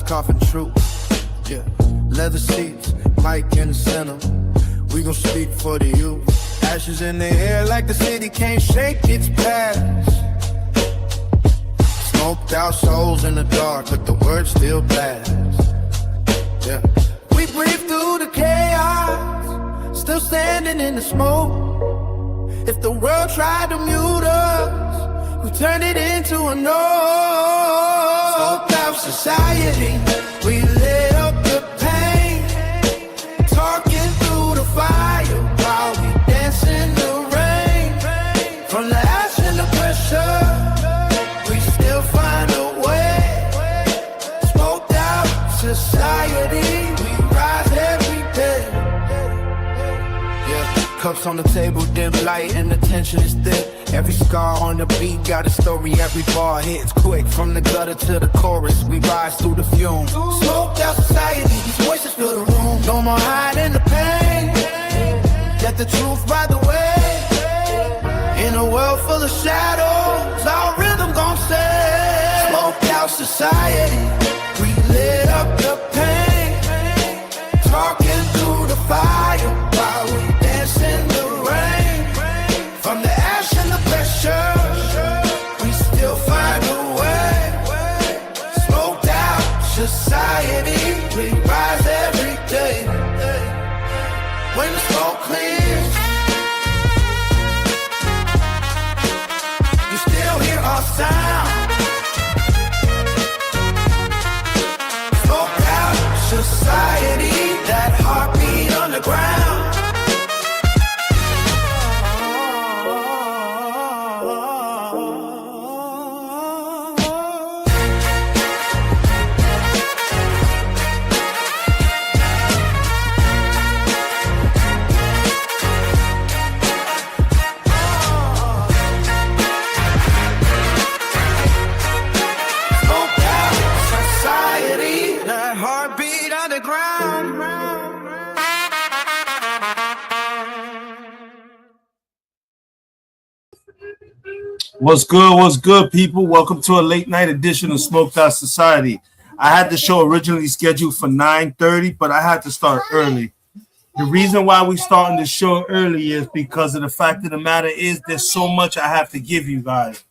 coughing truth. Yeah, leather seats, mic in the center. We gon' speak for the youth. Ashes in the air like the city can't shake its past. Smoked out souls in the dark, but the word still blast. Yeah, we breathe through the chaos, still standing in the smoke. If the world tried to mute us, we turn it into a noise. Smoked out society, we lit up the pain, talking through the fire while we dance in the rain. From the ash and the pressure, we still find a way. Smoked out society, we rise every day. Yeah. Cups on the table, dim light, and the tension is thick. Every scar on the beat got a story, every bar hits quick. From the gutter to the chorus, we rise through the fumes. Smoked out society, these voices fill the room. No more hiding the pain, let the truth ride the way. In a world full of shadows, our rhythm gon' stay. Smoked out society, we lit up the pain, talking through the fire while we dance in the rain. From the ash and the pressure, we still find a way. Smoked out society, we rise every day. When the smoke clears, you still hear our sound. Smoked out society, that heartbeat underground. What's good, people? Welcome to a late night edition of Smoked Out Society. I had the show originally scheduled for 9:30, but I had to start early. The reason why we starting the show early is because of the fact of the matter is there's so much I have to give you guys.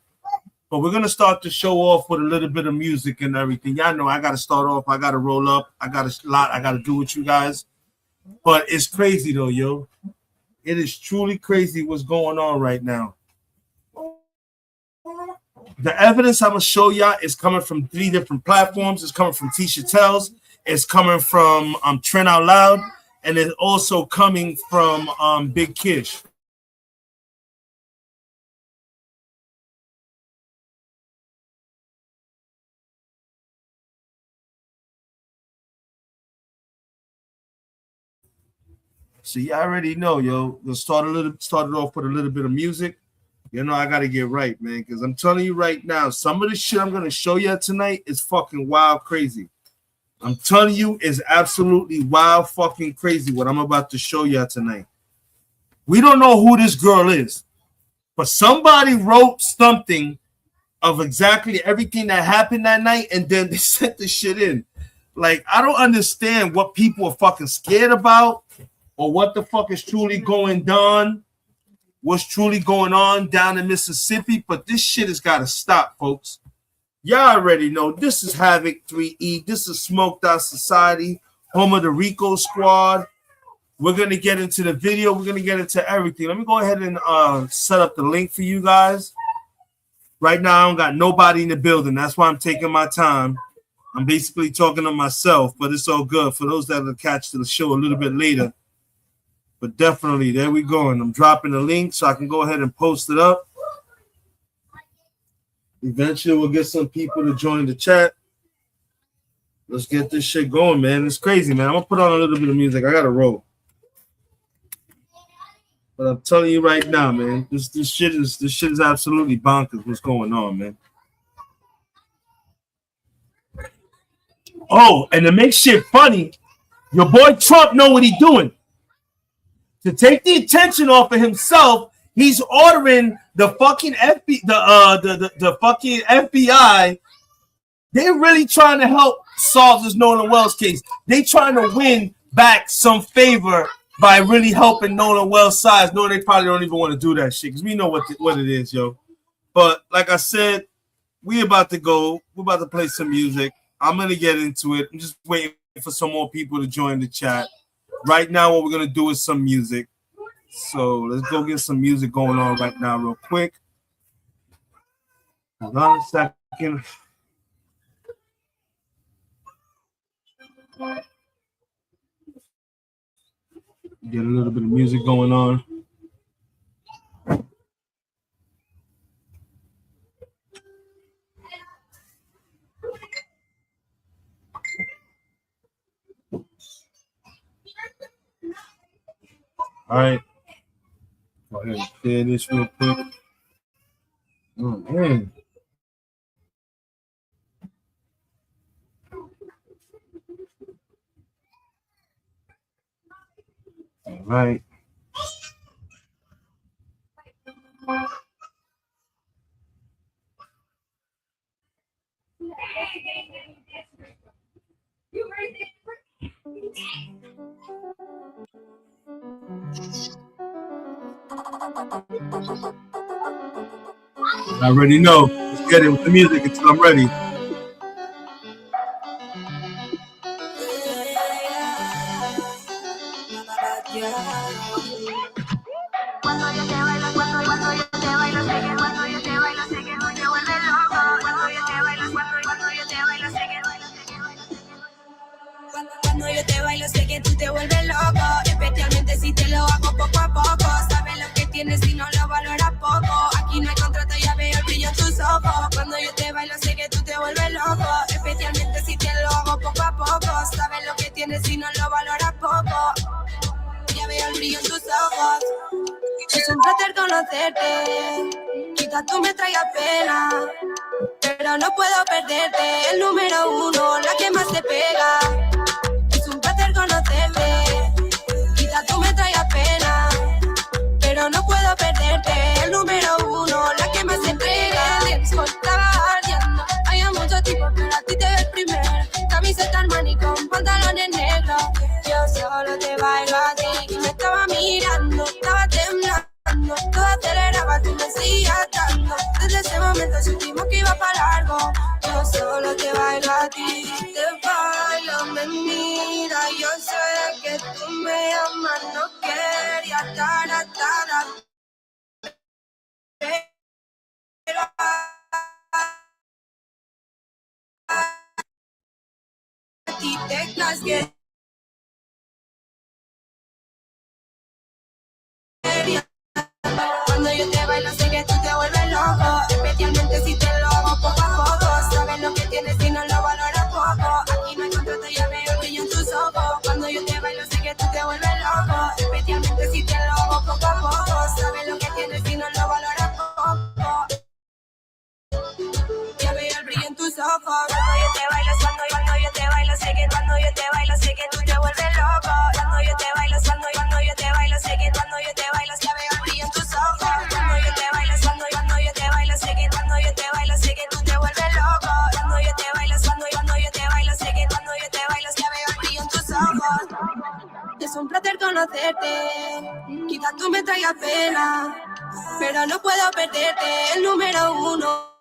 But we're going to start the show off with a little bit of music and everything. Y'all know I got to start off. I got to roll up. I got a lot I got to do with you guys. But it's crazy, though, yo. It is truly crazy what's going on right now. The evidence I'm going to show y'all is coming from 3 different platforms. It's coming from Tisha Tells. It's coming from Trent Out Loud. And it's also coming from Big Kish. So you already know, yo. We'll start it off with a little bit of music. You know, I got to get right, man, because I'm telling you right now, some of the shit I'm going to show you tonight is fucking wild crazy. I'm telling you, it's absolutely wild fucking crazy what I'm about to show you tonight. We don't know who this girl is, but somebody wrote something of exactly everything that happened that night, and then they sent the shit in. Like, I don't understand what people are fucking scared about or what the fuck is truly going on. What's truly going on down in Mississippi, but this shit has got to stop, folks. Y'all already know this is Havoc 3E. This is Smoked Out Society, home of the Rico Squad. We're going to get into the video. We're going to get into everything. Let me go ahead and set up the link for you guys. Right now, I don't got nobody in the building. That's why I'm taking my time. I'm basically talking to myself, but it's all good for those that will catch the show a little bit later. But definitely, there we go. And I'm dropping the link so I can go ahead and post it up. Eventually, we'll get some people to join the chat. Let's get this shit going, man. It's crazy, man. I'm going to put on a little bit of music. I got to roll. But I'm telling you right now, man, this shit is absolutely bonkers what's going on, man. Oh, and to make shit funny, your boy Trump know what he's doing. To take the attention off of himself, he's ordering the fucking FBI They're really trying to help solve this Nolan Wells case. They trying to win back some favor by really helping Nolan Wells' sides. No, they probably don't even want to do that shit because we know what it is, yo. But like I said, we about to go. We're about to play some music. I'm gonna get into it. I'm just waiting for some more people to join the chat. Right now, what we're gonna do is some music. So let's go get some music going on right now, real quick. Hold on a second. Get a little bit of music going on. All right. Go ahead and clear this real quick. Oh, man. All right. I already know. Let's get it with the music until I'm ready. Cuando yo te bailo sé que tú te vuelves loco, especialmente si te lo hago poco a poco. Sabes lo que tienes y no lo valoras poco. Aquí no hay contrato, ya veo el brillo en tus ojos. Cuando yo te bailo sé que tú te vuelves loco, especialmente si te lo hago poco a poco. Sabes lo que tienes y no lo valoras poco. Ya veo el brillo en tus ojos. Es un placer conocerte, quizás tú me traigas pena, pero no puedo perderte. El número uno, la que más te pega. Es un placer conocerte, quizás tú me traigas pena, pero no puedo perderte. El número uno, la que más te pega. El sol estaba ardiendo, había muchos tipos, pero a ti te ves primero. Camiseta Armani con pantalones negros. Yo solo te bailo a ti y me estaba mirando, estaba temblando. Todo aceleraba, tú me seguías dando. Desde ese momento supimos que iba para largo. Yo solo te bailo a ti. Te bailo, me mira. Yo sé que tú me amas. No quería estar atada, pero a ti te casqué. Cuando yo te bailo sé que tú te vuelves loco, especialmente si te lo hago poco a poco. Sabes lo que tienes y no lo valoras poco. Aquí no hay contrato, ya veo el brillo en tus ojos. Cuando yo te bailo sé que tú te vuelves loco, especialmente si te lo hago poco a poco. Sabes lo que tienes y no lo valoras poco. Ya veo el brillo en tus ojos. Cuando yo te bailo, cuando yo te bailo sé que cuando yo te bailo sé que tú te vuelves loco. Cuando yo te bailo, cuando yo te bailo sé que cuando yo te bailo ya veo el brillo en tus ojos. Cuando yo te bailo, cuando yo te bailo sé que cuando yo te bailo sé que tú te vuelves loco. Cuando yo te bailo, cuando yo te bailo sé que cuando yo te bailo ya veo el brillo en tus ojos. Es un placer conocerte, quizás tú me traigas pena, pero no puedo perderte. El número uno,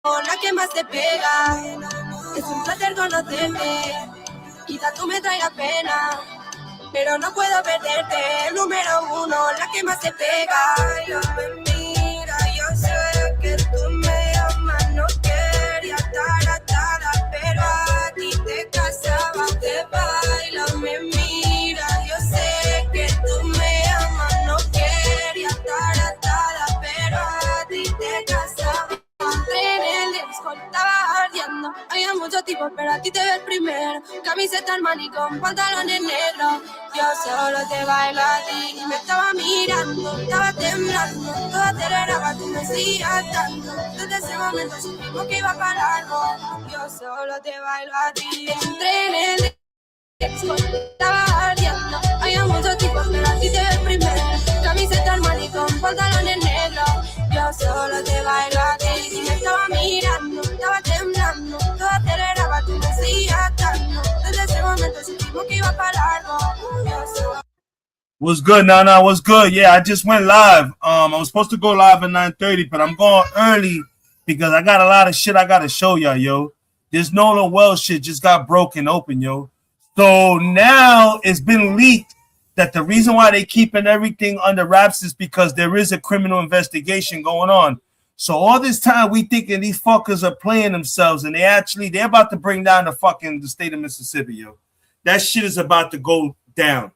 la que más te pega. Es un placer conocerte, quizás tú me traigas pena, pero no puedo perderte. El número uno, la que más te pega. Baila, me mira, yo sé que tú me amas. No quería estar atada, pero a ti te casaba. Te baila, me mira, yo sé que tú me amas. No quería estar atada, pero a ti te casaba. Entré en el disco, estaba ardiendo. Había muchos tipos, pero a ti te ves primero. Camiseta Armani con pantalones negros. Yo solo te bailo a ti y me estaba mirando, estaba temblando. Todo aceleraba, tú me seguías dando. Desde ese momento supimos que iba para largo. Yo solo te bailo a ti. Entré en el disco, estaba ardiendo. Había muchos tipos, pero a ti te ves primero. Camiseta Armani con pantalones negros. Yo solo te bailo a ti y me estaba mirando, estaba temblando. Todo aceleraba. dijimos que iba para largo. What's good, Nana? What's good? Yeah, I just went live. I was supposed to go live at 9:30, but I'm going early because I got a lot of shit I gotta show y'all, yo. This Nola Wells shit just got broken open, yo. So now it's been leaked that the reason why they keeping everything under wraps is because there is a criminal investigation going on. So all this time we thinking these fuckers are playing themselves, and they're about to bring down the state of Mississippi, yo. That shit is about to go down.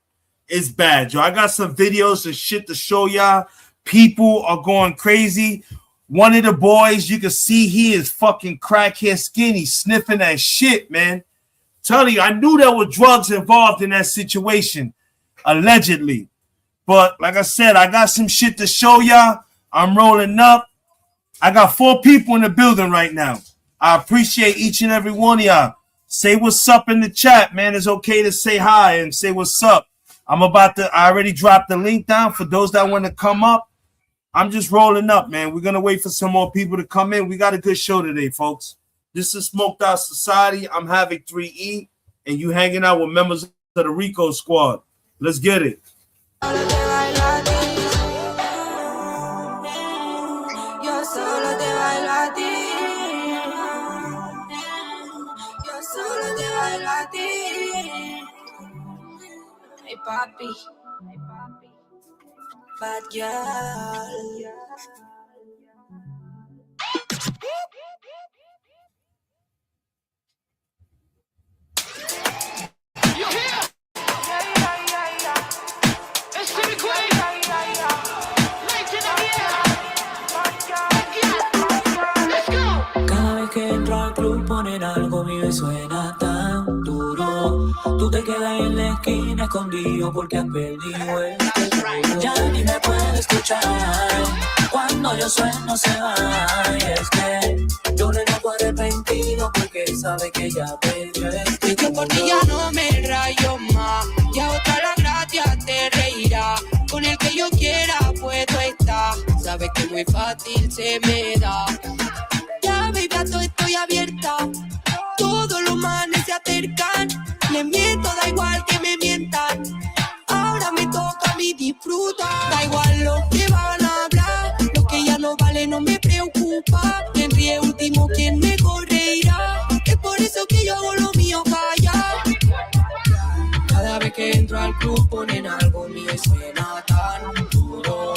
It's bad, yo. I got some videos and shit to show y'all. People are going crazy. One of the boys, you can see he is fucking crackhead skinny, sniffing that shit, man. Telling you, I knew there were drugs involved in that situation, allegedly. But like I said, I got some shit to show y'all. I'm rolling up. I got 4 people in the building right now. I appreciate each and every one of y'all. Say what's up in the chat, man. It's okay to say hi and say what's up. I already dropped the link down for those that want to come up. I'm just rolling up, man. We're going to wait for some more people to come in. We got a good show today, folks. This is Smoked Out Society. I'm Havoc 3E, and you hanging out with members of the Rico Squad. Let's get it. Hey, papi. Bad girl. You're here. It's City Queen. Lights in the air. Let's go. Cada vez que entro al club ponen algo mío y suena tan duro. Tú te quedas en la esquina escondido porque has perdido el tiempo. Ya ni me puedes escuchar. Cuando yo sueno se va. Y es que yo le noto arrepentido porque sabe que ya perdió el tiempo. Yo por ti ya no me rayo más. Ya otra la gracia te reirá. Con el que yo quiera puedo estar. Sabes que muy fácil se me da. Ya baby a todo estoy abierta. Todos los manes se acercan. Les miento, da igual que me mientan. Ahora me toca a mí disfrutar. Da igual lo que van a hablar. Lo que ya no vale no me preocupa. Quien ríe último, quien me correirá. Es por eso que yo hago lo mío callar. Cada vez que entro al club ponen algo mío y suena tan duro.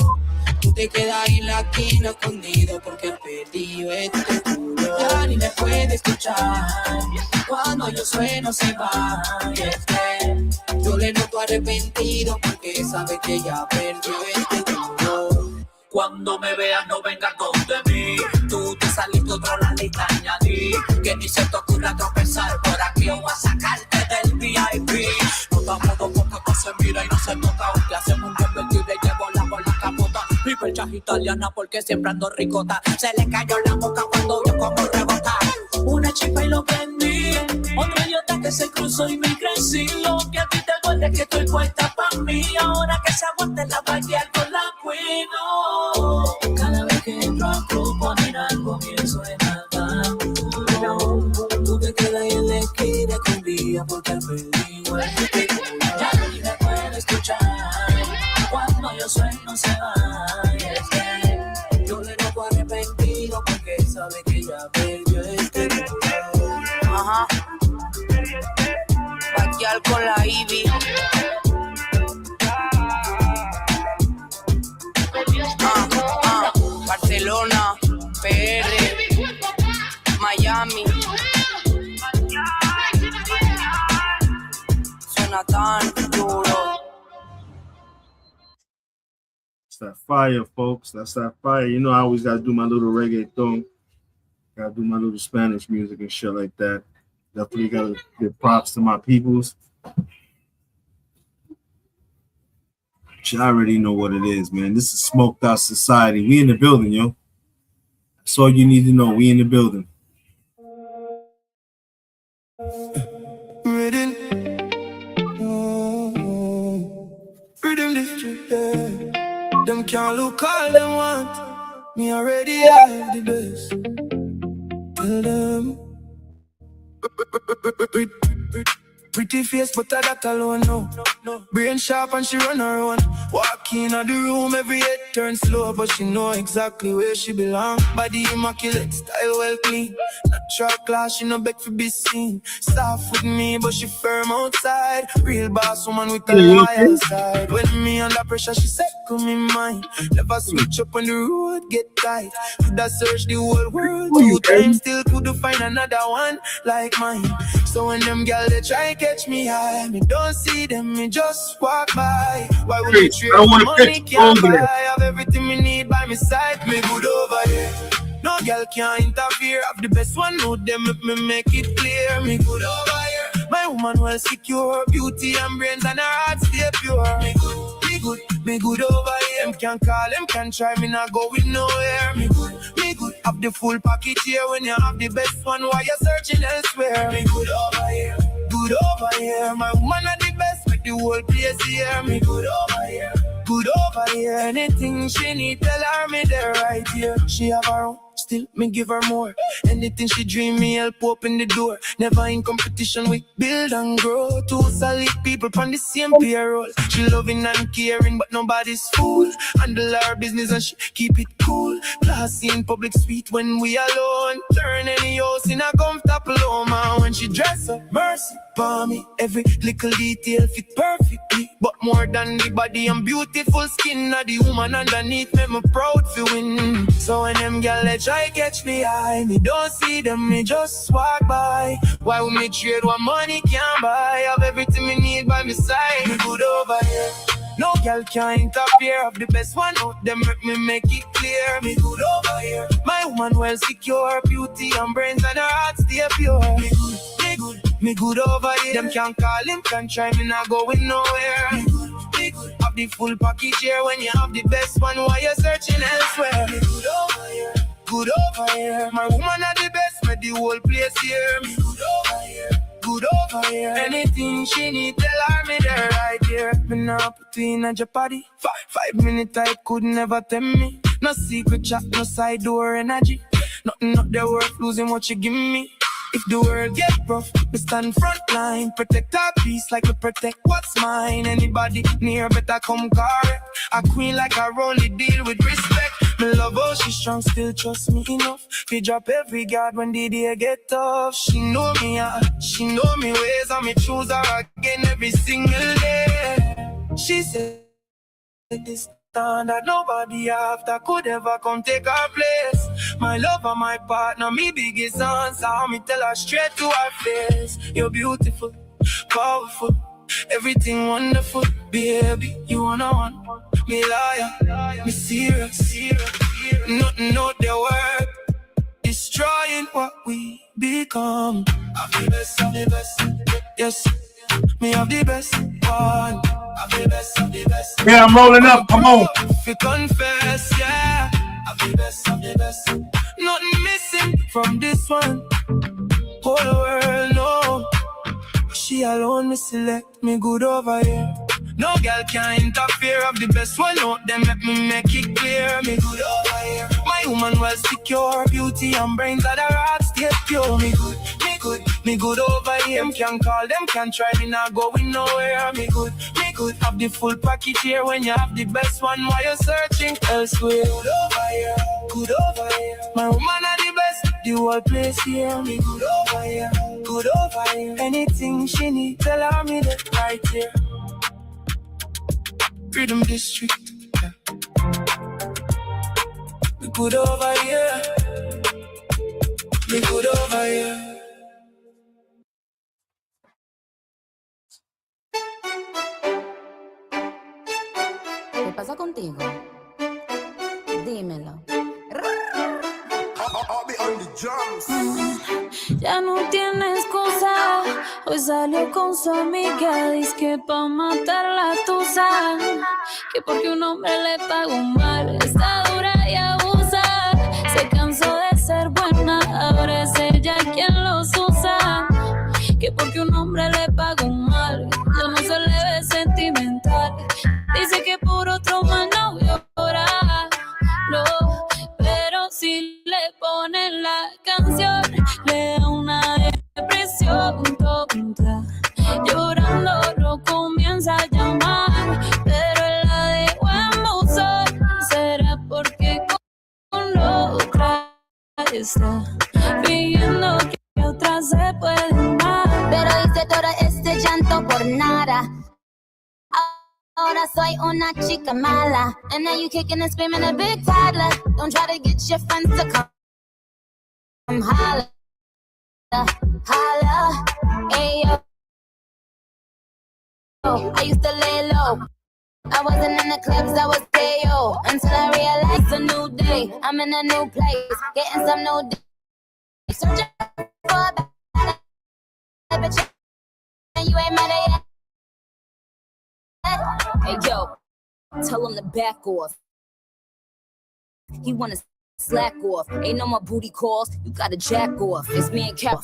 Tú te quedas en la esquina escondido porque has perdido este culo. Ya ni me puede escuchar. Cuando yo sueno se va. Y es que yo le noto arrepentido porque sabe que ya perdió este culo. Cuando me veas no vengas donde mí. Tú te saliste otro la lista añadí. Que ni se te ocurra tropezar por aquí o a sacarte del VIP. No estamos dos porque no se mira y no se toca. Aunque hacemos un convertible y llevo la por la capota. Mi percha es italiana porque siempre ando ricota. Se le cayó la boca cuando vio como rebota. Una chispa y lo prendí. Otro idiota que se cruzó y me crecí. Lo que a ti te duele que estoy puesta pa' mí. Ahora que se aguante la bailar con la queen. Oh. Cada vez que entro al club ponen algo bien suena tan duro. Tú te quedas en la esquina escondida porque has perdido el tiempo. Ya ni me puedes escuchar. Cuando yo sueno se va. Y es que yo le noto arrepentido porque sabe que ya perdió el tiempo. Ajá. Backyard con la Ivy. Barcelona, PR, Miami. Suena tan duro. It's that fire, folks. That's that fire. You know, I always got to do my little reggaeton. Got to do my little Spanish music and shit like that. Definitely got to give props to my peoples. I already know what it is, man. This is Smoked Out Society. We in the building, yo. That's all you need to know. We in the building. Rhythm, rhythm district, yeah. Them can't look all them want. Me already have the best. Tell them. Pretty face, but that alone, no. Brain sharp and she run her own. Walk in the room, every head turns slow, but she know exactly where she belong. Body immaculate, style well clean. Natural class, she no beg for be seen. Soft with me, but she firm outside. Real boss woman with a loyal side. When me under pressure, she second me mind. Never switch up on the road, get tight. Coulda search the whole world 2 times, still coulda find another one like mine. So when them girls they try catch me high, me don't see them, me just walk by. Why would me trade money can't buy? I have everything me need by my side, me good over here. No girl can interfere. Have the best one, know them if me make it clear. Me good over here. My woman well secure, beauty and brains and her heart stay pure. Me good over here. Them can call, them can try, me not go with nowhere. Me good. Have the full package here. When you have the best one, why you searching elsewhere? Me good over here. Good over here. My woman are the best, make the whole place here. Me good over here. Good over here. Anything she need, tell her me there right here. She have her own, still me give her more. Anything she dream, me help open the door. Never in competition, we build and grow. 2 solid people on the same payroll. She loving and caring, but nobody's fool. Handle her business and she keep it cool. Classy in public, sweet when we alone. Turn any house in a comfortable home. And when she dress up, mercy for me. Every little detail fit perfectly. But more than the body and beautiful skin of the woman underneath, me proud to win. So when them girls they try catch me high, me don't see them, me just walk by. Why would me trade what money can't buy? Have everything me need by my side. Me good over here. No girl can interfere. Have the best one out them, make it clear. Me good over here. My woman well secure, beauty and brains and her heart stay pure. Me good over here. Them can call, him can try, me not going nowhere. Me good. Have the full package here. When you have the best one, why you searching elsewhere? Me good over here. Good over here. My woman are the best, make the whole place here. Me good over here. Good over here. Anything she need, tell her me there right here. Me now put in a jeopardy. 5 minute type could never tell me. No secret chat, no side door energy. Nothing not there worth losing what you give me. If the world get rough, we stand front line. Protect our peace like we protect what's mine. Anybody near better come correct. A queen like her only deal with respect. Me love how she strong, still trust me enough. We drop every guard when the day get tough. She know me, she know me ways, and me choose her again every single day. She said this that nobody after could ever come take her place. My lover, my partner, me biggest answer. Me tell her straight to her face. You're beautiful, powerful, everything wonderful. Baby, you wanna want me liar, me serious. Nothing out there work, destroying what we become. I'm the best, I'm the best. Yes, me have the best one. I'm the best, I'm the best. Yeah, I'm rolling up, come on. If you confess, yeah, I'm the best, I'm the best. Nothing missing from this one. Whole world, no. She alone, me select, me good over here. No girl can interfere. Of the best one out them, let me make it clear. Me good over here. My woman well secure, beauty and brains at her heart stay pure. Me good over here. Them can call, them can try, me not going nowhere. Me good. Have the full package here. When you have the best one, why you searching elsewhere? Good over here. My woman are the best, the whole place here. Me good over here. Good over here. Anything she need, tell her me that right here. Freedom District, yeah. Me good over here. Me good over here. ¿Qué pasa contigo? Dímelo. Ya no tiene excusa. Hoy salió con su amiga. Dice que pa' matar la tusa. Que porque un hombre le pagó mal. Está dura y abusa. Se cansó de ser buena. Ahora es ella quien los usa. Que porque un hombre le pagó mal. Ya no se le ve sentimental. Dice que por otro más no llora. No, pero si le ponen la canción, le da una depresión tonta. Yo por nada. Ahora soy una chica mala. And now you kicking and screaming a big toddler. Don't try to get your friends to come holla. Holla. Ayo. I used to lay low. I wasn't in the clubs, I was KO. Until I realized a new day. I'm in a new place, getting some new day. Searching for a better bitch, and you ain't met her yet. Hey yo, tell him to back off. He wanna slack off. Ain't no more booty calls, you gotta jack off. It's me and Cap.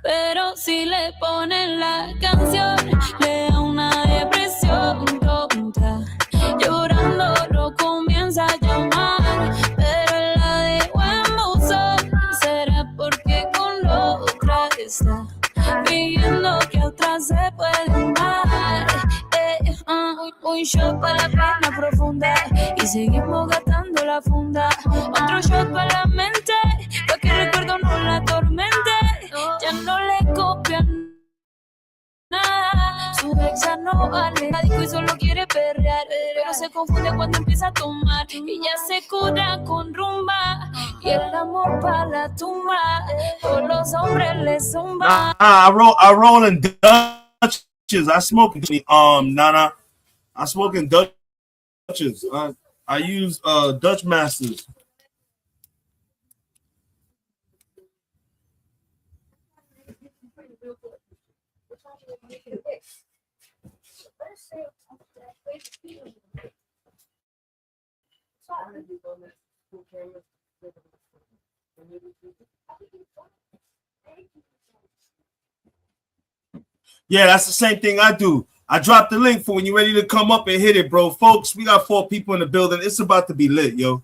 Pero si le ponen la canción, le da una depresión tonta. Llorando lo comienza a llamar, pero la dejo en buzón. Será porque con otra está pidiendo que otra se puede amar. Un shot para la pena profunda y seguimos gastando la funda. Otro shot para la mente, pa' que el recuerdo no la atormente. Ya no le copian nada, su exa no vale disco y solo quiere perrear, pero se confunde cuando empieza a tomar y ya se cura con rumba y el amor para la tumba. Todos los hombres le zumban. I roll in Dutches. I smoke Nana. I smoke in Dutches. I use Dutch Masters. Yeah, that's the same thing I do. I dropped the link for when you're ready to come up and hit it, bro. Folks, we got 4 people in the building. It's about to be lit, yo.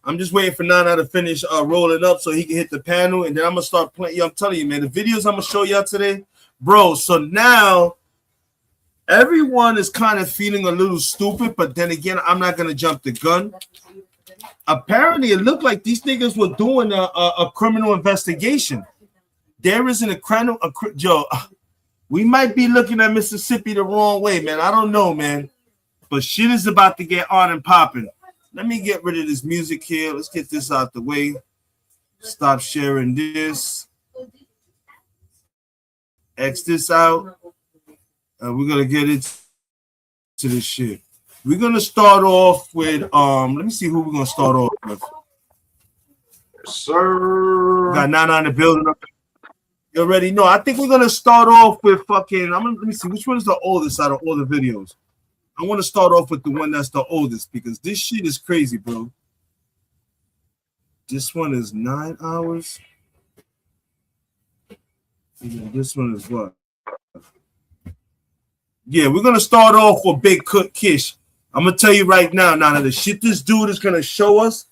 I'm just waiting for Nana to finish rolling up so he can hit the panel, and then I'm going to start playing. Yo, I'm telling you, man, the videos I'm going to show y'all today, bro, so now everyone is kind of feeling a little stupid, but then again, I'm not going to jump the gun. Apparently, it looked like these niggas were doing a criminal investigation. There isn't a criminal, Joe. We might be looking at Mississippi the wrong way, man. I don't know, man. But shit is about to get on and popping. Let me get rid of this music here. Let's get this out the way. Stop sharing this. X this out. And we're going to get into this shit. We're going to start off with, let me see who we're going to start off with. Yes, sir. Got Nana in the building. You already know. I think we're going to start off with fucking, let me see, which one is the oldest out of all the videos? I want to start off with the one that's the oldest because this shit is crazy, bro. This one is 9 hours. And this one is what? Yeah, we're going to start off with Big Cook Kish. I'm going to tell you right now, Nana, the shit this dude is going to show us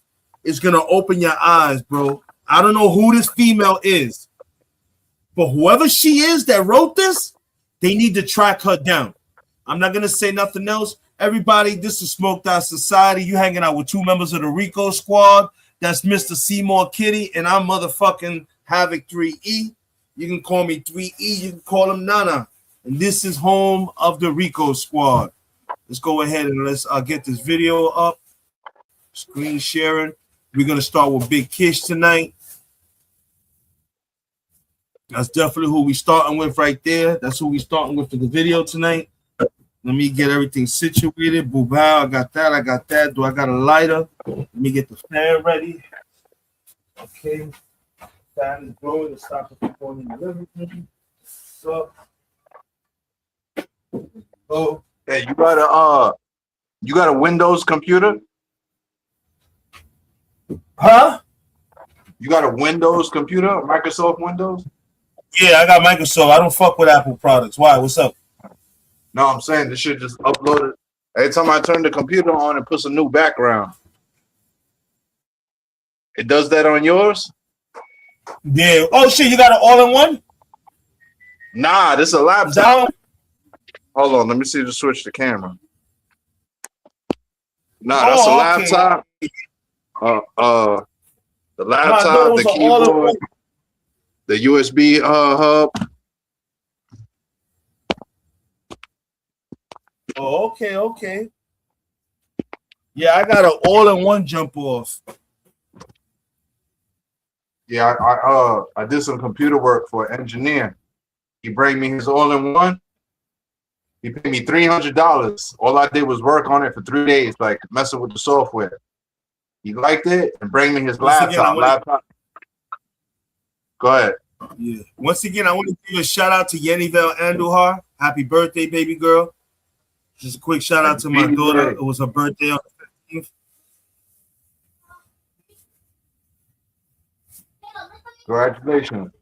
is going to open your eyes, bro. I don't know who this female is, but whoever she is that wrote this, they need to track her down. I'm not going to say nothing else. Everybody, this is Smoked Out Society. You hanging out with 2 members of the Rico Squad. That's Mr. Seymour Kitty, and I'm motherfucking Havoc 3E. You can call me 3E. You can call him Nana. And this is home of the Rico Squad. Let's go ahead and let's get this video up. Screen sharing. We're going to start with Big Kish tonight. That's definitely who we starting with right there. That's who we starting with for the video tonight. Let me get everything situated. Boobao, I got that. I got that. Do I got a lighter? Let me get the fan ready. Okay. Fan is blowing to stop it from going in the living room. So, oh, Hey, you got a Windows computer? huh? You got a Windows computer? Microsoft Windows? Yeah, I got Microsoft. I don't fuck with Apple products. Why? What's up? No, I'm saying this shit just uploaded. Every time I turn the computer on, it puts a new background. It does that on yours? Yeah. Oh shit, you got an all-in-one? Nah, this is a laptop. Down? Hold on, let me see to switch the camera. Nah, that's a laptop. The laptop, the keyboard, the USB hub. Oh, okay, okay. Yeah, I got an all-in-one jump off. Yeah, I did some computer work for an engineer. He bring me his all-in-one. He paid me $300. All I did was work on it for 3 days, like messing with the software. He liked it and bring me his laptop. Go ahead. Yeah. Once again, I want to give a shout out to Yenivel Andujar. Happy birthday, baby girl. Just a quick shout out to my daughter. It was her birthday on the 15th. Congratulations.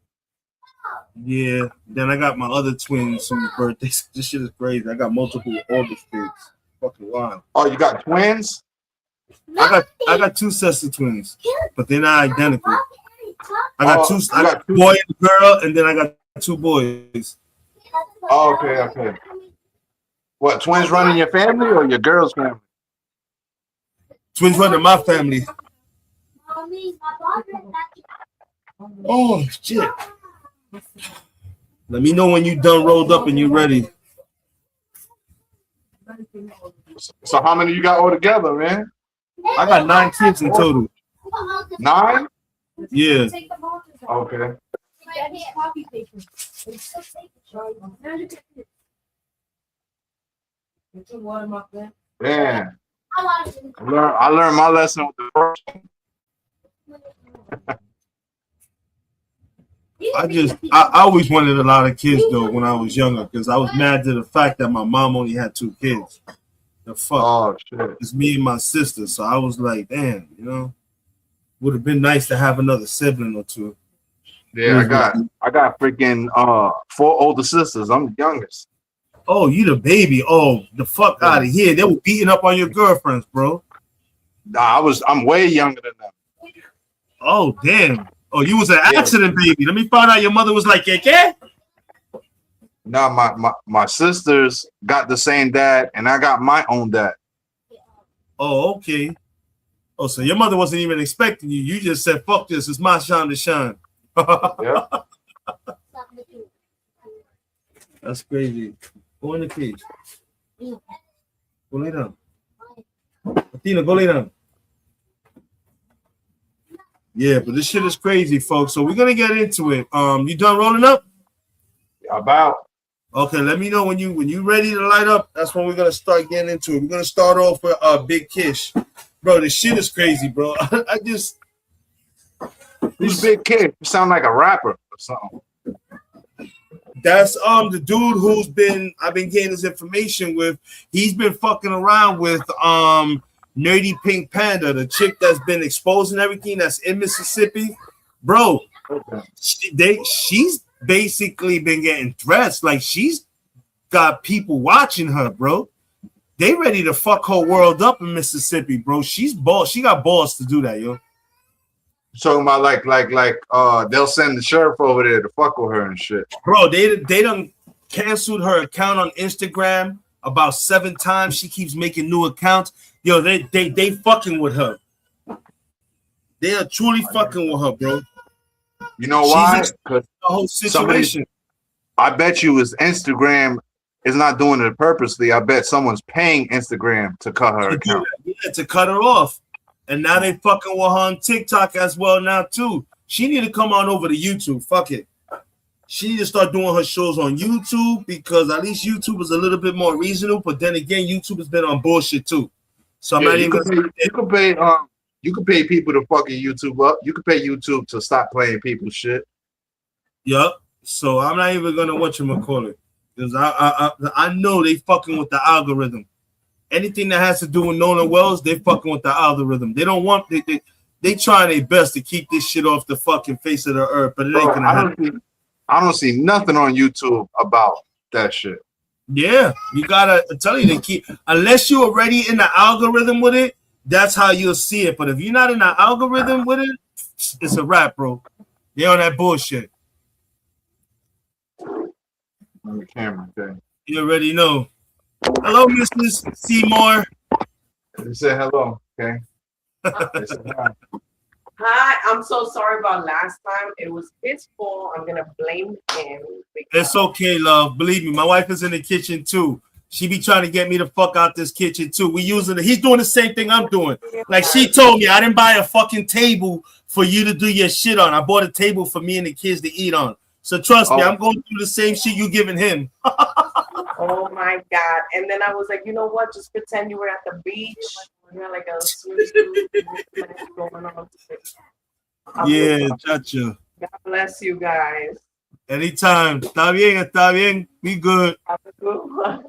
Yeah. Then I got my other twins whose birthdays. This shit is crazy. I got multiple August kids. Fucking wild. Oh, you got twins? I got two sets of twins, but they're not identical. I got two boy and girl, and then I got two boys. Oh, okay. What, twins run in your family or your girl's family? Twins run in my family. Oh shit. Let me know when you done rolled up and you ready. So how many you got all together, man? I got 9 kids in total. 9? Yeah. Okay. Yeah. I learned my lesson with the first one. I always wanted a lot of kids though when I was younger because I was mad to the fact that my mom only had 2 kids. The fuck. Oh shit. It's me and my sister. So I was like, damn, you know, would have been nice to have another sibling or 2. Yeah, I got freaking 4 older sisters. I'm the youngest. Oh, you the baby. Oh, the fuck out of here. They were beating up on your girlfriends, bro. Nah, I'm way younger than them. Oh, damn. Oh, you was an accident baby. Let me find out your mother was like, ¿qué? Nah, my sisters got the same dad, and I got my own dad. Oh, okay. Oh, so your mother wasn't even expecting you. You just said, fuck this. It's my shine to shine. Yeah. That's crazy. Go in the cage. Go lay down. Athena, go lay down. Yeah, but this shit is crazy, folks. So we're gonna get into it. You done rolling up? About. Okay, let me know when you ready to light up. That's when we're gonna start getting into it. We're gonna start off with Big Kish. Bro, this shit is crazy, bro. I just Who's Big Kish? You sound like a rapper or something. That's the dude who's I've been getting his information with. He's been fucking around with Nerdy Pink Panda, the chick that's been exposing everything that's in Mississippi. Bro, she's basically been getting threats. Like she's got people watching her, bro. They ready to fuck her world up in Mississippi, bro. She got balls to do that, yo. Talking about like they'll send the sheriff over there to fuck with her and shit. Bro, they done canceled her account on Instagram about 7 times. She keeps making new accounts. Yo, they fucking with her. They are truly fucking with her, bro. You know why? Because the whole situation. I bet you is Instagram is not doing it purposely. I bet someone's paying Instagram to cut her account. Yeah, to cut her off. And now they fucking with her on TikTok as well now too. She need to come on over to YouTube. Fuck it. She need to start doing her shows on YouTube because at least YouTube is a little bit more reasonable. But then again, YouTube has been on bullshit too. So I'm not even. You can pay people to fucking YouTube up. You can pay YouTube to stop playing people's shit. Yup. So I'm not even gonna whatchamacallit because I know they fucking with the algorithm. Anything that has to do with Nolan Wells, they fucking with the algorithm. They don't want they trying their best to keep this shit off the fucking face of the earth, but it ain't gonna happen. I don't see nothing on YouTube about that shit. Yeah, you gotta tell you they keep unless you're already in the algorithm with it. That's how you'll see it. But if you're not in the algorithm with it, it's a wrap, bro. They on that bullshit. On the camera, okay. You already know. Hello, Mrs. Seymour. You say hello, okay? Hi, I'm so sorry about last time. It was his fault. I'm gonna blame him. It's okay, love. Believe me, my wife is in the kitchen too. She be trying to get me the fuck out this kitchen too. We using it. He's doing the same thing I'm doing. Like she told me, I didn't buy a fucking table for you to do your shit on. I bought a table for me and the kids to eat on. So trust me, I'm going through the same shit you giving him. Oh my God. And then I was like, you know what? Just pretend you were at the beach. You had like a swimsuit going on. Yeah, chacho. God bless you guys. Anytime. Está bien. Be good. Have a good one.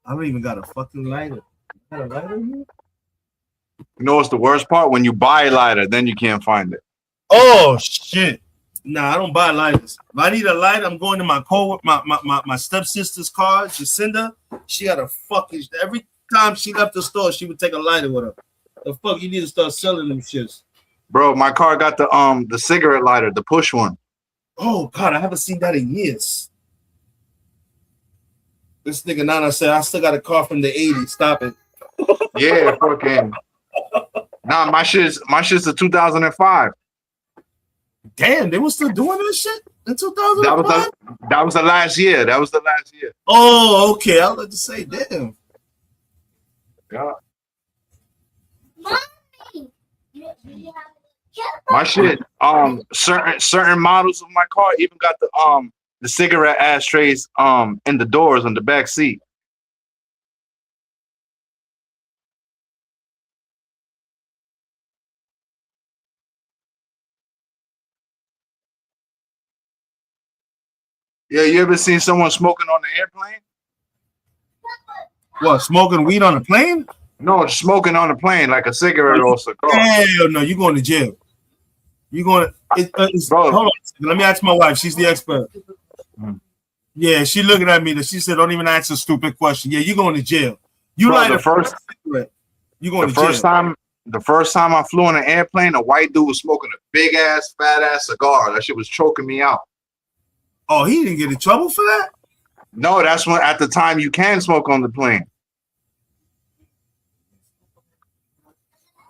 I don't even got a fucking lighter. Got a lighter here? You know what's the worst part? When you buy a lighter, then you can't find it. Oh shit. Nah, I don't buy lighters. If I need a lighter, I'm going to my stepsister's car, Jacinda. She got a fucking every time she left the store, she would take a lighter with her. The fuck, you need to start selling them shits. Bro, my car got the cigarette lighter, the push one. Oh God, I haven't seen that in years. This nigga Nana said, I still got a car from the 80s. Stop it. Yeah, fucking. Nah, my shit's a 2005. Damn, they were still doing that shit in 2005? That was the last year. Oh, okay. I was about to say, damn. Yeah. My shit, certain models of my car even got the cigarette ashtrays in the doors on the back seat. Yeah, you ever seen someone smoking on the airplane? What, smoking weed on a plane? No, smoking on the plane like a cigarette or a cigar. Hell no, you going to jail. You going to hold on. Let me ask my wife. She's the expert. Yeah, she looking at me. She said, "Don't even ask a stupid question." Yeah, you going to jail. You Bro, like the first cigarette. You going the to jail. The first time I flew on an airplane, a white dude was smoking a big ass, fat ass cigar. That shit was choking me out. Oh, he didn't get in trouble for that? No, that's when at the time you can smoke on the plane.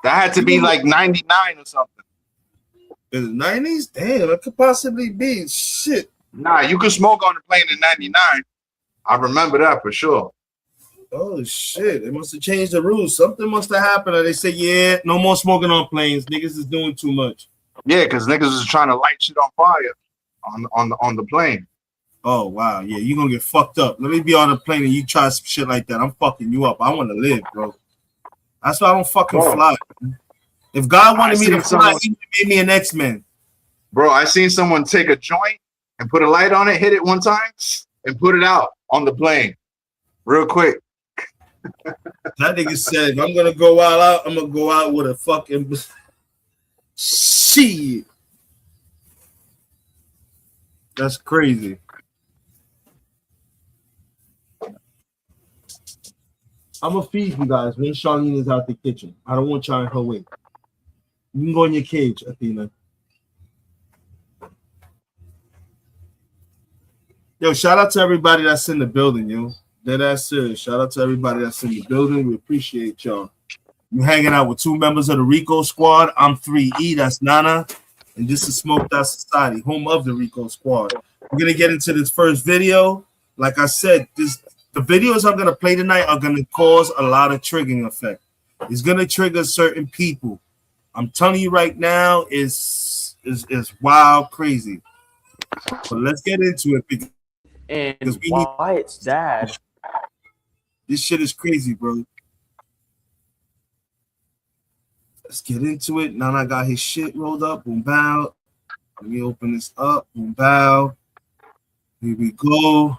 That had to be like 99 or something. In the 90s? Damn, it could possibly be. Shit. Nah, you could smoke on the plane in 99. I remember that for sure. Oh, shit. They must have changed the rules. Something must have happened. And they said, yeah, no more smoking on planes. Niggas is doing too much. Yeah, because niggas was trying to light shit on fire on the plane. Oh, wow. Yeah, you're going to get fucked up. Let me be on the plane and you try some shit like that. I'm fucking you up. I want to live, bro. That's why I don't fucking fly. If God wanted me to fly, he made me an X-Men. Bro, I seen someone take a joint and put a light on it, hit it one time, and put it out on the plane. Real quick. That nigga said, if I'm going to go out, I'm going to go out with a fucking shit. That's crazy. I'm going to feed you guys when Charlene is out the kitchen. I don't want y'all in her way. You can go in your cage, Athena. Yo, shout out to everybody that's in the building, yo. Deadass serious. Shout out to everybody that's in the building. We appreciate y'all. You hanging out with two members of the Rico Squad. I'm 3E, that's Nana. And this is Smoked Out Society, home of the Rico Squad. We're going to get into this first video. Like I said, the videos I'm going to play tonight are going to cause a lot of triggering effect. It's going to trigger certain people. I'm telling you right now, is wild crazy. But let's get into it because we need Wyatt's dad. This shit is crazy, bro. Let's get into it. Nana got his shit rolled up. Boom, bow. Let me open this up. Boom, bow. Here we go.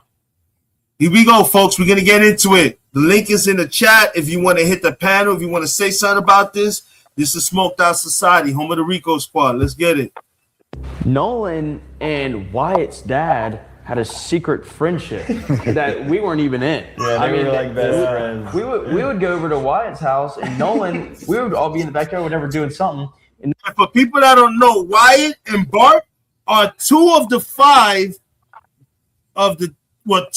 Here we go, folks. We're going to get into it. The link is in the chat. If you want to hit the panel, if you want to say something about this, this is Smoked Out Society, home of the Rico Squad. Let's get it. Nolan and Wyatt's dad had a secret friendship that we weren't even in. Yeah, they were like best friends. We would go over to Wyatt's house, and Nolan, we would all be in the backyard, whenever doing something. And for people that don't know, Wyatt and Bart are two of the five of the. Well,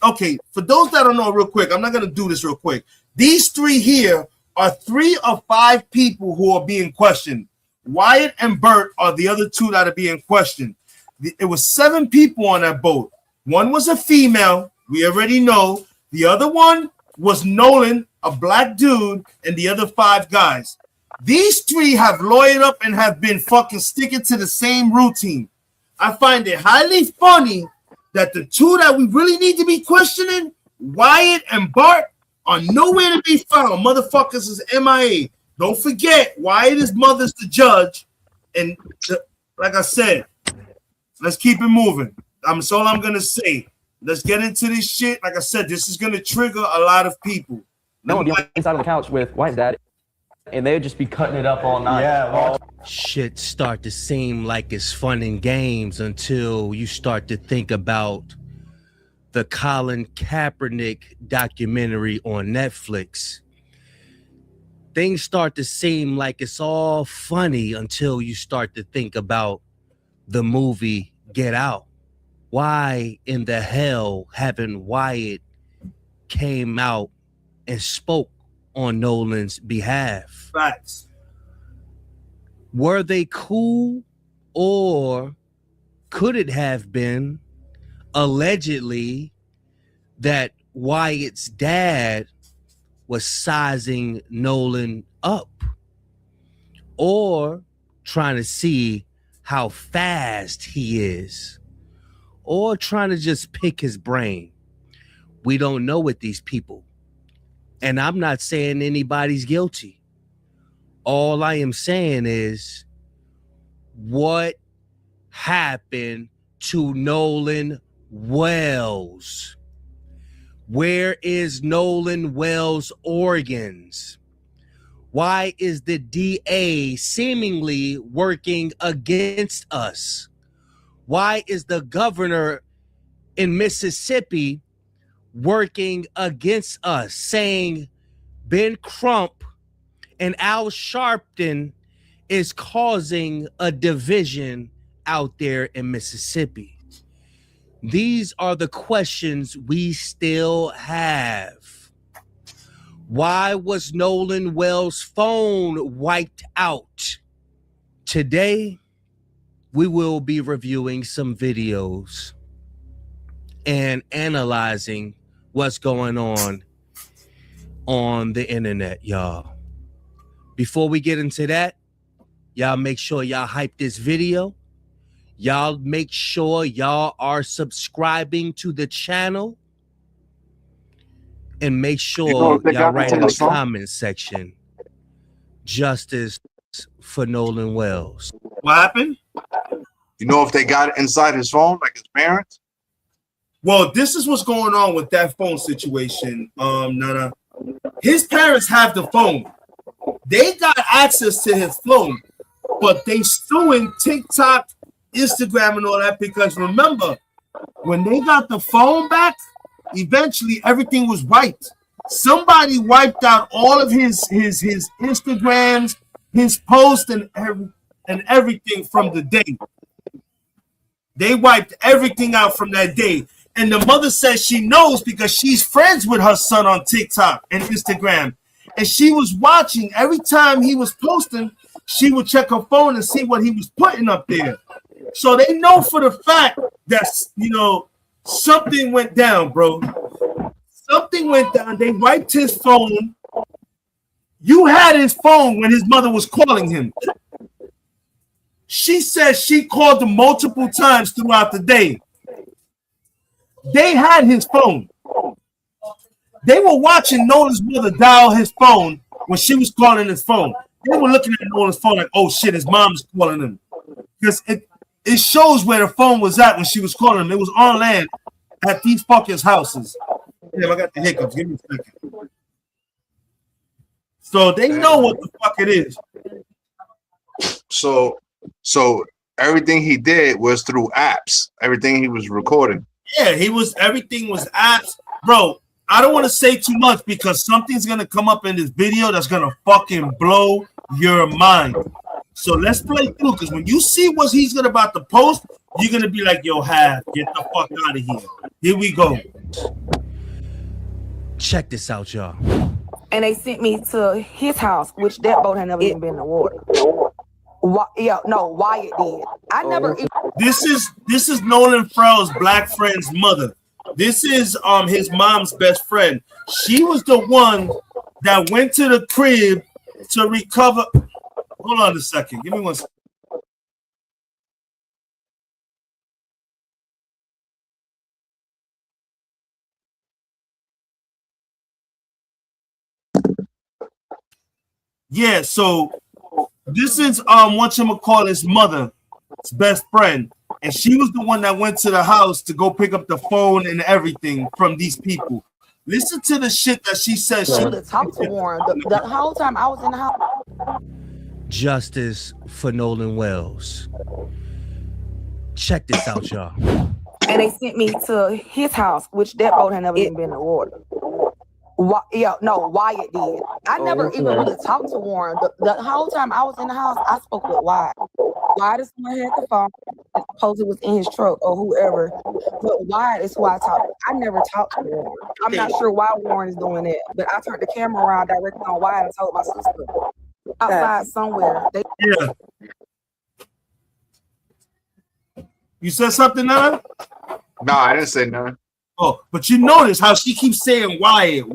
okay, for those that don't know, real quick, I'm not going to do this real quick. These three here are 3 of 5 people who are being questioned. Wyatt and Bert are the other 2 that are being questioned. It was 7 people on that boat. One was a female, we already know. The other one was Nolan, a black dude, and the other 5 guys. These 3 have lawyered up and have been fucking sticking to the same routine. I find it highly funny that the 2 that we really need to be questioning, Wyatt and Bart, are nowhere to be found. Motherfuckers is MIA. Don't forget, Wyatt's mother's the judge. And like I said, let's keep it moving. That's all I'm going to say. Let's get into this shit. Like I said, this is going to trigger a lot of people. No one be inside of the couch with Wyatt's dad, and they'd just be cutting it up all night. Yeah. Shit start to seem like it's fun and games until you start to think about the Colin Kaepernick documentary on Netflix. Things start to seem like it's all funny until you start to think about the movie Get Out. Why in the hell haven't Wyatt came out and spoke on Nolan's behalf? Facts. Were they cool, or could it have been allegedly that Wyatt's dad was sizing Nolan up or trying to see how fast he is or trying to just pick his brain? We don't know with these people. And I'm not saying anybody's guilty. All I am saying is, what happened to Nolan Wells? Where is Nolan Wells' organs? Why is the DA seemingly working against us? Why is the governor in Mississippi working against us, saying Ben Crump and Al Sharpton is causing a division out there in Mississippi? These are the questions we still have. Why was Nolan Wells' phone wiped out? Today, we will be reviewing some videos and analyzing what's going on the internet, y'all. Before we get into that, y'all make sure y'all hype this video. Y'all make sure y'all are subscribing to the channel. And make sure y'all write in the comment section, justice for Nolan Wells. What happened? You know if they got it inside his phone, like his parents? Well, this is what's going on with that phone situation. Nana. His parents have the phone. They got access to his phone, but they suing TikTok, Instagram, and all that, because remember, when they got the phone back, eventually everything was wiped. Somebody wiped out all of his Instagrams, his posts, and everything from the day. They wiped everything out from that day. And the mother says she knows because she's friends with her son on TikTok and Instagram. And she was watching every time he was posting, she would check her phone and see what he was putting up there. So they know for the fact that, you know, something went down, bro. Something went down. They wiped his phone. You had his phone when his mother was calling him. She says she called him multiple times throughout the day. They had his phone. They were watching Nolan's mother dial his phone when she was calling his phone. They were looking at Nolan's phone like, oh shit, his mom's calling him. Because it shows where the phone was at when she was calling him. It was on land at these fuckers' houses. Damn, I got the hiccups. Give me a second. So they know what the fuck it is. So everything he did was through apps. Everything he was recording. Yeah, everything was apps. Bro, I don't want to say too much because something's going to come up in this video that's going to fucking blow your mind. So let's play through, because when you see what he's about to post, you're going to be like, yo, Hav, get the fuck out of here. Here we go. Check this out, y'all. And they sent me to his house, which that boat had never even been in the water. Wyatt did. I never. This is Nolan Frell's black friend's mother. This is his mom's best friend. She was the one that went to the crib to recover. Hold on a second. Give me one second. Yeah, so this is whatchamacallit's mother, his best friend, and she was the one that went to the house to go pick up the phone and everything from these people. Listen to the shit that she said. She talked to Warren the whole time I was in the house. Justice for Nolan Wells. Check this out, y'all. And they sent me to his house, which that boat had never even been in water. Wyatt did. I never even really talked to Warren. The whole time I was in the house, I spoke with Wyatt. Wyatt is who I had the phone. I suppose it was in his truck or whoever. But Wyatt is who I talked to. I never talked to Warren. I'm not sure why Warren is doing that. But I turned the camera around directly on Wyatt and told my sister outside somewhere. Yeah. You said something, Nana? No, I didn't say nothing. Oh, but you notice how she keeps saying Wyatt.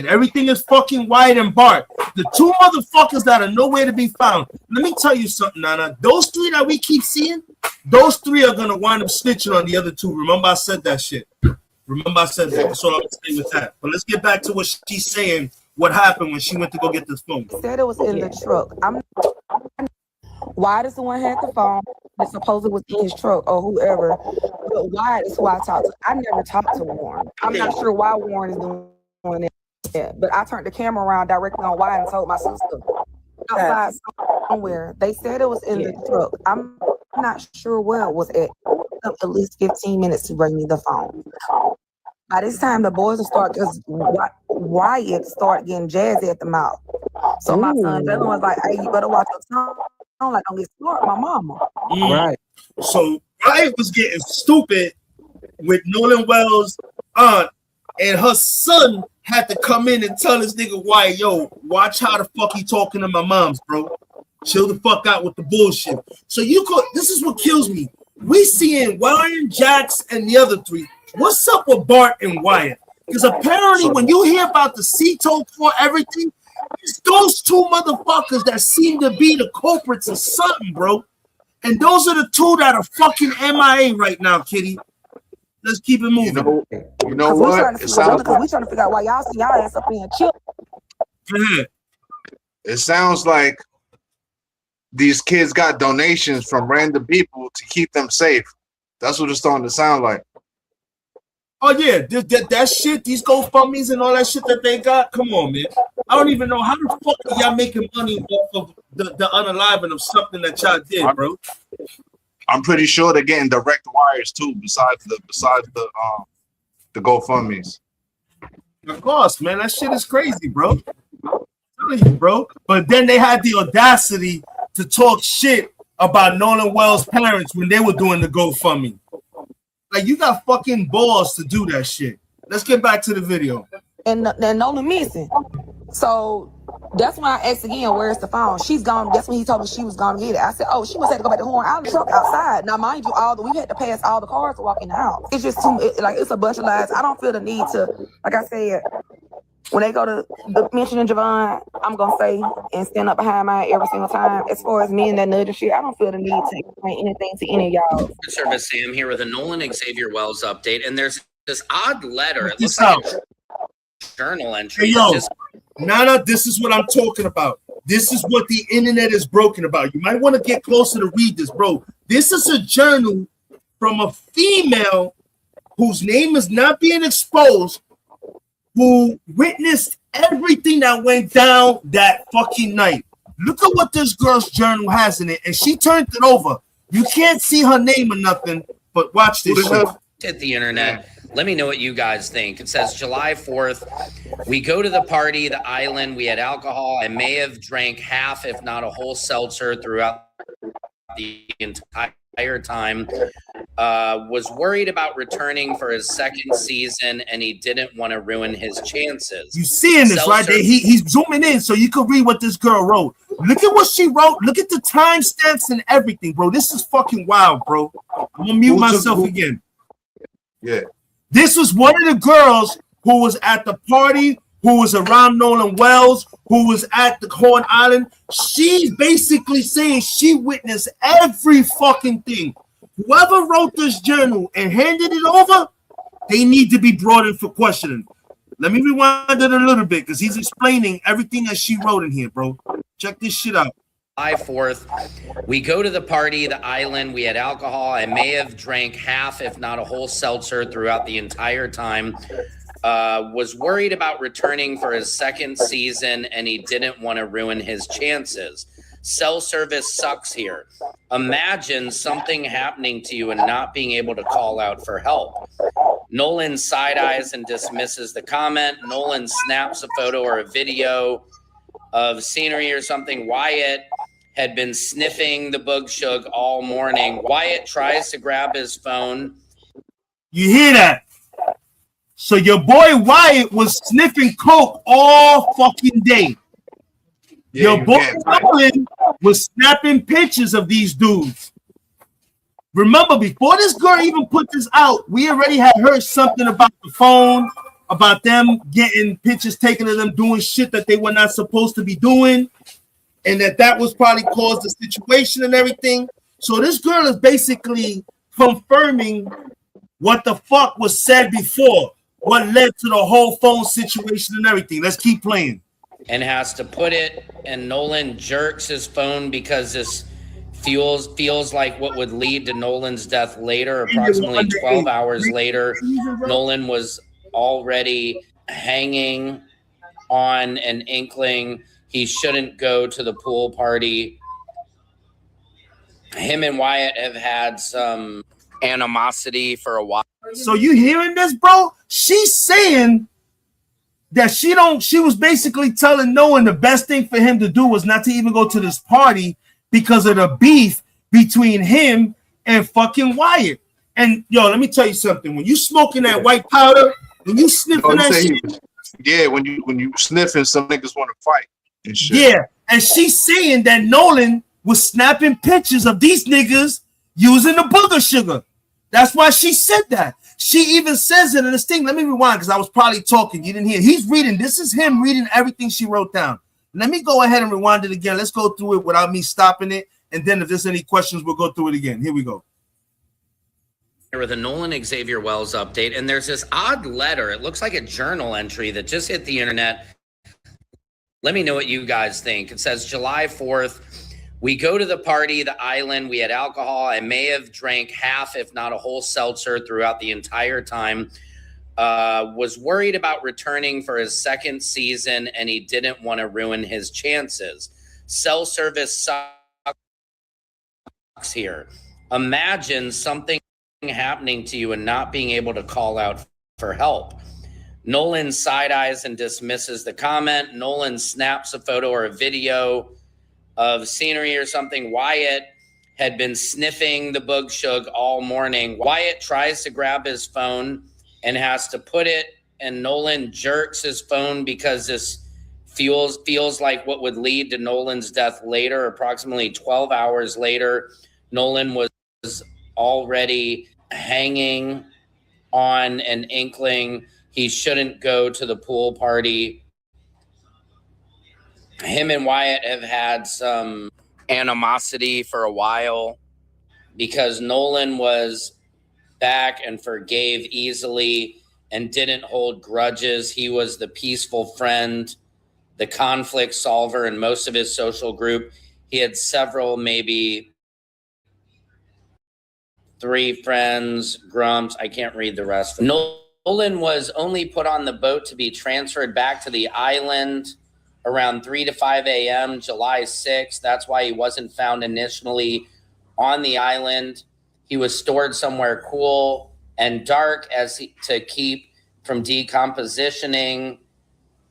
Everything is fucking Wyatt and Bart. The two motherfuckers that are nowhere to be found. Let me tell you something, Nana. Those three that we keep seeing, those three are gonna wind up snitching on the other two. Remember, I said that shit. That. So I'm gonna stay with that. But let's get back to what she's saying. What happened when she went to go get this phone? Said it was in the truck. Wyatt is the one who had the phone. I suppose it was in his truck or whoever. But Wyatt is who I talked to. I never talked to Warren. I'm not sure why Warren is doing it. Yeah, but I turned the camera around directly on Wyatt and told my sister outside somewhere. They said it was in the truck. I'm not sure where it was at. It took at least 15 minutes to bring me the phone. By this time, the boys will start because Wyatt started getting jazzy at the mouth. So my son Jalen was like, "Hey, you better watch your tongue. Like, don't get smart, my mama." Right. So Wyatt was getting stupid with Nolan Wells' aunt, and her son had to come in and tell this nigga Wyatt, "Yo, watch how the fuck he talking to my moms, bro. Chill the fuck out with the bullshit." So this is what kills me. We seeing Warren, Jax, and the other three. What's up with Bart and Wyatt? Because apparently when you hear about the C-Talk for everything, it's those two motherfuckers that seem to be the culprits of something, bro. And those are the two that are fucking MIA right now, Kitty. Let's keep it moving. You know what? Because we're trying to figure out why y'all see y'all ass up being chill. It sounds like these kids got donations from random people to keep them safe. That's what it's starting to sound like. Oh yeah, that shit, these GoFundMes and all that shit that they got. Come on, man. I don't even know how the fuck are y'all making money off of the unaliving of something that y'all did, bro. I'm pretty sure they're getting direct wires too, besides the GoFundMes. Of course, man. That shit is crazy, bro. I'm telling you, bro. But then they had the audacity to talk shit about Nolan Wells' parents when they were doing the GoFundMe. Like, you got fucking balls to do that shit. Let's get back to the video. And Nolan missing. So that's when I asked again, where's the phone? She's gone. That's when he told me she was gonna get it. I said, oh, she must have to go back to Horn out of the truck outside. Now, mind you, we had to pass all the cars to walk in the house. It's just it's a bunch of lies. I don't feel the need to, like I said, when they go to the mentioning Javon, I'm gonna say and stand up behind mine every single time. As far as me and that nugget shit, I don't feel the need to explain anything to any of y'all. Service Sam here with a Nolan Xavier Wells update, and there's this odd letter. It looks like a journal entry. Hey, yo, Nana, this is what I'm talking about. This is what the internet is broken about. You might want to get closer to read this, bro. This is a journal from a female whose name is not being exposed, who witnessed everything that went down that fucking night. Look at what this girl's journal has in it, and she turned it over. You can't see her name or nothing, but watch this shit. Hit the internet. Let me know what you guys think. It says July 4th. We go to the party, the island. We had alcohol. I may have drank half, if not a whole seltzer throughout the entire time. Was worried about returning for his second season, and he didn't want to ruin his chances. You seeing this right there? He's zooming in so you can read what this girl wrote. Look at what she wrote. Look at the timestamps and everything, bro. This is fucking wild, bro. I'm gonna mute myself again. Yeah. This was one of the girls who was at the party, who was around Nolan Wells, who was at the Horn Island. She's basically saying she witnessed every fucking thing. Whoever wrote this journal and handed it over, they need to be brought in for questioning. Let me rewind it a little bit because he's explaining everything that she wrote in here, bro. Check this shit out. July 4th, we go to the party, the island. We had alcohol. I may have drank half, if not a whole seltzer throughout the entire time. Was worried about returning for his second season, and he didn't want to ruin his chances. Cell service sucks here. Imagine something happening to you and not being able to call out for help. Nolan side eyes and dismisses the comment. Nolan snaps a photo or a video of scenery or something. Wyatt had been sniffing the bug shug all morning. Wyatt tries to grab his phone. You hear that? So your boy Wyatt was sniffing coke all fucking day. Yeah, your boy Nolan was snapping pictures of these dudes. Remember, before this girl even put this out, we already had heard something about the phone, about them getting pictures taken of them doing shit that they were not supposed to be doing, and that was probably caused the situation and everything. So this girl is basically confirming what the fuck was said before, what led to the whole phone situation and everything. Let's keep playing. And has to put it, and Nolan jerks his phone because this feels like what would lead to Nolan's death later. Approximately 12 hours later, Nolan was already hanging on an inkling he shouldn't go to the pool party. Him and Wyatt have had some animosity for a while. So you hearing this, bro? She's saying that she was basically telling Nolan the best thing for him to do was not to even go to this party because of the beef between him and fucking Wyatt. And yo, let me tell you something. When you smoking that white powder, when you sniffing that shit, yeah, when you sniffing, some niggas want to fight and shit. Yeah, and she's saying that Nolan was snapping pictures of these niggas using the booger sugar. That's why she said that. She even says it in this thing. Let me rewind because I was probably talking. You didn't hear. He's reading. This is him reading everything she wrote down. Let me go ahead and rewind it again. Let's go through it without me stopping it. And then if there's any questions, we'll go through it again. Here we go. With a Nolan Xavier Wells update, and there's this odd letter. It looks like a journal entry that just hit the internet. Let me know what you guys think. It says July 4th, we go to the party, the island. We had alcohol. I may have drank half, if not a whole seltzer throughout the entire time. Was worried about returning for his second season, and he didn't want to ruin his chances. Cell service sucks here. Imagine something happening to you and not being able to call out for help. Nolan side eyes and dismisses the comment. Nolan snaps a photo or a video of scenery or something. Wyatt had been sniffing the bug shug all morning. Wyatt tries to grab his phone and has to put it, and Nolan jerks his phone because this feels like what would lead to Nolan's death later. Approximately 12 hours later, Nolan was already hanging on an inkling he shouldn't go to the pool party. Him and Wyatt have had some animosity for a while because Nolan was back and forgave easily and didn't hold grudges. He was the peaceful friend, the conflict solver in most of his social group. He had several, maybe 3 friends, grumps. I can't read the rest. Nolan was only put on the boat to be transferred back to the island around 3 to 5 a.m. July 6th. That's why he wasn't found initially on the island. He was stored somewhere cool and dark to keep from decompositioning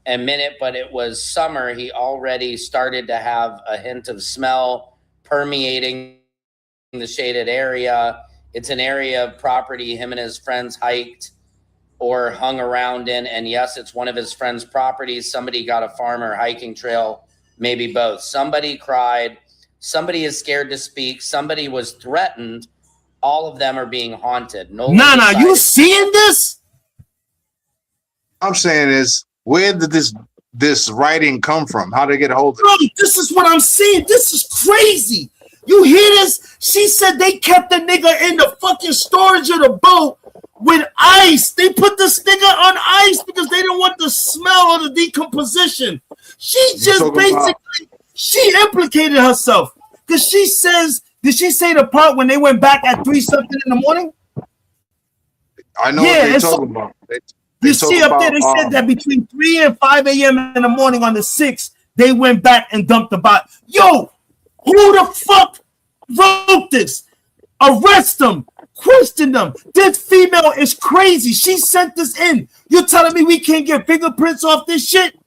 a minute, but it was summer. He already started to have a hint of smell permeating the shaded area. It's an area of property him and his friends hiked or hung around in. And yes, it's one of his friends' properties. Somebody got a farm or hiking trail maybe both. Somebody cried. Somebody is scared to speak. Somebody was threatened. All of them are being haunted. Nolan Nah, you decided- seeing this? I'm saying is, where did this writing come from? How did they get a hold of it? Bro, this is what I'm saying. This is crazy. You hear this? She said they kept the nigga in the fucking storage of the boat with ice. They put this nigga on ice because they didn't want the smell of the decomposition. She just basically, she implicated herself. Because she says, did she say the part when they went back at 3-something in the morning? I know what they're talking about. You see up there, they said that between 3 and 5 a.m. in the morning on the 6th, they went back and dumped the body. Yo, who the fuck wrote this? Arrest them. Question them. This female is crazy. She sent this in. You're telling me we can't get fingerprints off this shit?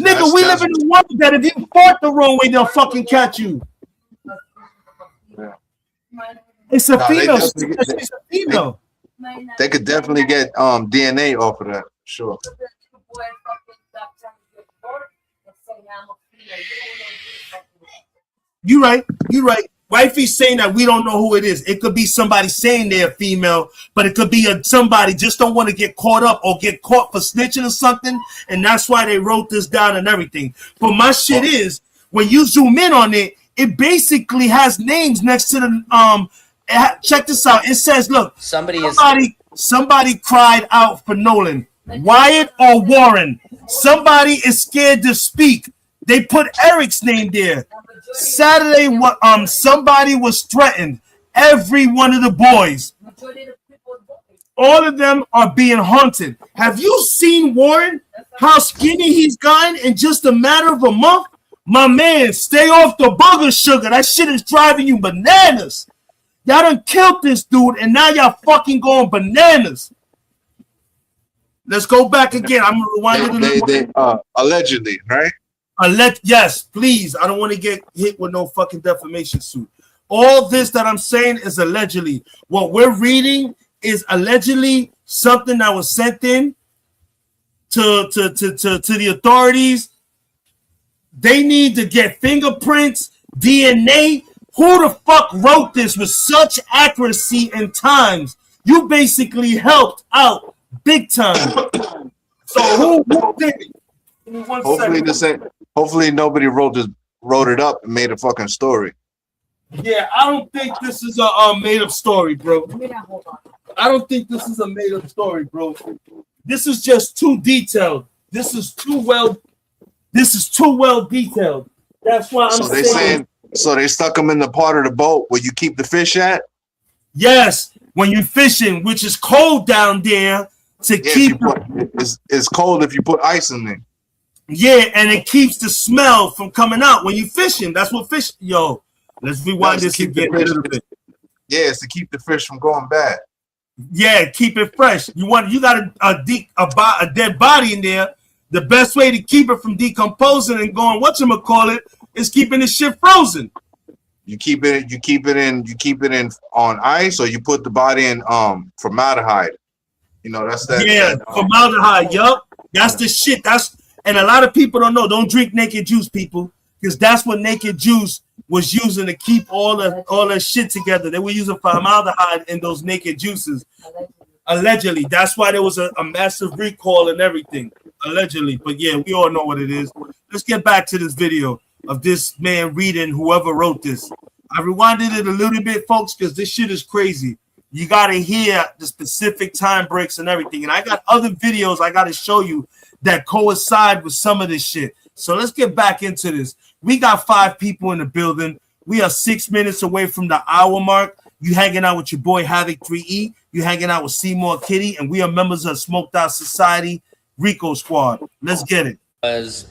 Nigga, we live in a world that if you fart the wrong way, they'll fucking catch you. It's a female. She's a female. They could definitely get DNA off of that. Sure. You're right. You're right. Wifey's saying that we don't know who it is. It could be somebody saying they're female, but it could be somebody just don't want to get caught up or get caught for snitching or something, and that's why they wrote this down and everything. But my shit is, when you zoom in on it, it basically has names next to the check this out. It says, look, somebody cried out for Nolan, Wyatt or Warren. Somebody is scared to speak. They put Eric's name there. Saturday, somebody was threatened. Every one of the boys. All of them are being haunted. Have you seen Warren? How skinny he's gotten in just a matter of a month? My man, stay off the booger sugar. That shit is driving you bananas. Y'all done killed this dude, and now y'all fucking going bananas. Let's go back again. I'm gonna rewind it a little bit. Allegedly, right? Yes, please. I don't want to get hit with no fucking defamation suit. All this that I'm saying is allegedly. What we're reading is allegedly something that was sent in to the authorities. They need to get fingerprints, DNA. Who the fuck wrote this with such accuracy and times? You basically helped out big time. So who did it? Hopefully nobody wrote it up and made a fucking story. Yeah, I don't think this is a made up story, bro. I don't think this is a made up story, bro. This is just too detailed. This is too well detailed. That's why I'm saying. So they stuck them in the part of the boat where you keep the fish at? Yes, when you're fishing, which is cold down there to keep it's cold if you put ice in there. Yeah, and it keeps the smell from coming out when you're fishing. That's what fish. Yo, let's rewind this again a little bit. Yeah, it's to keep the fish from going bad. Yeah, keep it fresh. You got a dead body in there. The best way to keep it from decomposing and going whatchamacallit is keeping the shit frozen. You keep it in on ice, or you put the body in formaldehyde. You know, that's that. Yeah, formaldehyde. Yup, that's the shit. And a lot of people don't know. Don't drink naked juice, people, because that's what naked juice was using to keep all that shit together. They were using formaldehyde in those naked juices. Allegedly. That's why there was a massive recall and everything. Allegedly. But yeah, we all know what it is. Let's get back to this video of this man reading whoever wrote this. I rewinded it a little bit, folks, because this shit is crazy. You got to hear the specific time breaks and everything. And I got other videos I got to show you that coincide with some of this shit. So let's get back into this. We got 5 people in the building. We are 6 minutes away from the hour mark. You hanging out with your boy Havoc 3E. You hanging out with Seymour Kitty. And we are members of Smoked Out Society Rico Squad. Let's get it. Was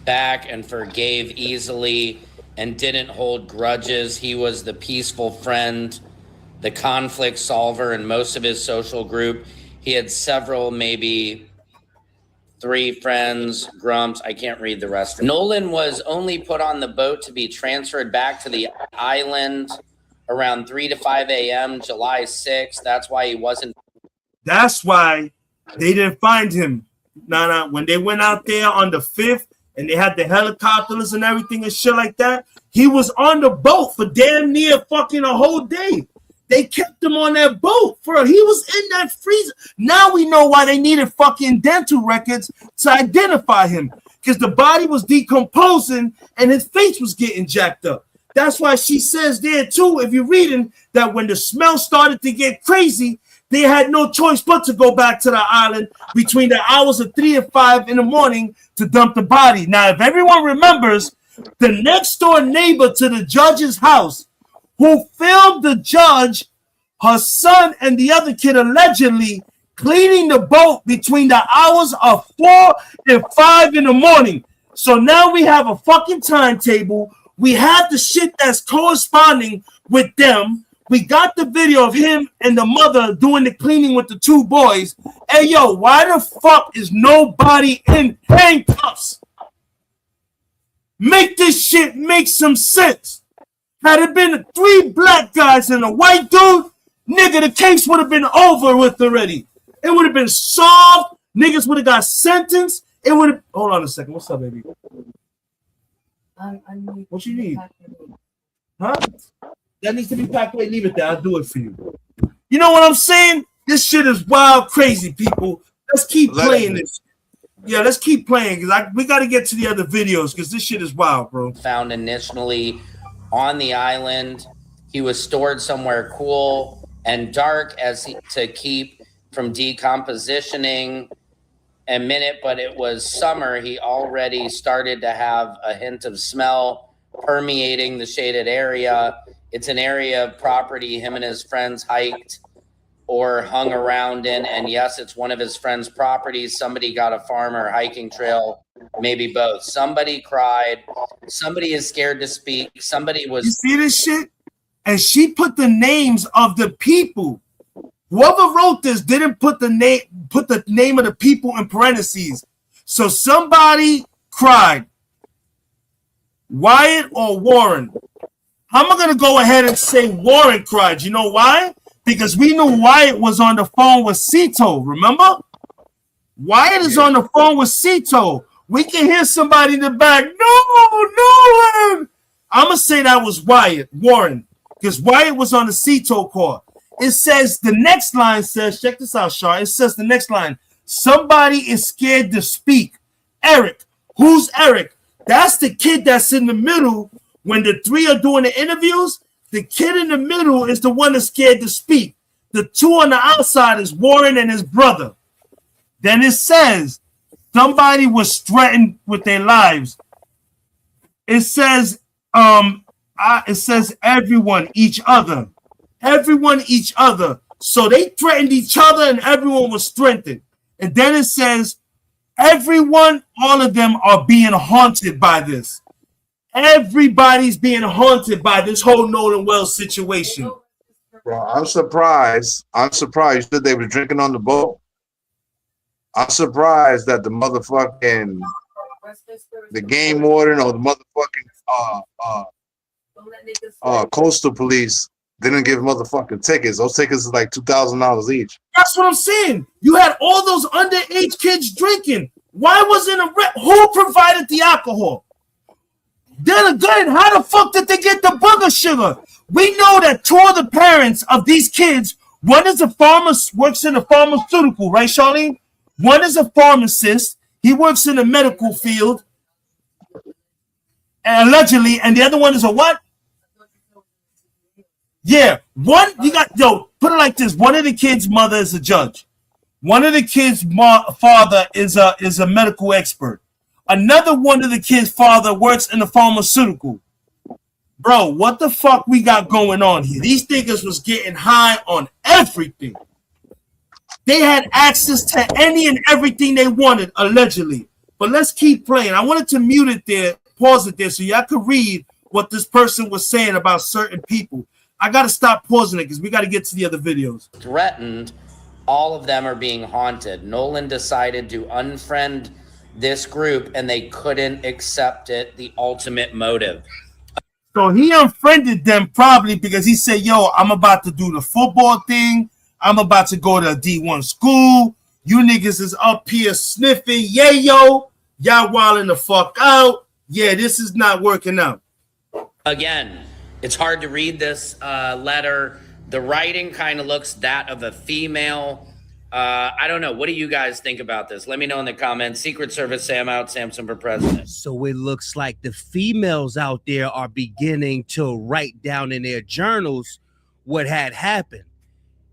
back and forgave easily and didn't hold grudges. He was the peaceful friend, the conflict solver in most of his social group. He had several, maybe 3 friends, Grumps. I can't read the rest. Nolan was only put on the boat to be transferred back to the island around 3 to 5 a.m. July 6th. That's why he wasn't. That's why they didn't find him. When they went out there on the 5th, and they had the helicopters and everything and shit like that. He was on the boat for damn near fucking a whole day. They kept him on that boat he was in that freezer. Now we know why they needed fucking dental records to identify him, because the body was decomposing and his face was getting jacked up. That's why she says there too, if you're reading, that when the smell started to get crazy, they had no choice but to go back to the island between the hours of 3 and 5 in the morning to dump the body. Now, if everyone remembers, the next door neighbor to the judge's house, who filmed the judge, her son, and the other kid allegedly cleaning the boat between the hours of 4 and 5 in the morning. So now we have a fucking timetable. We have the shit that's corresponding with them. We got the video of him and the mother doing the cleaning with the 2 boys. Hey, yo, why the fuck is nobody in handcuffs? Make this shit make some sense. Had it been 3 black guys and a white dude, nigga, the case would have been over with already. It would have been solved. Niggas would have got sentenced. It would have. Hold on a second. What's up, baby? What you need? Huh? That needs to be packed away. Leave it there. I'll do it for you. You know what I'm saying? This shit is wild, crazy, people. Let's keep playing this. Yeah, let's keep playing, because we got to get to the other videos, because this shit is wild, bro. Found initially on the island. He was stored somewhere cool and dark to keep from decompositioning a minute, but it was summer. He already started to have a hint of smell permeating the shaded area. It's an area of property him and his friends hiked or hung around in. And yes, it's one of his friends' properties. Somebody got a farm or hiking trail, maybe both. Somebody cried. Somebody is scared to speak. Somebody was. You see this shit? And she put the names of the people. Whoever wrote this didn't put the name of the people in parentheses. So somebody cried. Wyatt or Warren? I'm going to go ahead and say Warren cried. You know why? Because we knew Wyatt was on the phone with Cito, remember? Wyatt is on the phone with Cito. We can hear somebody in the back. No. I'm going to say that was Warren, because Wyatt was on the Cito call. It says, the next line says, check this out, Shar. It says the next line, somebody is scared to speak. Eric. Who's Eric? That's the kid that's in the middle when the 3 are doing the interviews. The kid in the middle is the one that's scared to speak. The 2 on the outside is Warren and his brother. Then it says somebody was threatened with their lives. It says everyone, each other. Everyone, each other. So they threatened each other and everyone was strengthened. And then it says everyone, all of them are being haunted by this. Everybody's being haunted by this whole Nolan Wells situation. Bro, I'm surprised. You said they were drinking on the boat. I'm surprised that the motherfucking the game warden or the motherfucking coastal police didn't give motherfucking tickets. Those tickets is like $2,000 each. That's what I'm saying. You had all those underage kids drinking. Why wasn't who provided the alcohol? Then again, how the fuck did they get the booger sugar? We know that 2 of the parents of these kids, one is a pharmacist, works in a pharmaceutical, right, Charlene? One is a pharmacist. He works in the medical field, allegedly, and the other one is a what? Yeah, put it like this. One of the kids' mother is a judge. One of the kids' father is a medical expert. Another one of the kids' father works in the pharmaceutical. Bro, what the fuck we got going on here? These niggas was getting high on everything. They had access to any and everything they wanted, allegedly. But let's keep playing. I wanted to mute it there, pause it there, so y'all could read what this person was saying about certain people. I got to stop pausing it because we got to get to the other videos. Threatened, all of them are being haunted. Nolan decided to unfriend this group and they couldn't accept it, the ultimate motive. So he unfriended them probably because he said, yo, I'm about to do the football thing. I'm about to go to a D1 school. You niggas is up here sniffing yayo. Y'all wilding the fuck out. Yeah, this is not working out. Again, it's hard to read this letter. The writing kind of looks that of a female. I don't know. What do you guys think about this? Let me know in the comments. Secret Service, Sam out, Samson for president. So it looks like the females out there are beginning to write down in their journals what had happened.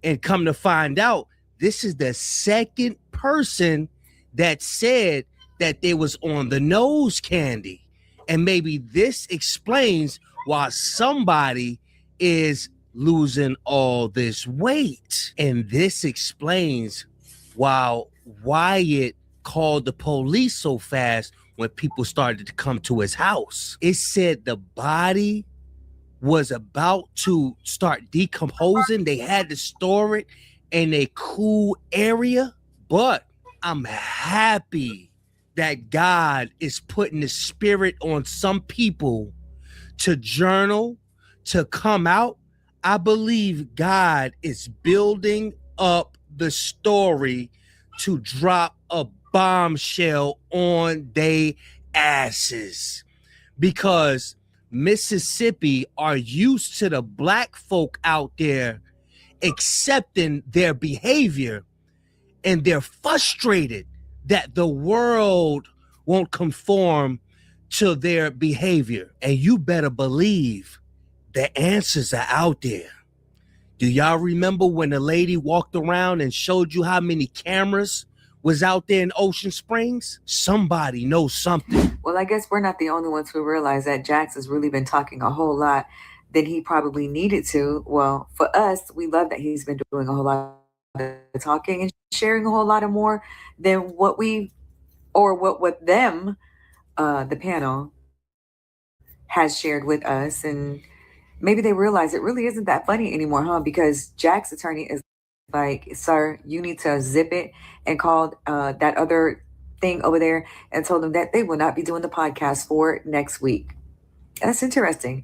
And come to find out, this is the second person that said that they was on the nose candy. And maybe this explains why somebody is losing all this weight. And this explains why Wyatt called the police so fast when people started to come to his house. It said the body was about to start decomposing. They had to store it in a cool area. But I'm happy that God is putting the spirit on some people to journal, to come out. I believe God is building up the story to drop a bombshell on they asses, because Mississippi are used to the black folk out there accepting their behavior, and they're frustrated that the world won't conform to their behavior. And you better believe the answers are out there. Do y'all remember when the lady walked around and showed you how many cameras was out there in Ocean Springs? Somebody knows something. Well, I guess we're not the only ones who realize that Jax has really been talking a whole lot than he probably needed to. Well, for us, we love that he's been doing a whole lot of talking and sharing a whole lot of more than what them, the panel, has shared with us. And maybe they realize it really isn't that funny anymore, huh? Because Jack's attorney is like, sir, you need to zip it, and called that other thing over there and told them that they will not be doing the podcast for next week. That's interesting.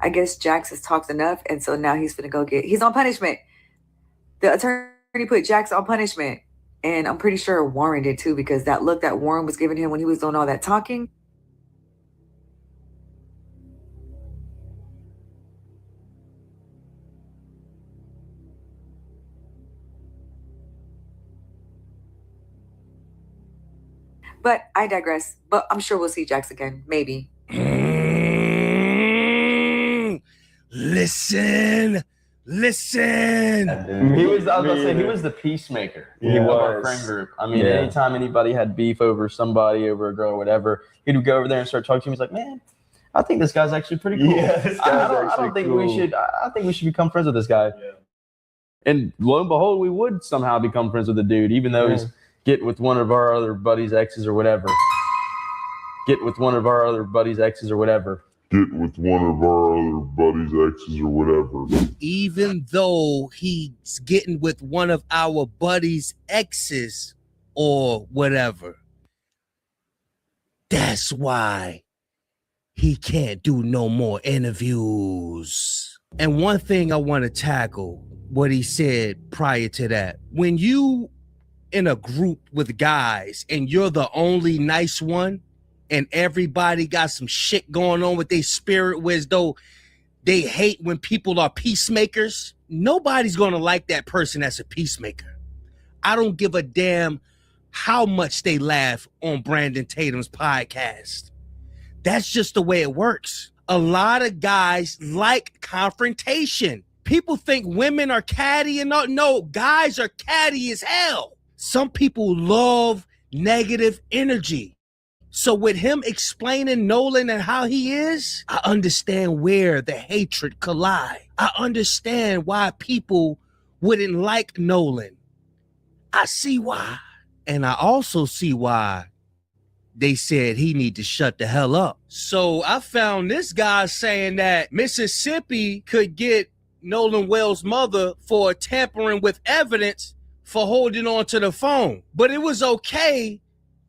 I guess Jax has talked enough, and so now he's gonna he's on punishment. The attorney put Jax on punishment, and I'm pretty sure Warren did too, because that look that Warren was giving him when he was doing all that talking. But I digress. But I'm sure we'll see Jax again. Maybe. Listen. He was the peacemaker. He of was. our friend group. I mean, anytime anybody had beef over somebody, over a girl, or whatever, he would go over there and start talking to him. He's like, man, I think this guy's actually pretty cool. Yeah, this guy's I don't think we should. I think we should become friends with this guy. Yeah. And lo and behold, we would somehow become friends with the dude, even though he's getting with one of our other buddies' exes or whatever. Even though he's getting with one of our buddies' exes or whatever. That's why he can't do no more interviews. And one thing I want to tackle, what he said prior to that. When you in a group with guys and you're the only nice one, and everybody got some shit going on with their spirit, where as though they hate when people are peacemakers, nobody's gonna like that person as a peacemaker. I don't give a damn how much they laugh on Brandon Tatum's podcast. That's just the way it works. A lot of guys like confrontation. People think women are catty and no, guys are catty as hell. Some people love negative energy. So with him explaining Nolan and how he is, I understand where the hatred collide. I understand why people wouldn't like Nolan. I see why. And I also see why they said he need to shut the hell up. So I found this guy saying that Mississippi could get Nolan Wells' mother for tampering with evidence for holding on to the phone. But it was okay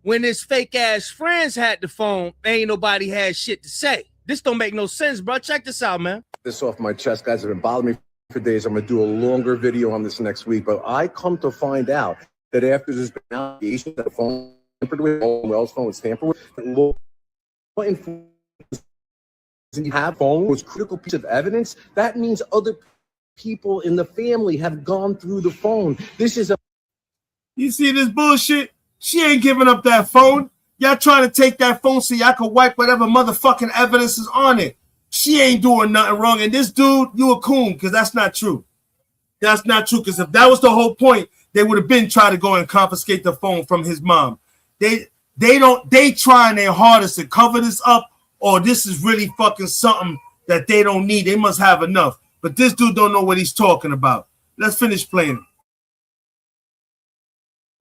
when his fake ass friends had the phone. Ain't nobody had shit to say. This don't make no sense, bro. Check this out, man. This off my chest, guys. Have been bothering me for days. I'm gonna do a longer video on this next week. But I come to find out that after there's been allegations that the phone tampered with. Wells' phone was tampered with. Law enforcement have phone was critical piece of evidence. That means other people in the family have gone through the phone. This is a. You see this bullshit? She ain't giving up that phone. Y'all trying to take that phone so y'all can wipe whatever motherfucking evidence is on it. She ain't doing nothing wrong. And this dude, you a coon, because that's not true. That's not true, because if that was the whole point, they would have been trying to go and confiscate the phone from his mom. They trying their hardest to cover this up, or this is really fucking something that they don't need. They must have enough. But this dude don't know what he's talking about. Let's finish playing.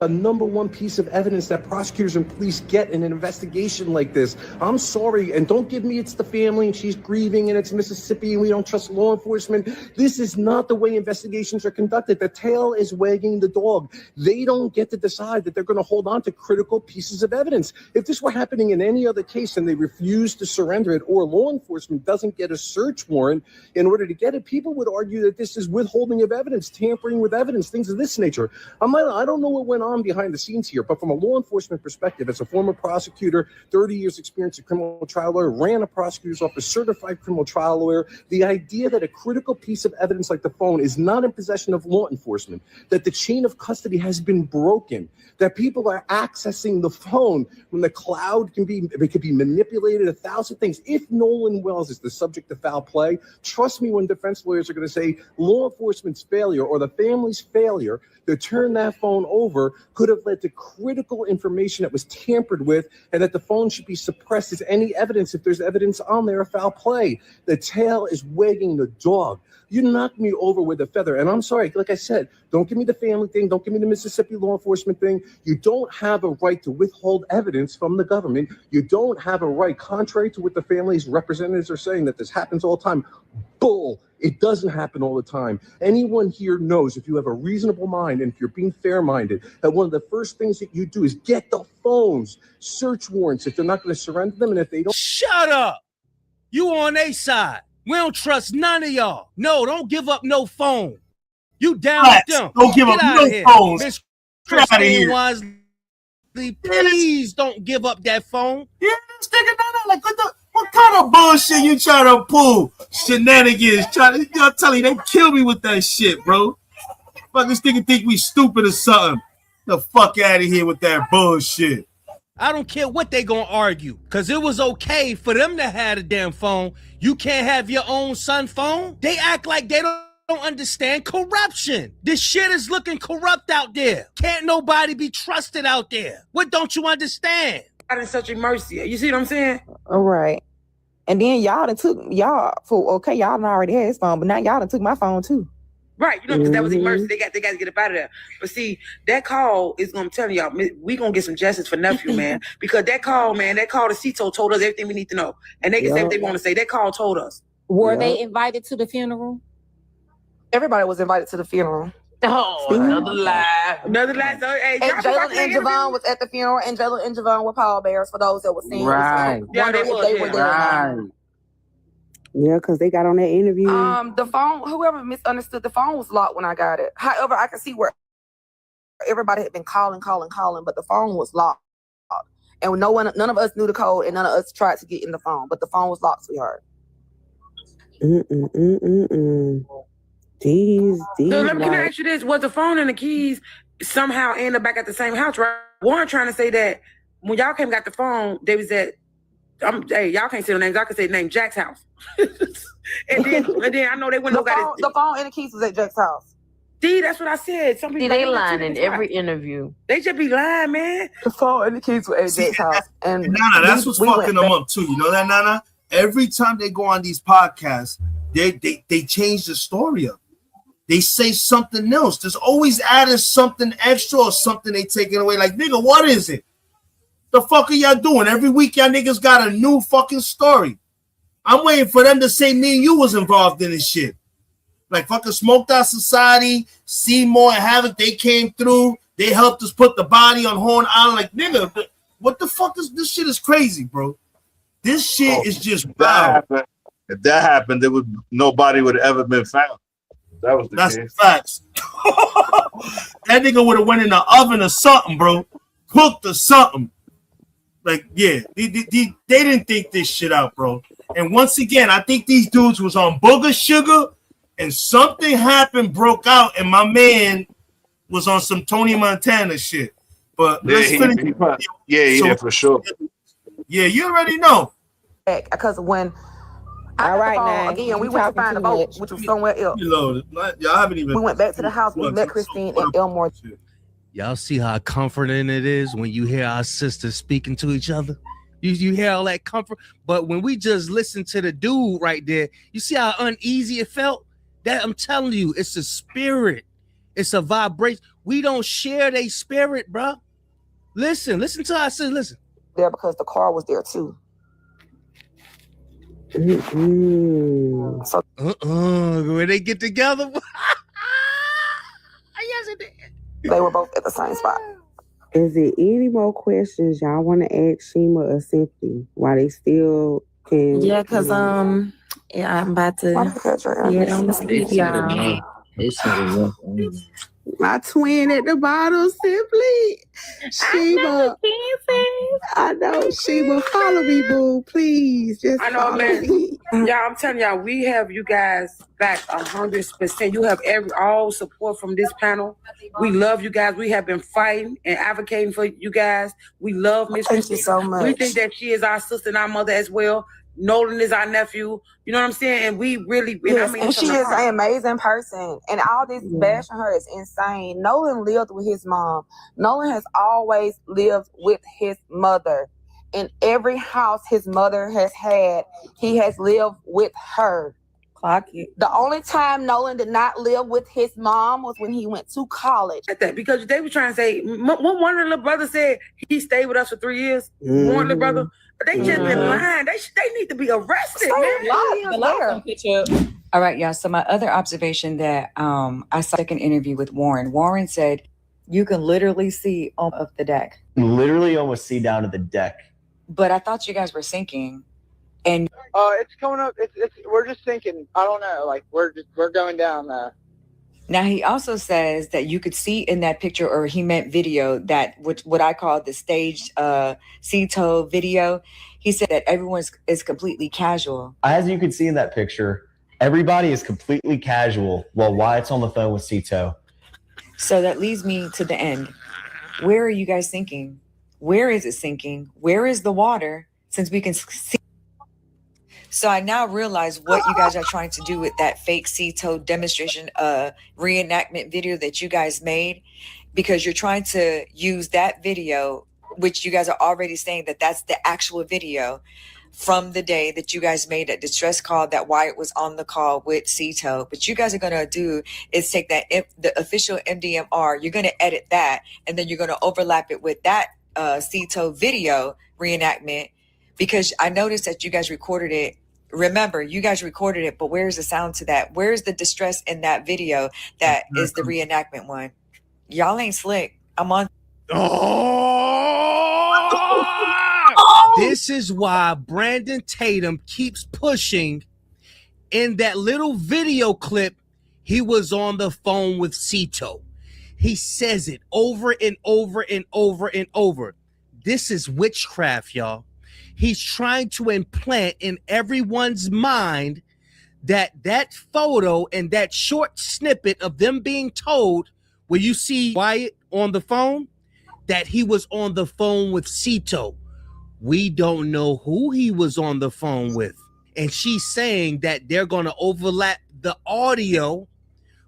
A number one piece of evidence that prosecutors and police get in an investigation like this. I'm sorry, and don't give me it's the family and she's grieving and it's Mississippi and we don't trust law enforcement. This is not the way investigations are conducted. The tail is wagging the dog. They don't get to decide that they're going to hold on to critical pieces of evidence. If this were happening in any other case and they refuse to surrender it, or law enforcement doesn't get a search warrant in order to get it, people would argue that this is withholding of evidence, tampering with evidence, things of this nature. I don't know what went on behind the scenes here, but from a law enforcement perspective, as a former prosecutor, 30 years experience as a criminal trial lawyer, ran a prosecutor's office, certified criminal trial lawyer, the idea that a critical piece of evidence like the phone is not in possession of law enforcement, that the chain of custody has been broken, that people are accessing the phone when the cloud could be manipulated, 1,000 things. If Nolan Wells is the subject of foul play, trust me when defense lawyers are going to say law enforcement's failure or the family's failure to turn that phone over could have led to critical information that was tampered with, and that the phone should be suppressed as any evidence if there's evidence on there of foul play. The tail is wagging the dog. You knocked me over with a feather, and I'm sorry, like I said, don't give me the family thing, don't give me the Mississippi law enforcement thing. You don't have a right to withhold evidence from the government. You don't have a right, contrary to what the family's representatives are saying, that this happens all the time. Bull. It doesn't happen all the time. Anyone here knows, if you have a reasonable mind and if you're being fair-minded, that one of the first things that you do is get the phones, search warrants if they're not going to surrender them, and if they don't. Shut up. You on their side. We don't trust none of y'all. No, don't give up no phone. You down with them. Don't give up no phones. Miss Get out of Christine here. Wisely, please don't give up that phone. Yeah, this nigga, like what kind of bullshit you trying to pull? Shenanigans. I'm telling you, they kill me with that shit, bro. Fuck, this nigga think we stupid or something. The fuck out of here with that bullshit. I don't care what they gonna argue, because it was okay for them to have a damn phone. You can't have your own son phone? They act like they don't understand corruption. This shit is looking corrupt out there. Can't nobody be trusted out there. What don't you understand? God is such a mercy. You see what I'm saying? All right. And then y'all done took y'all for okay, y'all done already had his phone, but now y'all done took my phone too. Right, you know, because that was emergency. They got to get up out of there. But see, that call is gonna tell y'all we gonna get some justice for nephew, man. Because that call to Cito told us everything we need to know, and they can say what they want to say. That call told us. Were they invited to the funeral? Everybody was invited to the funeral. Oh, another lie. Another lie. So, hey, and Jalen and Javon was at the funeral, and Jalen and Javon were pallbearers for those that were seen. Right. Yeah, they were there. Right. Yeah, because they got on that interview. The phone, whoever misunderstood, the phone was locked when I got it. However, I could see where everybody had been calling, but the phone was locked. And none of us knew the code, and none of us tried to get in the phone, but the phone was locked, sweetheart. These. So can I ask you this? Was the phone and the keys somehow end up back at the same house, right? Warren trying to say that when y'all came and got the phone, they was at, hey, y'all can't say the names. I can say the name Jack's house. and then I know they went and got the phone and the keys was at Jack's house. See, that's what I said. Some people they lying in every interview. They just be lying, man. The phone and the keys were at Jack's house. And Nana, that's what's fucking them up too. You know that, Nana? Every time they go on these podcasts, they change the story up. They say something else. There's always adding something extra or something they taking away. Like, nigga, what is it? The fuck are y'all doing? Every week y'all niggas got a new fucking story. I'm waiting for them to say me and you was involved in this shit. Like fucking Smoked Out Society, Seymour and Havoc, they came through. They helped us put the body on Horn Island. Like, nigga, what the fuck is this shit is crazy, bro. This shit is just wild. If that happened, nobody would have ever been found. That was the case. Facts. That nigga would have went in the oven or something, bro. cooked or something. Like, yeah, they didn't think this shit out, bro. And once again, I think these dudes was on booger sugar, and something happened, broke out, and my man was on some Tony Montana shit. But let's finish. Yeah, for sure. Yeah, you already know. Because when All right, now again, we went to find the boat, which was somewhere else. Y'all haven't even. We went back to the house. We met Christine and Elmore. Y'all see how comforting it is when you hear our sisters speaking to each other? You hear all that comfort, but when we just listen to the dude right there, you see how uneasy it felt? That I'm telling you, it's a spirit. It's a vibration. We don't share their spirit, bro. Listen to our sisters. Listen. There because the car was there too. So when they get together. Yes, it did. They were both at the same spot. Is there any more questions y'all want to ask Shima or Cynthia while they still can? Yeah, because yeah, I'm about to get on the speed, y'all. My twin at the bottom, Simply. Shima. I know, Shima. Follow me, boo. Please. Just I know, man. Y'all, I'm telling y'all, we have you guys back 100%. You have all support from this panel. We love you guys. We have been fighting and advocating for you guys. We love Miss Christine. Thank you so much. We think that she is our sister and our mother as well. Nolan is our nephew. You know what I'm saying? And we really, Yes, I mean, and she is an amazing person. And all this bashing her is insane. Nolan lived with his mom. Nolan has always lived with his mother. In every house his mother has had, he has lived with her. Clock it. The only time Nolan did not live with his mom was when he went to college. Because they were trying to say, one of the little brothers said he stayed with us for 3 years. One little brother. But they just been lying. They need to be arrested, man. All right, y'all. So my other observation that I saw in an interview with Warren. Warren said you can literally see off the deck. Literally almost see down to the deck. But I thought you guys were sinking. And it's coming up. It's we're just thinking. I don't know. Like we're going down. Now he also says that you could see in that picture, or he meant video, that what I call the staged Cito video. He said that everyone is completely casual. As you can see in that picture, everybody is completely casual while Wyatt's on the phone with Cito. So that leads me to the end. Where are you guys sinking? Where is it sinking? Where is the water? Since we can see. So I now realize what you guys are trying to do with that fake Cito demonstration reenactment video that you guys made, because you're trying to use that video, which you guys are already saying that that's the actual video from the day that you guys made a distress call that Wyatt was on the call with Cito. But you guys are going to do is take that, the official MDMR, you're going to edit that, and then you're going to overlap it with that Cito video reenactment. Because I noticed that you guys recorded it. Remember, you guys recorded it, but where's the sound to that? Where's the distress in that video that is the reenactment one? Y'all ain't slick. I'm on. This is why Brandon Tatum keeps pushing. In that little video clip, he was on the phone with Cito. He says it over and over and over and over. This is witchcraft, y'all. He's trying to implant in everyone's mind that photo and that short snippet of them being told, where you see Wyatt on the phone, that he was on the phone with Cito. We don't know who he was on the phone with. And she's saying that they're going to overlap the audio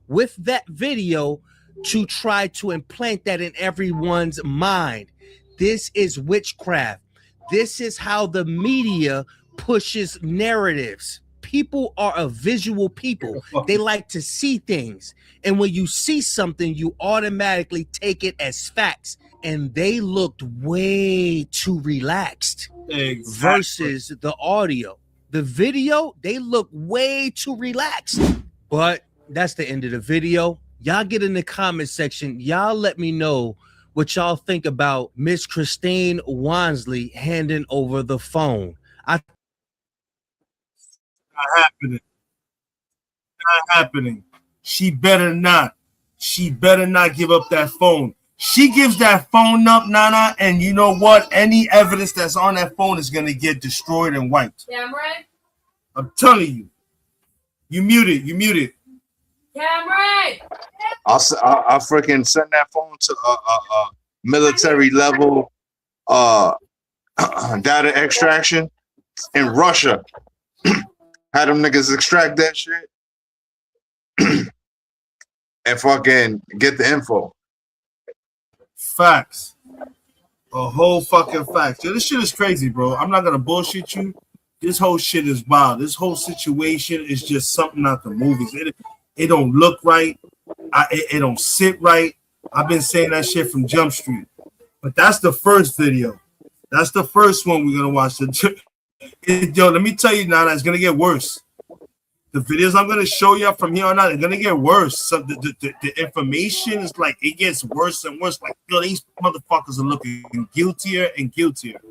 with that video to try to implant that in everyone's mind. This is witchcraft. This is how the media pushes narratives. People are a visual people. They like to see things. And when you see something, you automatically take it as facts. And they looked way too relaxed versus the audio. The video, they look way too relaxed. But that's the end of the video. Y'all get in the comment section. Y'all let me know what y'all think about Miss Christine Wansley handing over the phone. Not happening. Not happening. She better not give up that phone. She gives that phone up, Nana, and you know what? Any evidence that's on that phone is gonna get destroyed and wiped. Cameron? I'm telling you. You muted. You muted. Cameron! I'll freaking send that phone to military level data extraction in Russia. Had them niggas extract that shit and fucking get the info. Facts. A whole fucking fact. Yo, this shit is crazy, bro. I'm not gonna bullshit you. This whole shit is wild. This whole situation is just something out the movies. It don't look right. It don't sit right. I've been saying that shit from Jump Street. But that's the first video. That's the first one we're gonna watch. Yo, let me tell you now, it's gonna get worse. The videos I'm gonna show you from here on out are gonna get worse. So the information is like it gets worse and worse. Like, yo, these motherfuckers are looking guiltier and guiltier.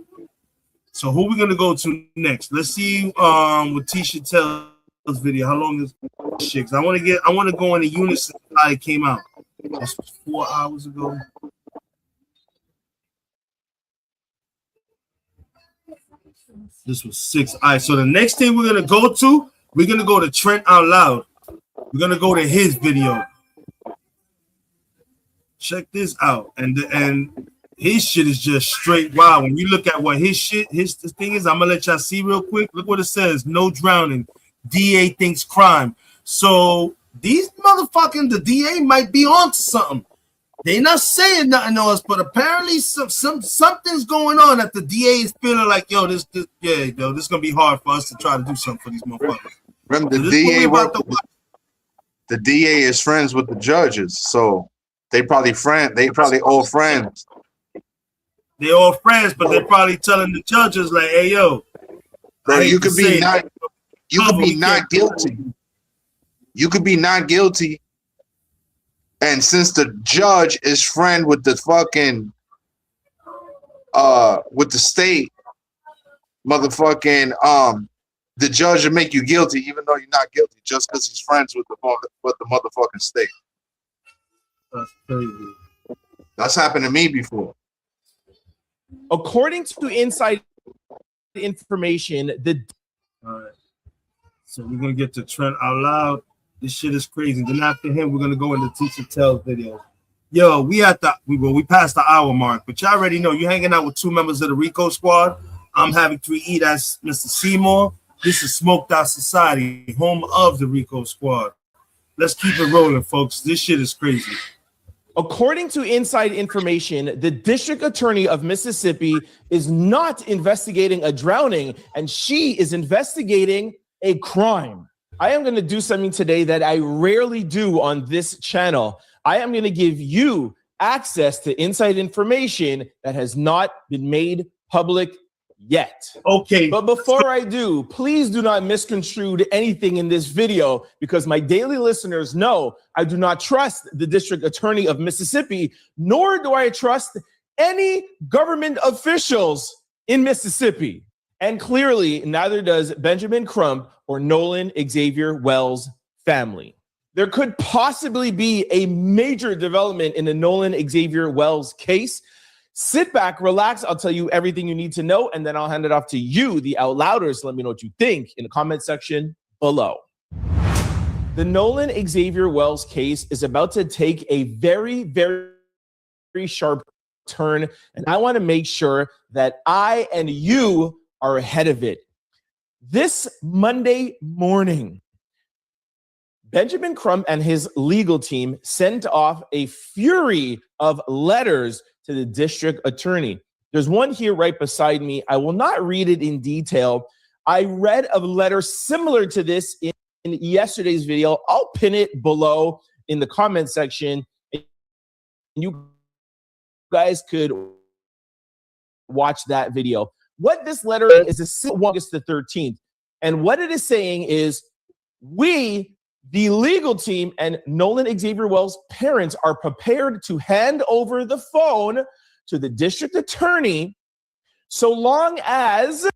So who we gonna go to next? Let's see what Tisha Tells video. How long is shit? 'Cause I want to go into unison how it came out. This was 4 hours ago. This was 6. All right, so the next thing we're gonna go to Trent Out Loud. We're gonna go to his video. Check this out, and his shit is just straight wild. When you look at what his thing is, I'm gonna let y'all see real quick. Look what it says: no drowning. DA thinks crime. So these motherfucking the DA might be onto something. They not saying nothing to us, but apparently something's going on that the DA is feeling like, yo, this is gonna be hard for us to try to do something for these motherfuckers. Remember, So the DA is friends with the judges, so they probably old friends. They all friends, but they're probably telling the judges like, hey, yo, Bro, I hate you to could say be it, not you could be we not can't- guilty. You could be not guilty. And since the judge is friend with the fucking with the state, motherfucking the judge will make you guilty even though you're not guilty just because he's friends with the motherfucking state. That's crazy. That's happened to me before. According to inside information, All right. So we're gonna get to Trent Out Loud. This shit is crazy. Then after him, we're gonna go into Teacher Tells video. Yo, we passed the hour mark, but y'all already know you're hanging out with two members of the Rico Squad. I'm having to eat as Mr. Seymour. This is Smoked Out Society, home of the Rico Squad. Let's keep it rolling, folks. This shit is crazy. According to inside information, the district attorney of Mississippi is not investigating a drowning, and she is investigating a crime. I am going to do something today that I rarely do on this channel. I am going to give you access to inside information that has not been made public yet. Okay. But before I do, please do not misconstrue anything in this video, because my daily listeners know I do not trust the district attorney of Mississippi, nor do I trust any government officials in Mississippi. And clearly, neither does Benjamin Crump or Nolan Xavier Wells' family. There could possibly be a major development in the Nolan Xavier Wells case. Sit back, relax. I'll tell you everything you need to know, and then I'll hand it off to you, the Out Louders. Let me know what you think in the comment section below. The Nolan Xavier Wells case is about to take a very, very, very sharp turn, and I want to make sure that I and you are ahead of it. This Monday morning, Benjamin Crump and his legal team sent off a fury of letters to the district attorney. There's one here right beside me. I will not read it in detail. I read a letter similar to this in yesterday's video. I'll pin it below in the comment section. You guys could watch that video. What this letter is August the 13th. And what it is saying is, we, the legal team, and Nolan Xavier Wells' parents are prepared to hand over the phone to the district attorney so long as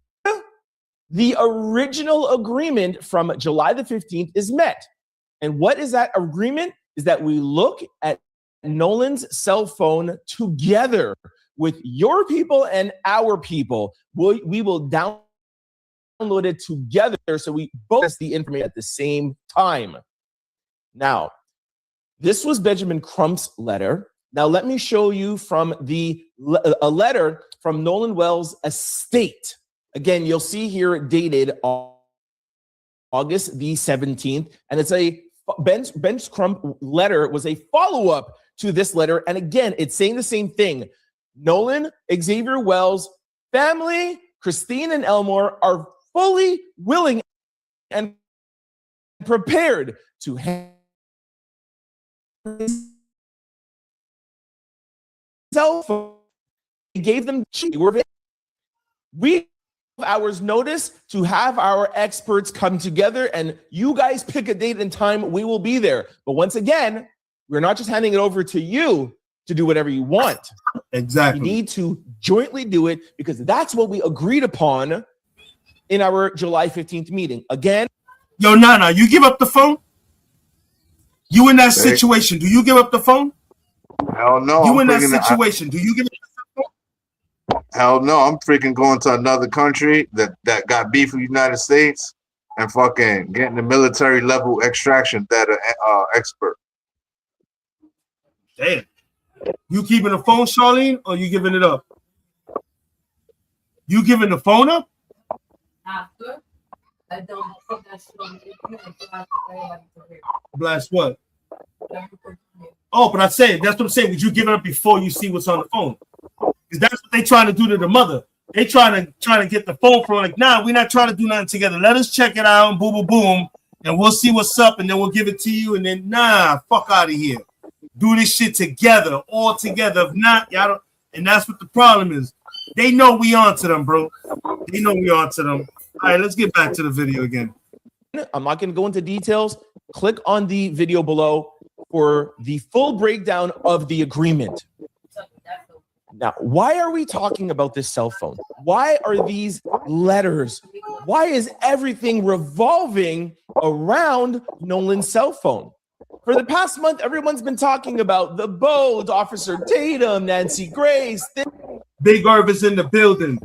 the original agreement from July the 15th is met. And what is that agreement? Is that we look at Nolan's cell phone together with your people and our people. We will download it together so we both see the information at the same time. Now, this was Benjamin Crump's letter. Now, let me show you from a letter from Nolan Wells' estate. Again, you'll see here dated August the 17th, and it's a Ben Crump letter was a follow-up to this letter. And again, it's saying the same thing. Nolan, Xavier Wells, family, Christine and Elmore are fully willing and prepared to hand cell phone. He gave them we hours notice to have our experts come together, and you guys pick a date and time. We will be there. But once again, we're not just handing it over to you to do whatever you want. Exactly. You need to jointly do it because that's what we agreed upon in our July 15th meeting. Again, yo, Nana, you give up the phone? You in that situation? Do you give up the phone? Hell no. You in that situation? Do you give up the phone? Hell no. I'm freaking going to another country that got beef with the United States and fucking getting the military level extraction data expert. Damn. You keeping the phone, Charlene, or you giving it up? You giving the phone up? Blast what? Oh, but I said that's what I'm saying. Would you give it up before you see what's on the phone? Because that's what they trying to do to the mother. They trying to get the phone from like, nah, we're not trying to do nothing together. Let us check it out, boom, boom, boom, and we'll see what's up, and then we'll give it to you. And then nah, fuck out of here. Do this shit together, all together. If not, y'all don't. And that's what the problem is. They know we on to them, bro. They know we on to them. All right, let's get back to the video again. I'm not going to go into details. Click on the video below for the full breakdown of the agreement. Now, why are we talking about this cell phone? Why are these letters? Why is everything revolving around Nolan's cell phone? For the past month, everyone's been talking about the Bodes, Officer Tatum, Nancy Grace. Big Irv is in the building.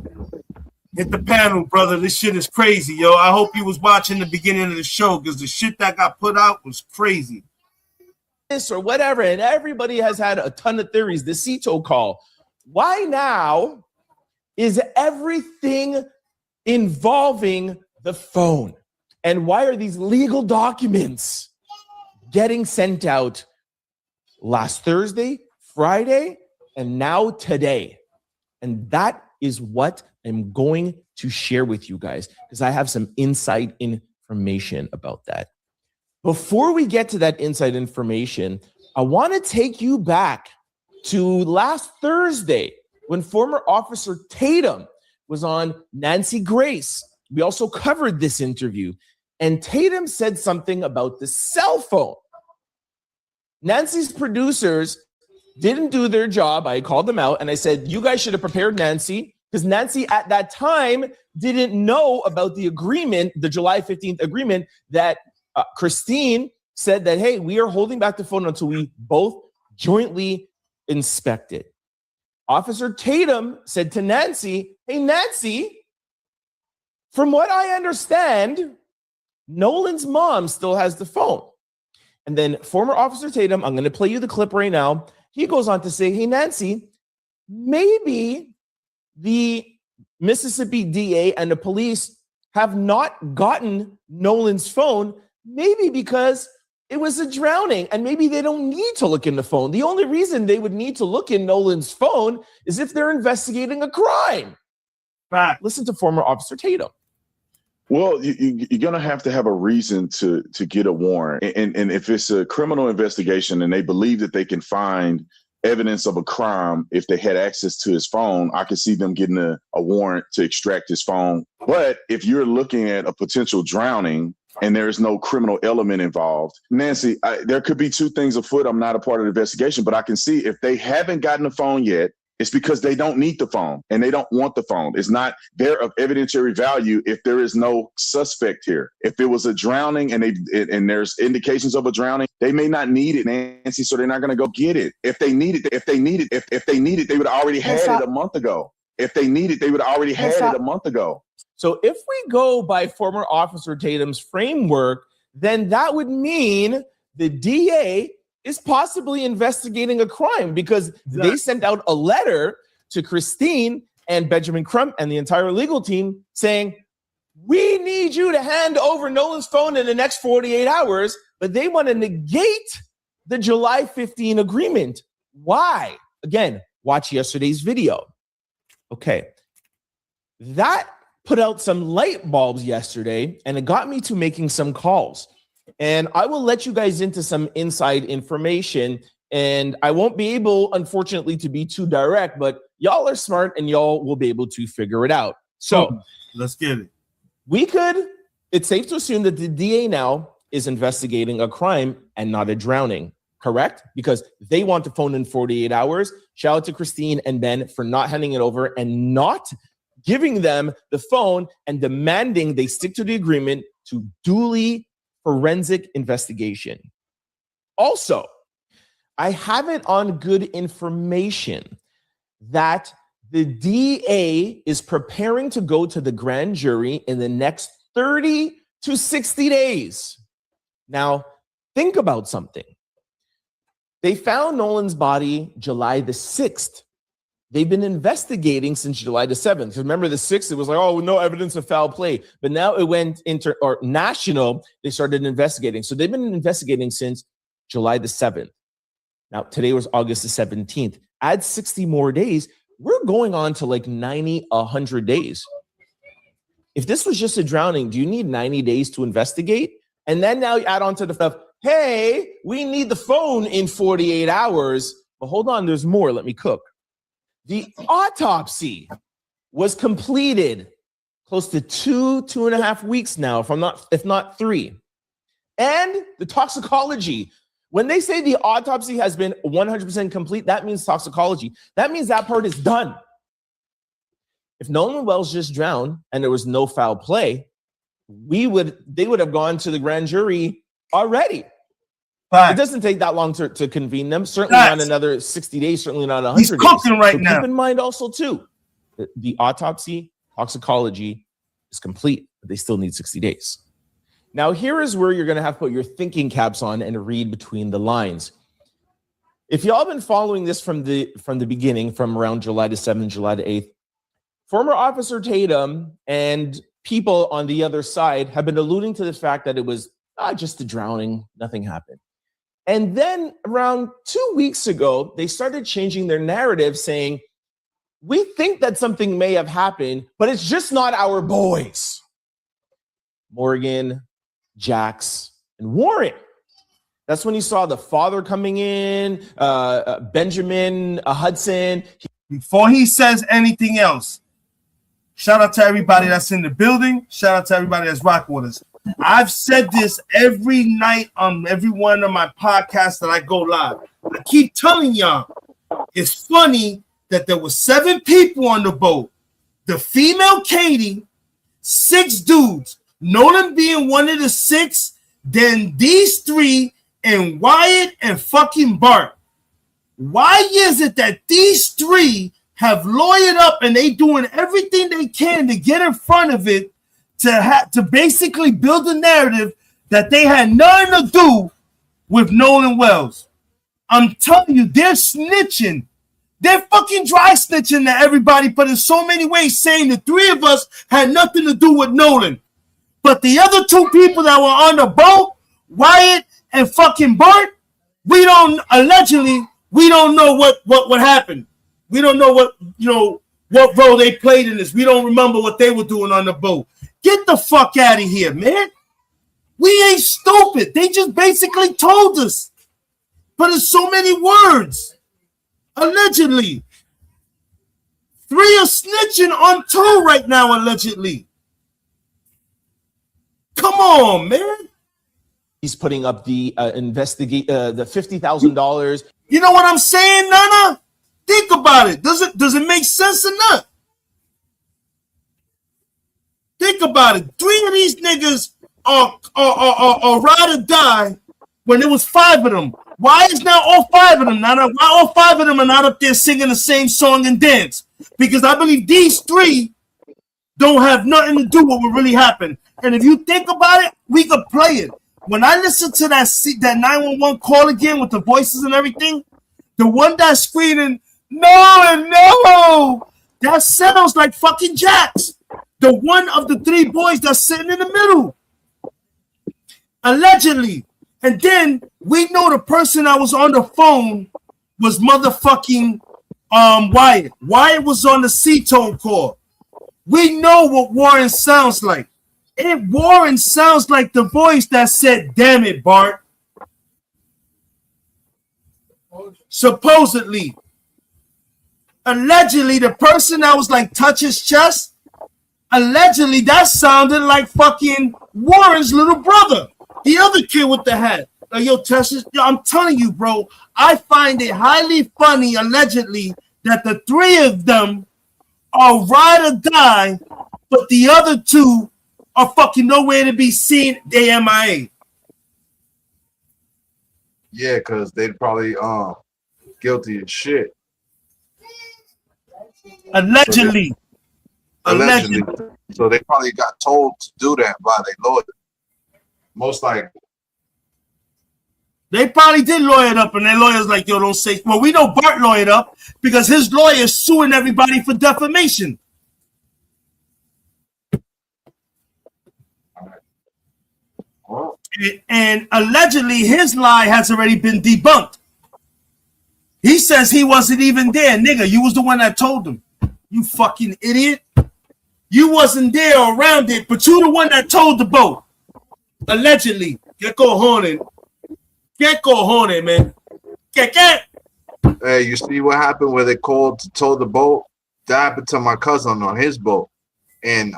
Hit the panel, brother. This shit is crazy, yo. I hope you was watching the beginning of the show because the shit that got put out was crazy. This or whatever, and everybody has had a ton of theories. The Cito call. Why now is everything involving the phone? And why are these legal documents getting sent out last Thursday, Friday, and now today? And that is what I'm going to share with you guys because I have some inside information about that. Before we get to that inside information, I want to take you back to last Thursday when former Officer Tatum was on Nancy Grace. We also covered this interview, and Tatum said something about the cell phone. Nancy's producers didn't do their job. I called them out and I said, you guys should have prepared Nancy because Nancy at that time didn't know about the agreement, the July 15th agreement that Christine said that, hey, we are holding back the phone until we both jointly inspect it. Officer Tatum said to Nancy, hey, Nancy, from what I understand, Nolan's mom still has the phone. And then former Officer Tatum, I'm going to play you the clip right now. He goes on to say, hey, Nancy, maybe the Mississippi DA and the police have not gotten Nolan's phone, maybe because it was a drowning and maybe they don't need to look in the phone. The only reason they would need to look in Nolan's phone is if they're investigating a crime. Right. Listen to former Officer Tatum. Well, you're going to have a reason to get a warrant. And if it's a criminal investigation and they believe that they can find evidence of a crime, if they had access to his phone, I could see them getting a warrant to extract his phone. But if you're looking at a potential drowning and there is no criminal element involved, Nancy, there could be two things afoot. I'm not a part of the investigation, but I can see if they haven't gotten the phone yet It's because they don't need the phone and they don't want the phone. It's not there of evidentiary value if there is no suspect here. If it was a drowning and there's indications of a drowning, they may not need it, Nancy, so they're not going to go get it. If they need it, they would have already had it a month ago. If they need it, they would have already had it a month ago. So if we go by former Officer Tatum's framework, then that would mean the DA is possibly investigating a crime because they sent out a letter to Christine and Benjamin Crump and the entire legal team saying, we need you to hand over Nolan's phone in the next 48 hours, but they want to negate the July 15 agreement. Why? Again, watch yesterday's video. Okay. That put out some light bulbs yesterday, and it got me to making some calls. And I will let you guys into some inside information, and I won't be able, unfortunately, to be too direct, but y'all are smart and y'all will be able to figure it out. So let's get it. It's safe to assume that the DA now is investigating a crime and not a drowning, correct? Because they want the phone in 48 hours. Shout out to Christine and Ben for not handing it over and not giving them the phone and demanding they stick to the agreement to duly forensic investigation. Also, I have it on good information that the DA is preparing to go to the grand jury in the next 30 to 60 days. Now, think about something. They found Nolan's body July the 6th. They've been investigating since July the 7th. Remember the 6th, it was like, oh, no evidence of foul play. But now it went national. They started investigating. So they've been investigating since July the 7th. Now, today was August the 17th. Add 60 more days. We're going on to like 90, 100 days. If this was just a drowning, do you need 90 days to investigate? And then now you add on to the stuff, hey, we need the phone in 48 hours. But hold on, there's more. Let me cook. The autopsy was completed close to 2.5 weeks now, if not 3. And the toxicology. When they say the autopsy has been 100% complete, that means toxicology. That means that part is done. If Nolan Wells just drowned and there was no foul play, they would have gone to the grand jury already. It doesn't take that long to convene them. Certainly not another 60 days, certainly not 100 He's cooking days. right So now. Keep in mind also, too, that the autopsy, toxicology is complete, but they still need 60 days. Now, here is where you're going to have to put your thinking caps on and read between the lines. If y'all been following this from the beginning, from around July the 7th, July the 8th, former Officer Tatum and people on the other side have been alluding to the fact that it was just a drowning, nothing happened. And then around 2 weeks ago, they started changing their narrative saying, we think that something may have happened, but it's just not our boys. Morgan, Jax, and Warren. That's when you saw the father coming in, Benjamin Hudson. Before he says anything else, shout out to everybody that's in the building. Shout out to everybody that's rocking with us. I've said this every night on every one of my podcasts that I go live. I keep telling y'all, it's funny that there were 7 people on the boat. The female Katie, 6 dudes. Nolan being one of the 6, then these 3 and Wyatt and fucking Bart. Why is it that these 3 have lawyered up and they doing everything they can to get in front of it to basically build a narrative that they had nothing to do with Nolan Wells? I'm telling you, they're snitching. They're fucking dry snitching to everybody, but in so many ways saying the 3 of us had nothing to do with Nolan. But the other 2 people that were on the boat, Wyatt and fucking Bart, we don't know what happened. We don't know what role they played in this. We don't remember what they were doing on the boat. Get the fuck out of here, man. We ain't stupid. They just basically told us. But it's so many words. Allegedly. 3 are snitching on 2 right now, allegedly. Come on, man. He's putting up the the $50,000. You know what I'm saying, Nana? Think about it. Does it make sense or not? Think about it. 3 of these niggas are ride or die when there was 5 of them. Why is now all 5 of them not up? Why all 5 of them are not up there singing the same song and dance? Because I believe these 3 don't have nothing to do with what really happened. And if you think about it, we could play it. When I listen to that 911 call again with the voices and everything, the one that's screaming, no and no, that sounds like fucking Jax. The one of the 3 boys that's sitting in the middle. Allegedly. And then we know the person that was on the phone was motherfucking Wyatt. Wyatt was on the C-tone call. We know what Warren sounds like. Warren sounds like the voice that said, damn it, Bart. Supposedly. Allegedly, the person that was like touch his chest, allegedly that sounded like fucking Warren's little brother. The other kid with the hat. Like, yo, Tess, I'm telling you, bro, I find it highly funny, allegedly, that the 3 of them are ride or die, but the other 2 are fucking nowhere to be seen. They MIA. Yeah, because they probably guilty as shit. Allegedly. Allegedly. So they probably got told to do that by their lawyer. Most likely. They probably did lawyer it up, and their lawyer's like, yo, don't say. Well, we know Bart lawyered up because his lawyer is suing everybody for defamation. And allegedly, his lie has already been debunked. He says he wasn't even there. Nigga, you was the one that told him. You fucking idiot. You wasn't there or around it, but you the one that told the boat. Allegedly. Get cojones. Get cojones, man. Get. Hey, you see what happened where they called to tow the boat? That happened to my cousin on his boat in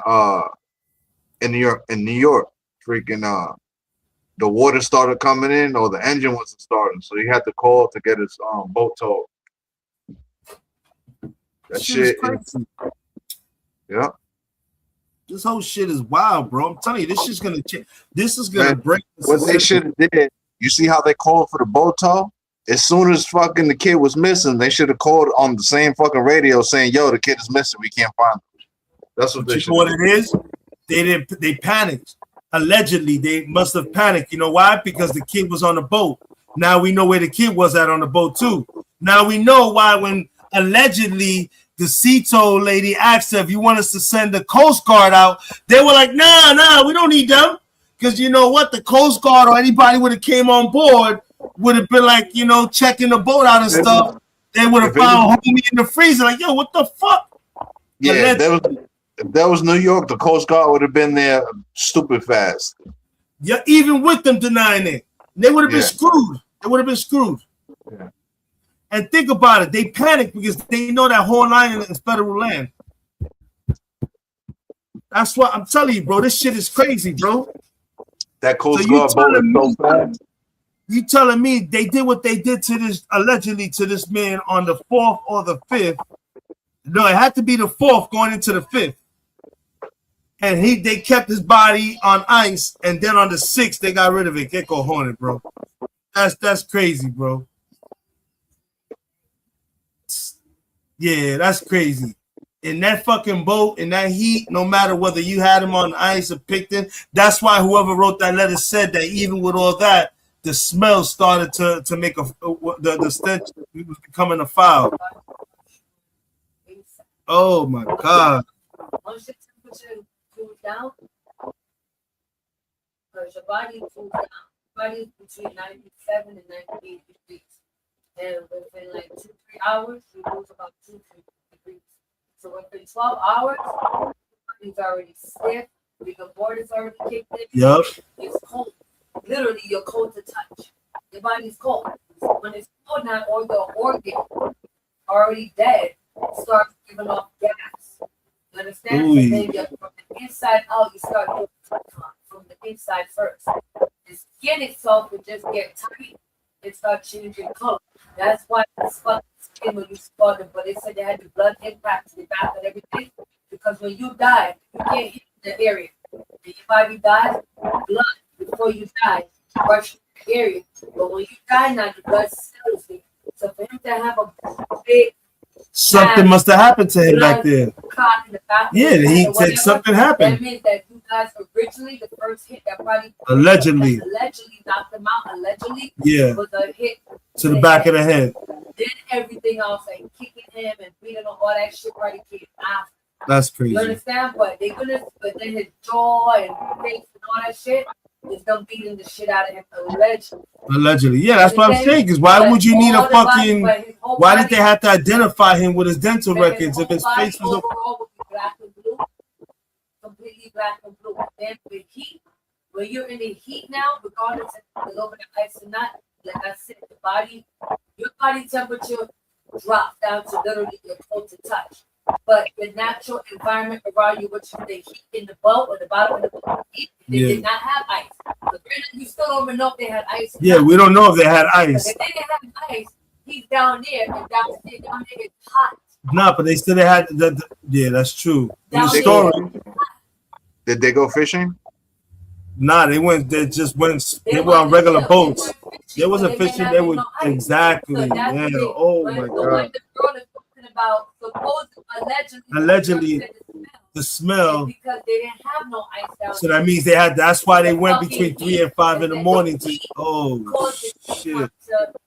New York. Freaking the water started coming in, or the engine wasn't starting, so he had to call to get his boat towed. That shit is, yeah. This whole shit is wild, bro. I'm telling you, this shit's gonna change. This is gonna break. What they should have did. You see how they called for the boat tow? As soon as fucking the kid was missing, they should have called on the same fucking radio saying, "Yo, the kid is missing. We can't find him." That's what they should. What it is? They panicked. Allegedly, they must have panicked. You know why? Because the kid was on the boat. Now we know where the kid was at on the boat too. Now we know why when allegedly the CETO lady asked her if you want us to send the Coast Guard out, they were like, nah, we don't need them. Because you know what? The Coast Guard or anybody would have came on board would have been like, you know, checking the boat out and stuff. They would have found homie in the freezer like, yo, what the fuck? Yeah, if that was New York, the Coast Guard would have been there stupid fast. Yeah, even with them denying it, they would have been screwed. They would have been screwed. Yeah. And think about it. They panicked because they know that Horn Island is federal land. That's what I'm telling you, bro. This shit is crazy, bro. That Coast Guard boat is so fast. You telling me they did what they did to this, allegedly to this man on the 4th or the 5th? No, it had to be the 4th going into the 5th. And they kept his body on ice, and then on the 6th they got rid of it. Get cojones, bro. That's crazy, bro. Yeah, that's crazy. In that fucking boat, in that heat, no matter whether you had him on ice or picked him, that's why whoever wrote that letter said that even with all that, the smell started to make the stench was becoming a foul. Oh my God. Once the temperature cools down, because your body cools down, body is between 97 and 98 degrees. And within like 2-3 hours, you lose about 2-3 degrees. So within 12 hours, your body's already stiff, your board is already kicked in. Yep. It's cold. Literally, you're cold to touch. Your body's cold. So when it's cold now, all the organs already dead starts giving off gas. You understand? Ooh. And then from the inside out, you start doing from the inside first. The skin itself will just get tight and start changing color. That's why it's fucking skin when you saw them, but they said they had the blood impact to the back and everything. Because when you die, you can't hit the area. When your body dies, blood before you die rushes the area. But when you die now, the blood settles there. So for him to have a big Something must have happened to him back there. clot in the back, Yeah, he said something happened. That means that you guys originally the first hit that probably Allegedly. knocked him out. Allegedly, Yeah. was a hit To the back of the head. Then everything else, like kicking him and beating on all that shit, probably came after. That's crazy. You understand? But but then his jaw and face and all that shit is them beating the shit out of him allegedly. Allegedly. Yeah, that's what I'm saying. Because why would you need a fucking. Why did they have to identify him with his dental records if his face was. Overall would be black and blue, completely black and blue. Then with heat, when you're in the heat now, regardless if it's over the ice or not, like I said, your body temperature drops down to literally your cold to touch. But the natural environment around you, which is the heat in the boat or the bottom of the boat, they did not have ice. But you still don't even know if they had ice. Yeah, we don't know if they had ice. If they didn't have ice, he's down there, and down there it's hot. Nah, but they still had yeah, that's true. In the story. Did they go fishing? Nah, they just went. They were on regular boats. They wasn't fishing. They were exactly. Yeah. Oh my god. About allegedly the smell. Because they didn't have no ice down so that means they had. That's why they went between 3 and 5 in the morning to. Oh shit!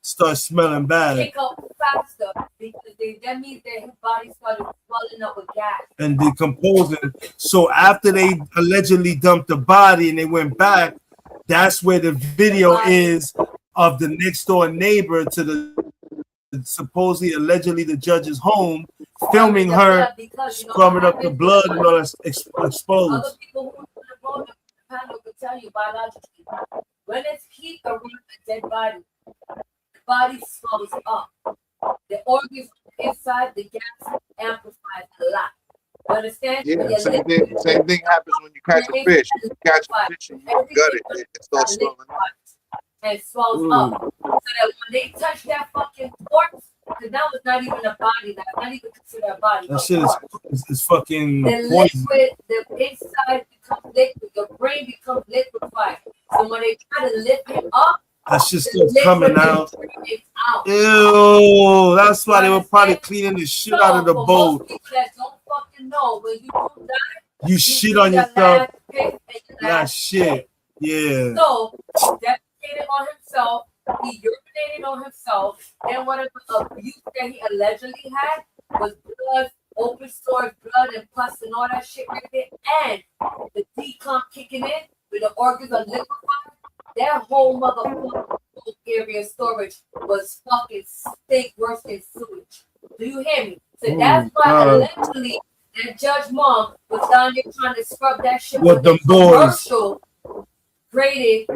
Start smelling bad. Pick up faster because that means their body started swelling up with gas and decomposing. So after they allegedly dumped the body and they went back, that's where the video is of the next door neighbor to the supposedly allegedly the judge's home, filming her scrubbing up the blood and all that exposed. Other people who are on the panel could tell you biologically, when it's heat around a dead body, the body swells up. The organs inside the gas amplifies a lot. You understand? Yeah, same thing happens when you catch a fish. You catch a fish and you gut it, it starts swelling up. And swells up. So that when they touch that fucking corpse, because that was not even a body, that's not even considered a body. That shit is fucking the poison. liquid, the inside becomes liquid, your brain becomes liquefied. So when they try to lift him up, that shit still coming out. out. Ew, that's why they were probably cleaning the shit out of the boat. Most people that don't fucking know, when you do die, You shit on yourself. That shit. Yeah. So defecated on himself, he urinated on himself, and whatever abuse that he allegedly had was blood, open source blood and pus and all that shit right there, and the decomp kicking in with the organs are liquefied. That whole motherfucking area storage was fucking stink worse than sewage. Do you hear me? So that's why allegedly that Judge Mom was down there trying to scrub that shit with them boys. Commercial graded.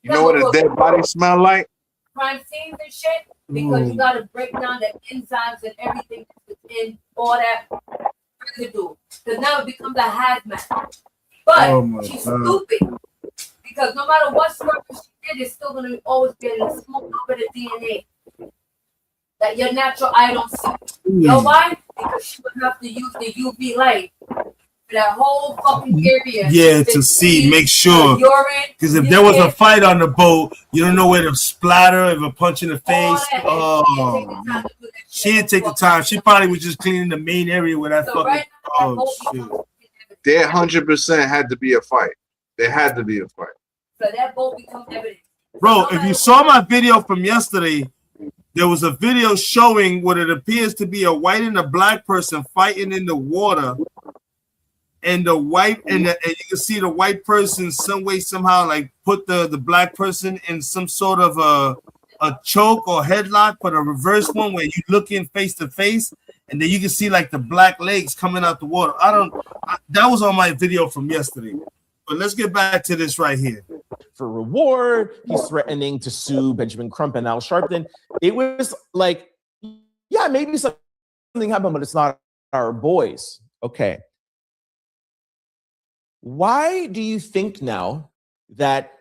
You know what a dead body smell like? Crime scenes and shit, because you gotta break down the enzymes and everything within all that residue. Because now it becomes a hazmat. But she's stupid. Because no matter what scrubber she did, it's still gonna always be a small little bit of DNA that your natural eye don't see. You know why? Because she would have to use the UV light for that whole fucking area. Yeah, to see, make sure. Because if there was a fight on the boat, you don't know where to splatter, if a punch in the face. Oh, she didn't take the time. She probably was just cleaning the main area where that fucking. Oh shit. There 100% had to be a fight. There had to be a fight. So that boat becomes evidence. Bro, if you saw my video from yesterday, there was a video showing what it appears to be a white and a black person fighting in the water. And the white and you can see the white person some way somehow like put the black person in some sort of a choke or headlock, but a reverse one where you look in face to face, and then you can see like the black legs coming out the water. That was on my video from yesterday. But let's get back to this right here. For reward, he's threatening to sue Benjamin Crump and Al Sharpton. It was like, yeah, maybe something happened, but it's not our boys. Okay. Why do you think now that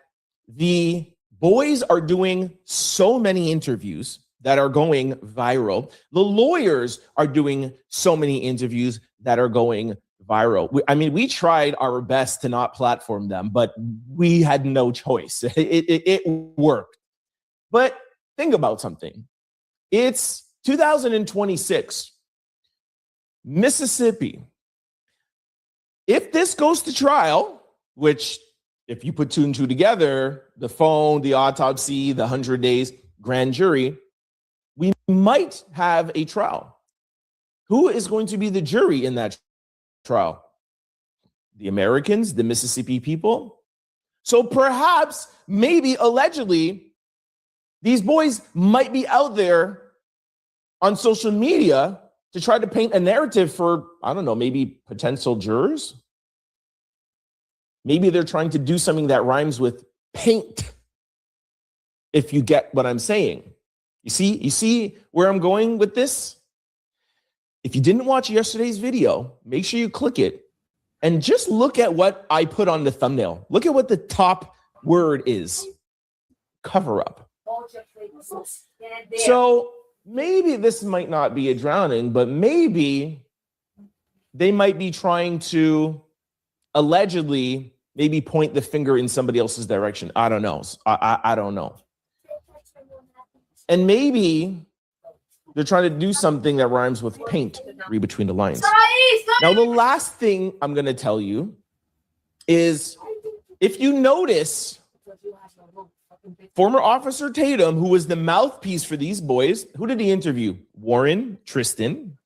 the boys are doing so many interviews that are going viral. The lawyers are doing so many interviews that are going viral. We tried our best to not platform them, but we had no choice. It worked. But think about something. It's 2026. Mississippi. If this goes to trial, which if you put two and two together, the phone, the autopsy, the 100 days, grand jury, we might have a trial. Who is going to be the jury in that trial? The Americans, the Mississippi people. So perhaps, maybe, allegedly, these boys might be out there on social media to try to paint a narrative for, I don't know, maybe potential jurors. Maybe they're trying to do something that rhymes with paint, if you get what I'm saying. You see where I'm going with this? If you didn't watch yesterday's video, make sure you click it and just look at what I put on the thumbnail. Look at what the top word is. Cover up. So maybe this might not be a drowning, but maybe they might be trying to allegedly maybe point the finger in somebody else's direction. I don't know. I don't know. And maybe they're trying to do something that rhymes with paint. Read between the lines. Now, the last thing I'm going to tell you is, if you notice, former Officer Tatum, who was the mouthpiece for these boys, who did he interview? Warren, Tristan.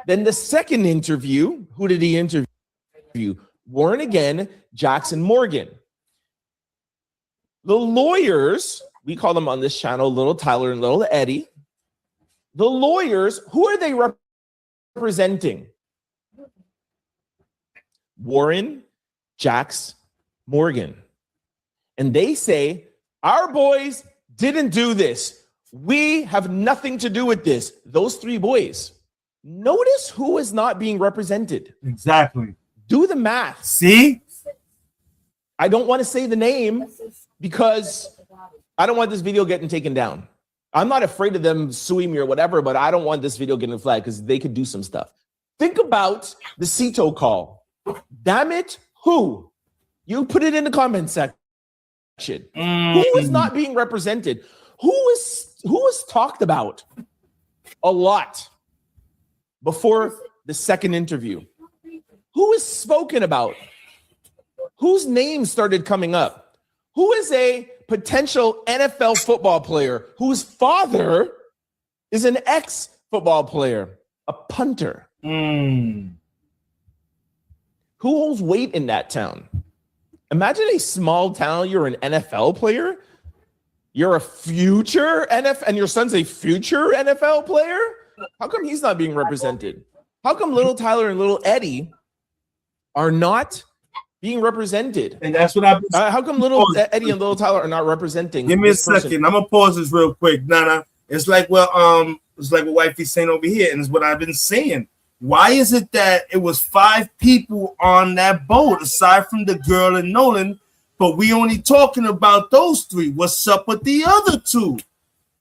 Then the second interview, who did he interview? Warren again, Jackson Morgan. The lawyers, we call them on this channel Little Tyler and Little Eddie. The lawyers, who are they representing? Warren, Jax, Morgan. And they say, our boys didn't do this. We have nothing to do with this. Those three boys. Notice who is not being represented. Exactly. Do the math. See? I don't want to say the name because I don't want this video getting taken down. I'm not afraid of them suing me or whatever, but I don't want this video getting flagged because they could do some stuff. Think about the Cito call. Damn it, who? You put it in the comment section. Who is not being represented? Who is talked about a lot before the second interview? Who is spoken about? Whose name started coming up? Who is a potential NFL football player whose father is an ex-football player, a punter? Who holds weight in that town? Imagine a small town, you're an NFL player. You're a future NFL, and your son's a future NFL player? How come he's not being represented? How come Little Tyler and Little Eddie are not being represented? And that's what I've been how come Little Eddie and Little Tyler are not representing? Give me a this person? second. I'm gonna pause this real quick. Nana, it's like what wifey's saying over here, and it's what I've been saying. Why is it that it was 5 people on that boat aside from the girl and Nolan, but we only talking about those 3? What's up with the other 2?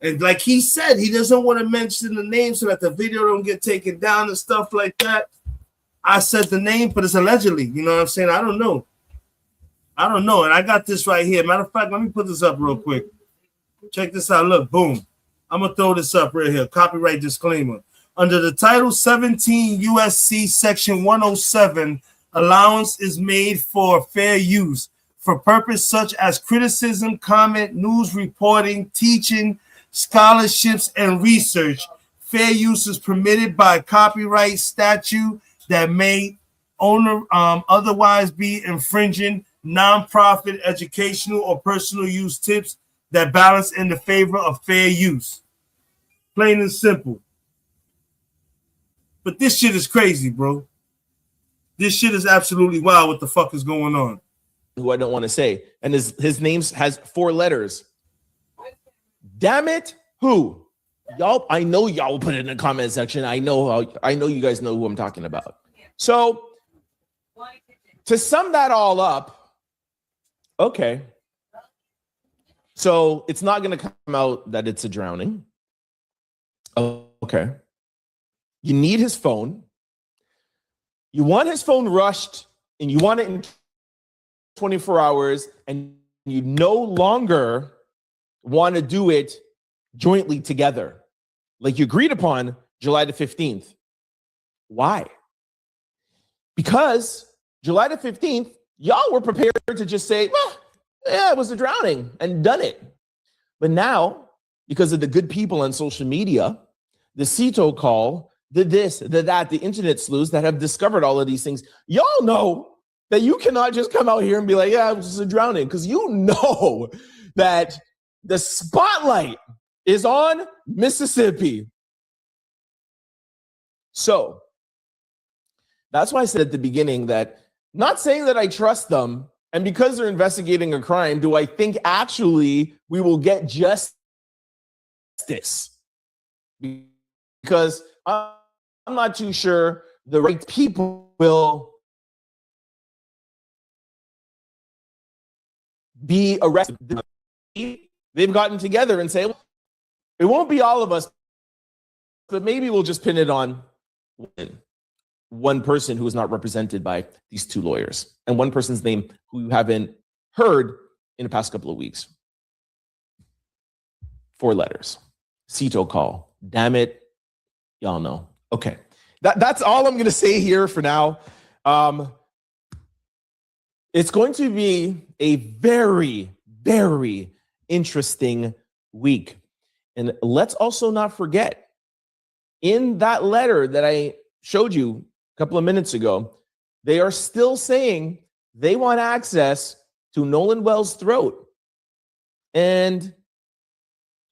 And like he said, he doesn't want to mention the name so that the video don't get taken down and stuff like that. I said the name, but it's allegedly. You know what I'm saying? I don't know. And I got this right here. Matter of fact, let me put this up real quick. Check this out. Look, boom. I'm going to throw this up right here. Copyright disclaimer. Under the Title 17 USC Section 107, allowance is made for fair use for purpose such as criticism, comment, news reporting, teaching, scholarships, and research. Fair use is permitted by copyright statute that may otherwise be infringing nonprofit, educational, or personal use tips that balance in the favor of fair use. Plain and simple. But this shit is crazy, bro. This shit is absolutely wild. What the fuck is going on? Who I don't want to say. And his name has 4 letters. Damn it, who? Y'all, I know y'all put it in the comment section. I know you guys know who I'm talking about. So to sum that all up, okay. So it's not going to come out that it's a drowning. Oh, okay. You need his phone. You want his phone rushed, and you want it in 24 hours, and you no longer want to do it jointly together, like you agreed upon July the 15th. Why? Because July the 15th, y'all were prepared to just say, well, yeah, it was a drowning and done it. But now, because of the good people on social media, the CETO call, the this, the that, the internet sleuths that have discovered all of these things, y'all know that you cannot just come out here and be like, yeah, it was just a drowning, because you know that the spotlight is on Mississippi. So that's why I said at the beginning that, not saying that I trust them, and because they're investigating a crime, do I think actually we will get justice? Because I'm not too sure the right people will be arrested. They've gotten together and say, it won't be all of us, but maybe we'll just pin it on one person who is not represented by these two lawyers, and one person's name who you haven't heard in the past couple of weeks. 4 letters. CETO call. Damn it. Y'all know. Okay. That's all I'm going to say here for now. It's going to be a very, very interesting week. And let's also not forget, in that letter that I showed you a couple of minutes ago, they are still saying they want access to Nolan Wells' throat. And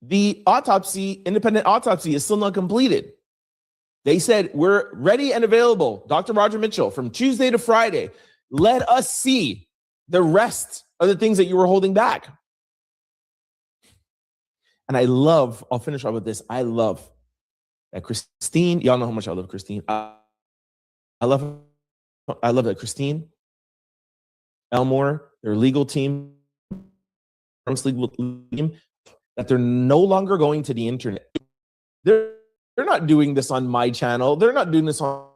the autopsy, independent autopsy, is still not completed. They said, we're ready and available, Dr. Roger Mitchell, from Tuesday to Friday. Let us see the rest of the things that you were holding back. And I'll finish off with this. I love that Christine, y'all know how much I love Christine. I love that Christine Elmore, their legal team, that they're no longer going to the internet. They're not doing this on my channel. They're not doing this on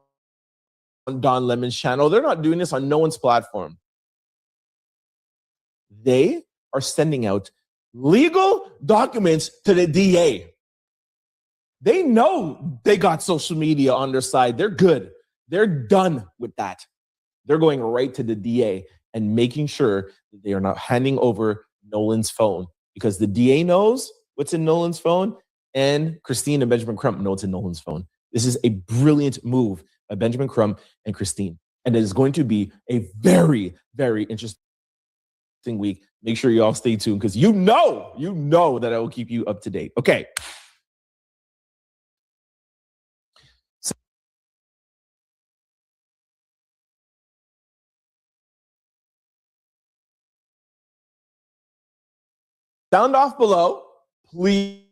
Don Lemon's channel. They're not doing this on no one's platform. They are sending out legal documents to the DA. They know they got social media on their side. They're good. They're done with that. They're going right to the DA and making sure that they are not handing over Nolan's phone, because the DA knows what's in Nolan's phone, and Christine and Benjamin Crump know what's in Nolan's phone. This is a brilliant move by Benjamin Crump and Christine. And it is going to be a very, very interesting week. Make sure you all stay tuned, because you know that I will keep you up to date. Okay. Sound off below, please.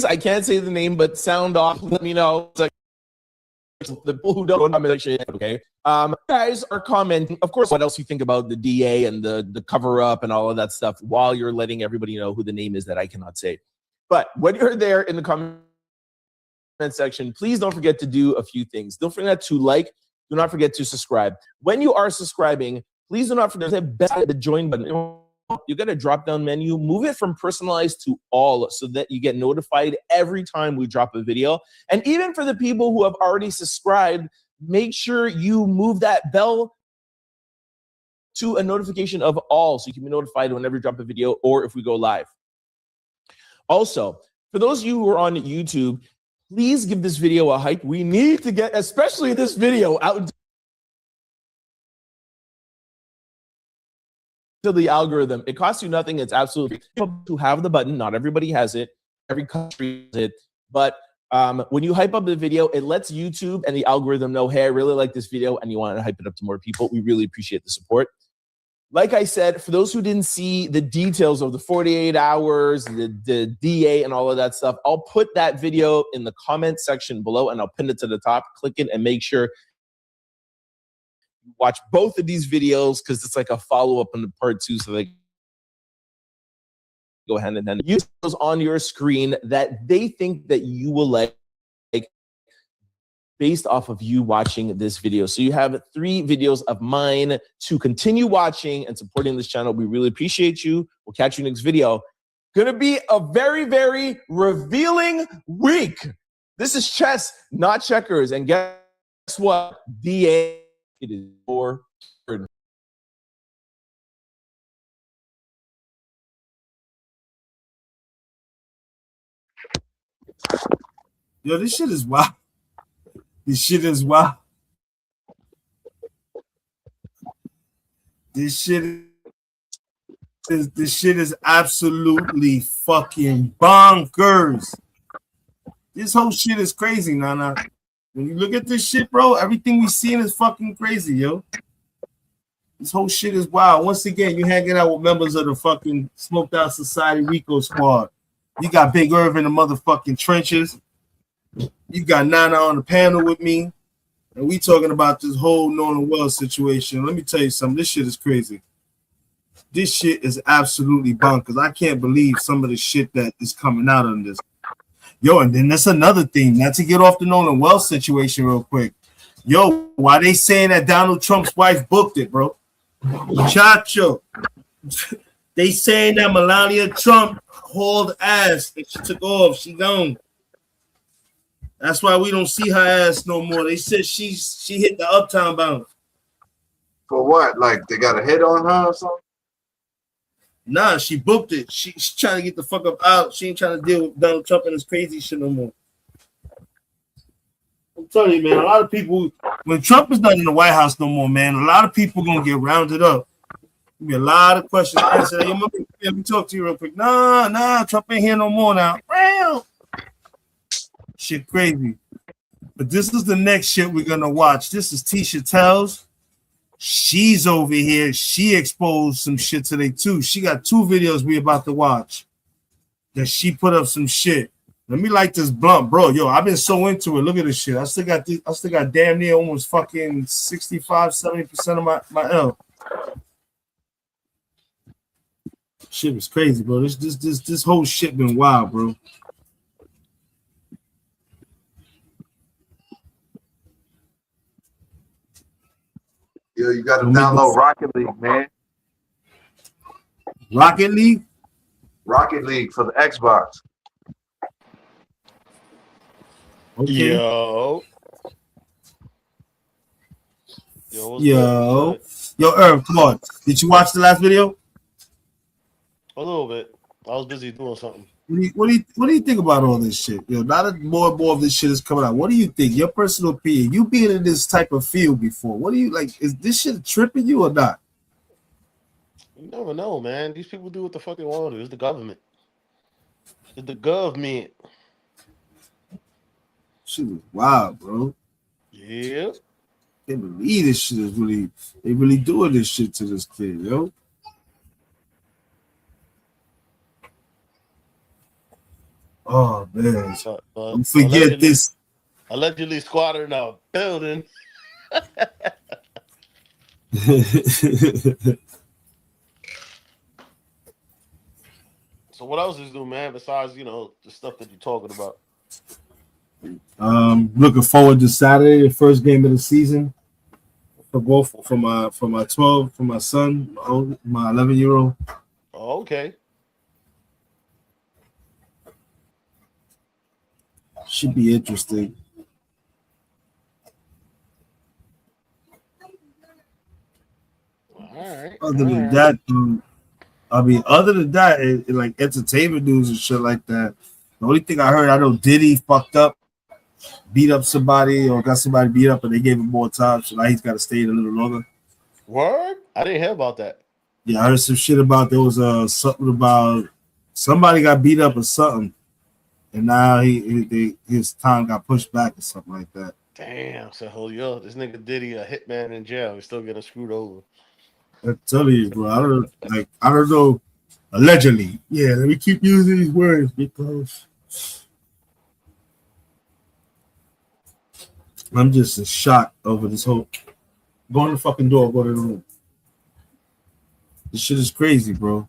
I can't say the name, but sound off. Let me know. It's like the people who don't know, okay. Guys are commenting, of course, what else you think about the DA and the cover up and all of that stuff, while you're letting everybody know who the name is that I cannot say. But when you're there in the comment section, please don't forget to do a few things. Don't forget to like. Do not forget to subscribe. When you are subscribing, please do not forget the join button. You got a drop down menu, move it from personalized to all, so that you get notified every time we drop a video. And even for the people who have already subscribed, make sure you move that bell to a notification of all, so you can be notified whenever we drop a video or if we go live. Also, for those of you who are on YouTube, please give this video a hype. We need to get, especially this video, out to the algorithm. It costs you nothing. It's absolutely free to have the button. Not everybody has it. Every country has it. But when you hype up the video, it lets YouTube and the algorithm know, hey, I really like this video, and you want to hype it up to more people. We really appreciate the support. Like I said, for those who didn't see the details of the 48 hours, the DA and all of that stuff, I'll put that video in the comment section below, and I'll pin it to the top. Click it and make sure watch both of these videos, because it's like a follow-up on the part 2, so they go ahead and then use those on your screen that they think that you will like based off of you watching this video. So you have 3 videos of mine to continue watching and supporting this channel. We really appreciate you. We'll catch you next video. Gonna be a very, very revealing week. This is chess, not checkers. And guess what? DA, it is your turn. Yo, this shit is wild. This shit is wild. This shit is absolutely fucking bonkers. This whole shit is crazy, Nana. When you look at this shit, bro, everything we seen is fucking crazy, yo. This whole shit is wild. Once again, you hanging out with members of the fucking Smoked Out Society Rico squad. You got Big Irv in the motherfucking trenches. You got Nana on the panel with me. And we talking about this whole Nolan Wells situation. Let me tell you something. This shit is crazy. This shit is absolutely bonkers. I can't believe some of the shit that is coming out on this. Yo, and then that's another thing. Not to get off the Nolan Wells situation real quick. Yo, why they saying that Donald Trump's wife booked it, bro? Chacho. They saying that Melania Trump hauled ass and she took off. She gone. That's why we don't see her ass no more. They said she hit the Uptown bounce. For what? Like they got a hit on her or something? Nah, she booked it. She's trying to get the fuck up out. She ain't trying to deal with Donald Trump and his crazy shit no more. I'm telling you, man, a lot of people, when Trump is not in the White House no more, man, a lot of people gonna get rounded up. There'll be a lot of questions answered. Hey, let me talk to you real quick. Nah, Trump ain't here no more now. Shit crazy. But this is the next shit we're gonna watch. This is Tisha Tells. She's over here. She exposed some shit today too. She got 2 videos we about to watch that she put up some shit. Let me light this blunt, bro. Yo, I've been so into it. Look at this shit. I still got damn near almost fucking 65-70% of my L. Shit was crazy, bro. This whole shit been wild, bro. Yo, you got to download Rocket League, man. Rocket League? Rocket League for the Xbox. Okay. Yo, Yo, Irv, come on. Did you watch the last video? a little bit. I was busy doing something. What do you think about all this shit? Yo, now that more and more of this shit is coming out, what do you think? Your personal opinion. You being in this type of field before, what do you like? Is this shit tripping you or not? You never know, man. These people do what the fuck they want to do. It's the government. It's the government. Shit is wild, bro. Yeah. Can't believe this shit is really, they really doing this shit to this kid, yo. Oh man, don't forget this. Allegedly squatter in a building. So what else is new, man? Besides, the stuff that you're talking about. Looking forward to Saturday, the first game of the season for both for my son, my 11-year-old. Oh, okay. Should be interesting. All right. Other than that, dude, other than that, like entertainment news and shit like that. The only thing I heard, I know Diddy fucked up, beat up somebody or got somebody beat up, and they gave him more time, so now he's got to stay in a little longer. Word? I didn't hear about that. Yeah, I heard some shit about there was something about somebody got beat up or something, and now his time got pushed back or something like that. Damn. So this nigga Diddy a hitman in jail. He's still getting screwed over. I'm telling you, bro. I don't know. Allegedly, yeah. Let me keep using these words because I'm just in shock over this whole. Go in the fucking door. Go to the room. This shit is crazy, bro.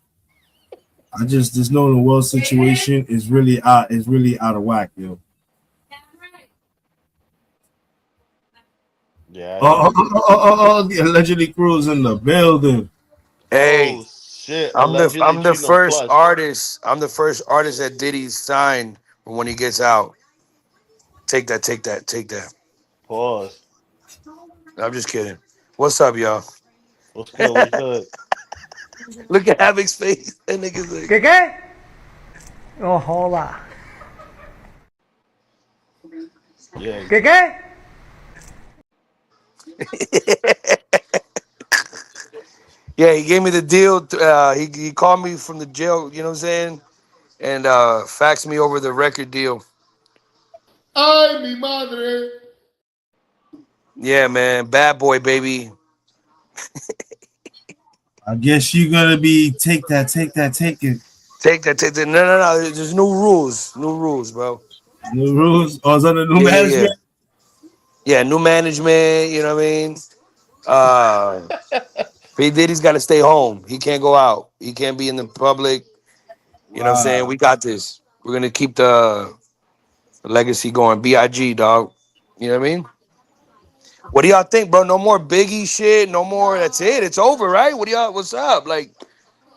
I just know the world situation is really out of whack, yo. Yeah. The allegedly Cruz in the building. Hey, Oh shit! I'm the Allegedly Chino first Plus. artist. I'm the first artist that Diddy signed for when he gets out. Take that. Pause. I'm just kidding. What's up, y'all? What's good? What's good? Look at Havoc's face. That nigga's like, ¿Qué? Oh, hola. Yeah. ¿Qué? yeah, he gave me the deal. He called me from the jail, you know what I'm saying? And faxed me over the record deal. Ay, mi madre. Yeah, man. Bad boy, baby. I guess you're gonna be take that. Take that. No. There's new rules, bro. New rules. Oh, is under new management? Yeah, new management. You know what I mean? P. Diddy's got to stay home. He can't go out. He can't be in the public. You know what I'm saying? We got this. We're gonna keep the legacy going. B.I.G. dog. You know what I mean? What do y'all think, bro? No more Biggie shit. No more. That's it. It's over, right? What's up? Like,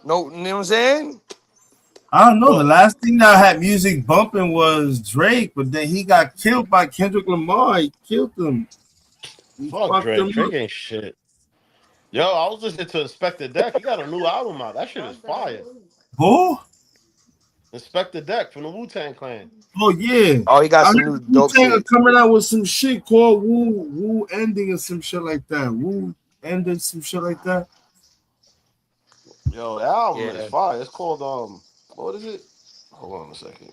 no, you know what I'm saying? I don't know. The last thing that had music bumping was Drake, but then he got killed by Kendrick Lamar. He killed him. Fuck Drake. Drake ain't shit. Yo, I was listening to Inspector Deck. He got a new album out. That shit is fire. Who? Inspector Deck from the Wu-Tang Clan. Oh yeah. Oh, he got some new dope shit. Coming out with some shit called Wu Ending or some shit like that. Wu Ending, some shit like that. Yo, the album is fire. It's called what is it? Hold on a second.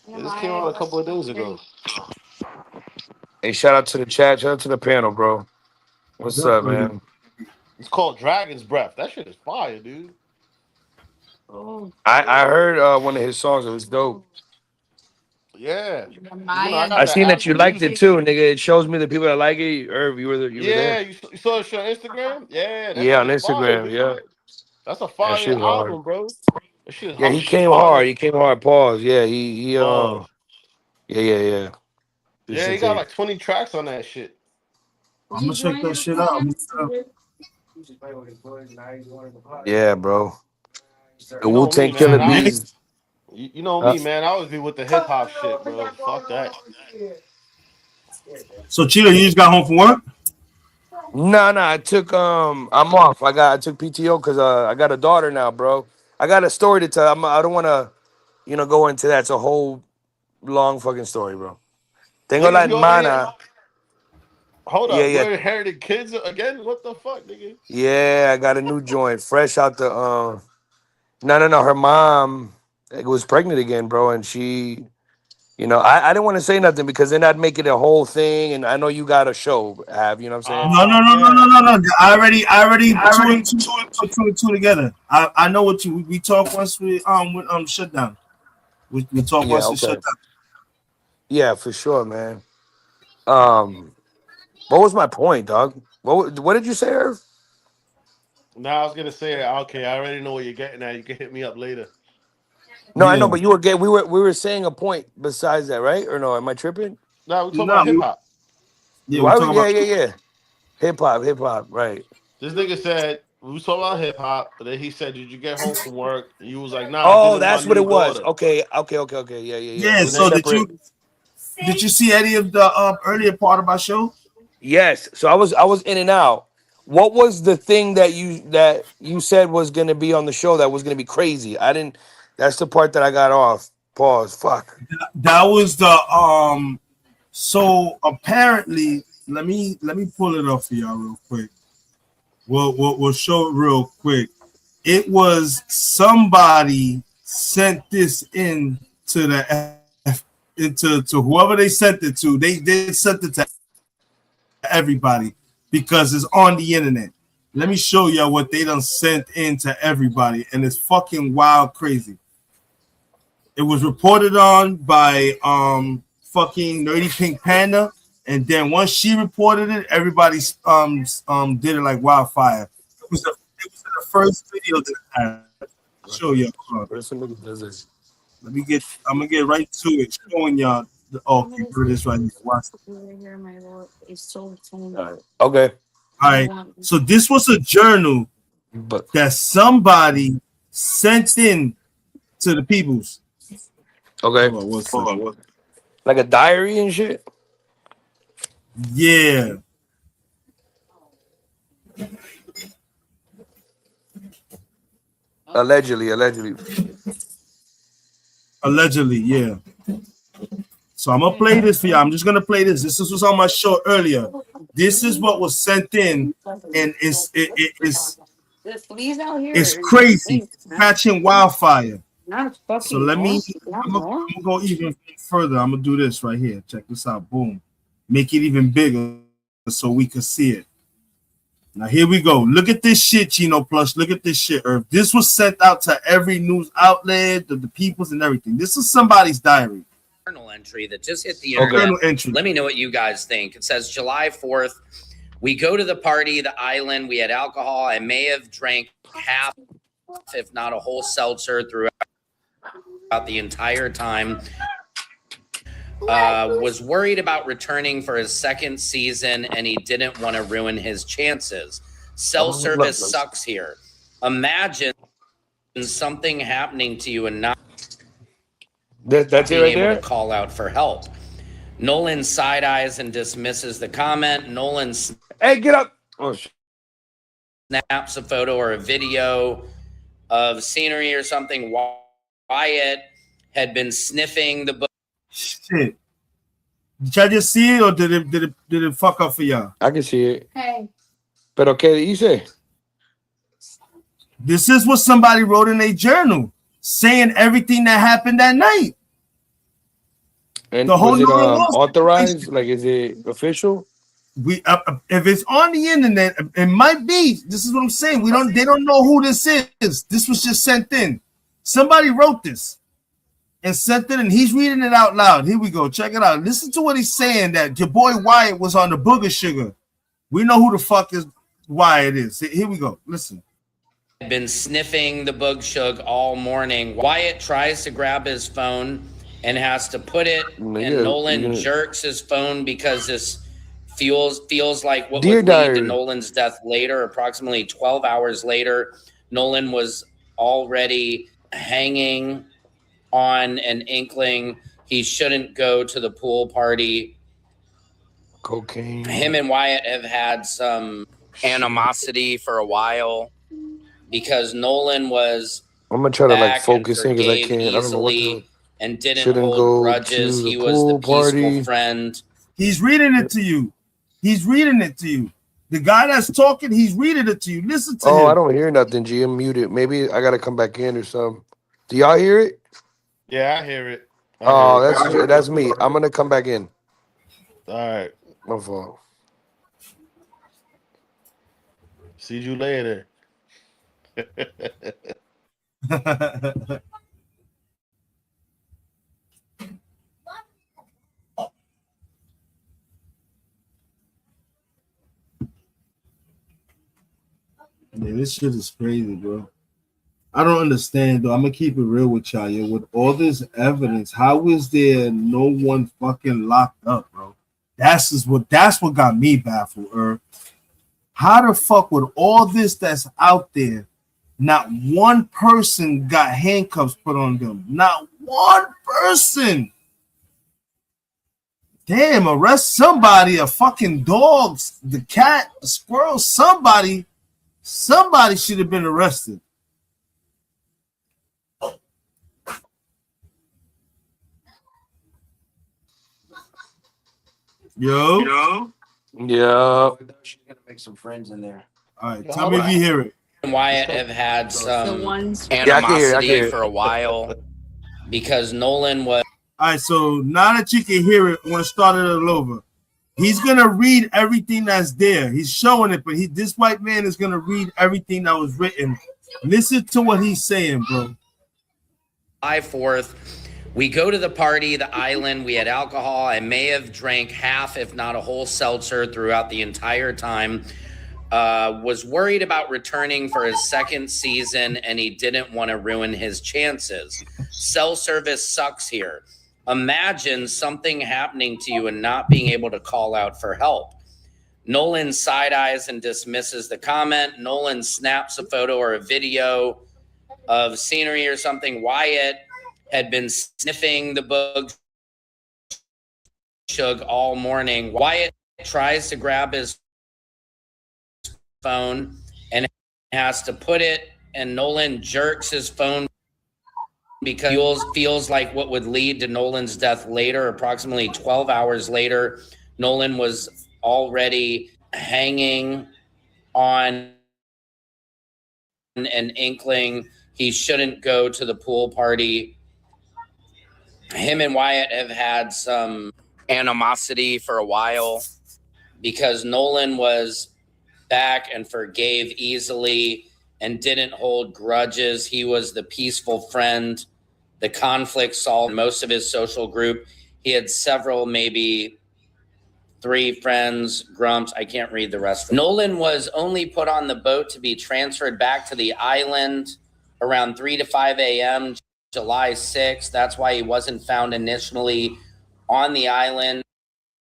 Yeah, this came out a couple of days ago. Hey, shout out to the chat. Shout out to the panel, bro. What's up, man? It's called Dragon's Breath. That shit is fire, dude. I heard one of his songs. It was dope. Yeah. I seen that you liked it too, nigga. It shows me the people that like it. Irv, you were there. You saw it on Instagram? Yeah. Yeah, on shit is Instagram. fire, Yeah. dude. That's a That fire shit album, hard. bro. That shit Yeah, he came fire. hard. He came hard. Pause. Yeah, he Pause. Yeah. Yeah, he got like 20 tracks on that shit. I'm gonna check that shit out. Yeah, bro. The Wu-Tang Killer bees. You know me, man. I always be with the hip hop shit, bro. Fuck that. So Cheetah, you just got home from work? No. I took I'm off. I took PTO because I got a daughter now, bro. I got a story to tell. I don't want to, go into that. It's a whole long fucking story, bro. Tengo la hermana. Hold up, Yeah. you inherited kids again? What the fuck, nigga? Yeah, I got a new joint, fresh out the. No. Her mom was pregnant again, bro, and she, I didn't want to say nothing because then I'd make it a whole thing, and I know you got a show, have you know what I'm saying? No. I already put two and two together. I know what we talk once we shut down. We talk once we shut down. Yeah, for sure, man. What was my point, dog? What did you say, Irv? No, I was gonna say, okay, I already know what you're getting at. You can hit me up later. No, I know, but we were saying a point besides that, right? Or no? Am I tripping? No, we're talking about hip hop. Yeah. Hip hop, right? This nigga said we was talking about hip hop, but then he said, "Did you get home from work?" And you was like, "Nah." Oh, that's what it was. Okay. Yeah. Yeah. So did you see any of the earlier part of my show? Yes. So I was in and out. What was the thing that you said was going to be on the show that was going to be crazy? I didn't. That's the part that I got off. Pause. Fuck. That was the So apparently, let me pull it up for y'all real quick. We'll show it real quick. It was somebody sent this in to to whoever they sent it to. They sent it to everybody because it's on the internet. Let me show y'all what they done sent in to everybody, and it's fucking wild crazy. It was reported on by fucking Nerdy Pink Panda, and then once she reported it, everybody did it like wildfire. It was the first video that I had. show you. Let me get. I'm gonna get right to it, showing y'all. Okay, for this right here. Watch. Okay. All right. So this was a journal that somebody sent in to the peoples. Okay. Hold on. Like a diary and shit. Yeah. Allegedly. Allegedly, yeah. So I'm gonna play this for you. I'm just gonna play this. This was on my show earlier. This is what was sent in, and it's crazy. It's catching wildfire. So let me. I'm gonna go even further. I'm gonna do this right here. Check this out. Boom. Make it even bigger so we can see it. Now here we go. Look at this shit, Chino Plush. Look at this shit, Irv. This was sent out to every news outlet, the peoples and everything. This is somebody's diary. Journal entry that just hit the internet. Let me know what you guys think. It says July 4th. We go to the party, the island. We had alcohol. I may have drank half, if not a whole seltzer throughout the entire time. Was worried about returning for his second season, and he didn't want to ruin his chances. Cell service sucks here. Imagine something happening to you and not that's being it right able there. to call out for help. Nolan side eyes and dismisses the comment. Nolan Hey, get up. Oh, snaps a photo or a video of scenery or something. Wyatt had been sniffing the book. Shit. Did y'all just see it, or did it fuck up for y'all? I can see it. Hey. Pero ¿qué dice? This is what somebody wrote in a journal, saying everything that happened that night. And the whole was it Nolan authorized? Like, is it official? We if it's on the internet, it might be. This is what I'm saying. They don't know who this is. This was just sent in. Somebody wrote this and sent it, and he's reading it out loud. Here we go. Check it out. Listen to what he's saying, that your boy Wyatt was on the booger sugar. We know who the fuck is Wyatt is. Here we go. Listen. Had been sniffing the bug shug all morning. Wyatt tries to grab his phone and has to put it, and Nolan jerks his phone because this feels like what would lead to Nolan's death later. Approximately 12 hours later, Nolan was already hanging on an inkling he shouldn't go to the pool party. Cocaine. Him and Wyatt have had some animosity for a while because Nolan was I'm gonna try to like focus in because I can't. I don't know what and didn't hold grudges. He was the peaceful friend. He's reading it to you. He's reading it to you. The guy that's talking, he's reading it to you. Listen to him. Oh, I don't hear nothing, G. I'm muted. Maybe I gotta come back in or something. Do y'all hear it? Yeah, I hear it. That's me. I'm gonna come back in. All right. My fault. See you later. Man, this shit is crazy, bro. I don't understand, though. I'm gonna keep it real with y'all. Yo. With all this evidence, how is there no one fucking locked up, bro? That's what got me baffled, How the fuck with all this that's out there, not one person got handcuffs put on them? Not one person. Damn, arrest somebody, a fucking dog, the cat, the squirrel, somebody should have been arrested. Yo. Yeah. She's gonna make some friends in there. All right, tell me if you hear it. Wyatt have had some animosity I can hear it. for a while because Nolan was. All right, so now that you can hear it, I want to start it all over. He's gonna read everything that's there. He's showing it, but this white man is gonna read everything that was written. Listen to what he's saying, bro. July 4th. We go to the party, the island. We had alcohol. I may have drank half, if not a whole seltzer throughout the entire time. was worried about returning for his second season, and he didn't want to ruin his chances. Cell service sucks here. Imagine something happening to you and not being able to call out for help. Nolan side-eyes and dismisses the comment. Nolan snaps a photo or a video of scenery or something. Wyatt had been sniffing the bug Shug all morning. Wyatt tries to grab his phone and has to put it, and Nolan jerks his phone because feels like what would lead to Nolan's death later. Approximately 12 hours later, Nolan was already hanging on an inkling he shouldn't go to the pool party. Him and Wyatt have had some animosity for a while because Nolan was back and forgave easily and didn't hold grudges. He was the peaceful friend. The conflict solved most of his social group. He had several, maybe 3 friends, Grumps. I can't read the rest. Nolan was only put on the boat to be transferred back to the island around 3 to 5 a.m. July 6th. That's why he wasn't found initially on the island.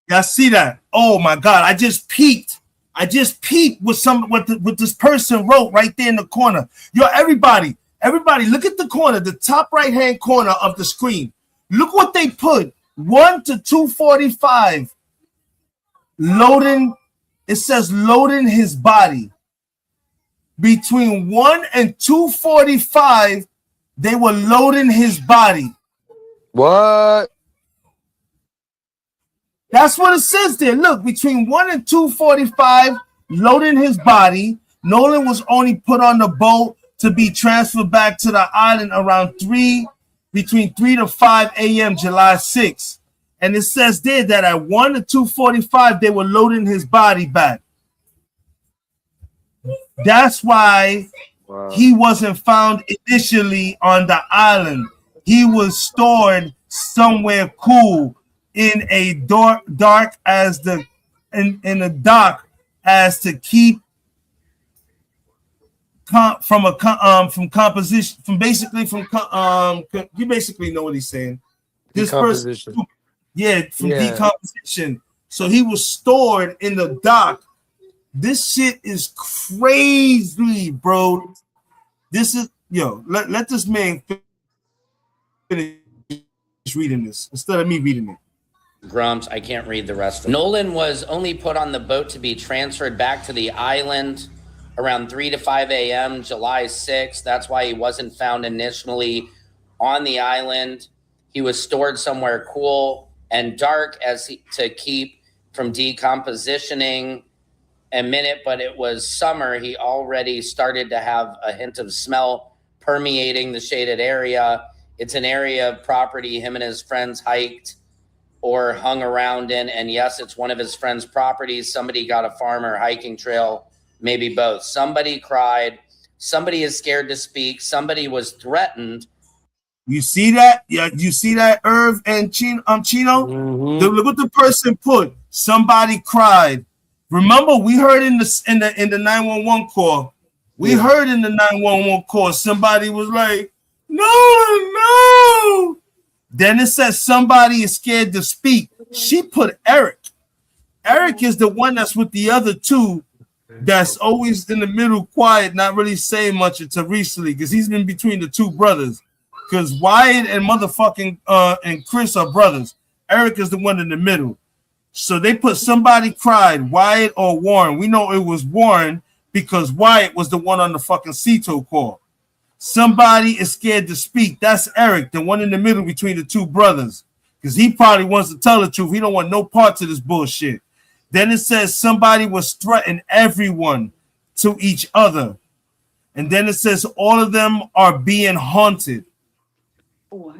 Y'all see that? Oh my God! I just peeked what this person wrote right there in the corner. Yo, everybody, look at the corner, the top right hand corner of the screen. Look what they put: 1 to 2:45. Loading. It says loading his body. Between 1 and 2:45, they were loading his body. What? That's what it says there. Look, between 1 and 2:45, loading his body. Nolan was only put on the boat to be transferred back to the island around between 3 to 5 a.m. July 6th. And it says there that at 1 to 2:45, they were loading his body back. That's why he wasn't found initially on the island. He was stored somewhere cool in a dark as the in a dock as to keep from composition, from basically from you basically know what he's saying. This person, from decomposition. So he was stored in the dock. This shit is crazy, bro. This is let this man finish reading this instead of me reading it. Grumps, I can't read the rest of it. Nolan was only put on the boat to be transferred back to the island around 3 to 5 a.m. July 6th. That's why he wasn't found initially on the island. He was stored somewhere cool and dark to keep from decompositioning a minute, but it was summer. He already started to have a hint of smell permeating the shaded area. It's an area of property him and his friends hiked or hung around in. And yes, it's one of his friends' properties. Somebody got a farm or hiking trail, maybe both. Somebody cried. Somebody is scared to speak. Somebody was threatened. You see that? Yeah, you see that, Irv and Chino? Look what the person put. Somebody cried. Remember, we heard in the 911 call. We heard in the 911 call, somebody was like, no. Then it says somebody is scared to speak. She put Eric. Eric is the one that's with the other two that's always in the middle, quiet, not really saying much until recently, because he's been between the two brothers. Because Wyatt and motherfucking and Chris are brothers. Eric is the one in the middle. So they put somebody cried, Wyatt or Warren. We know it was Warren because Wyatt was the one on the fucking CETO call. Somebody is scared to speak. That's Eric, the one in the middle between the two brothers. Because he probably wants to tell the truth. He don't want no parts of this bullshit. Then it says somebody was threatening everyone to each other. And then it says all of them are being haunted. What?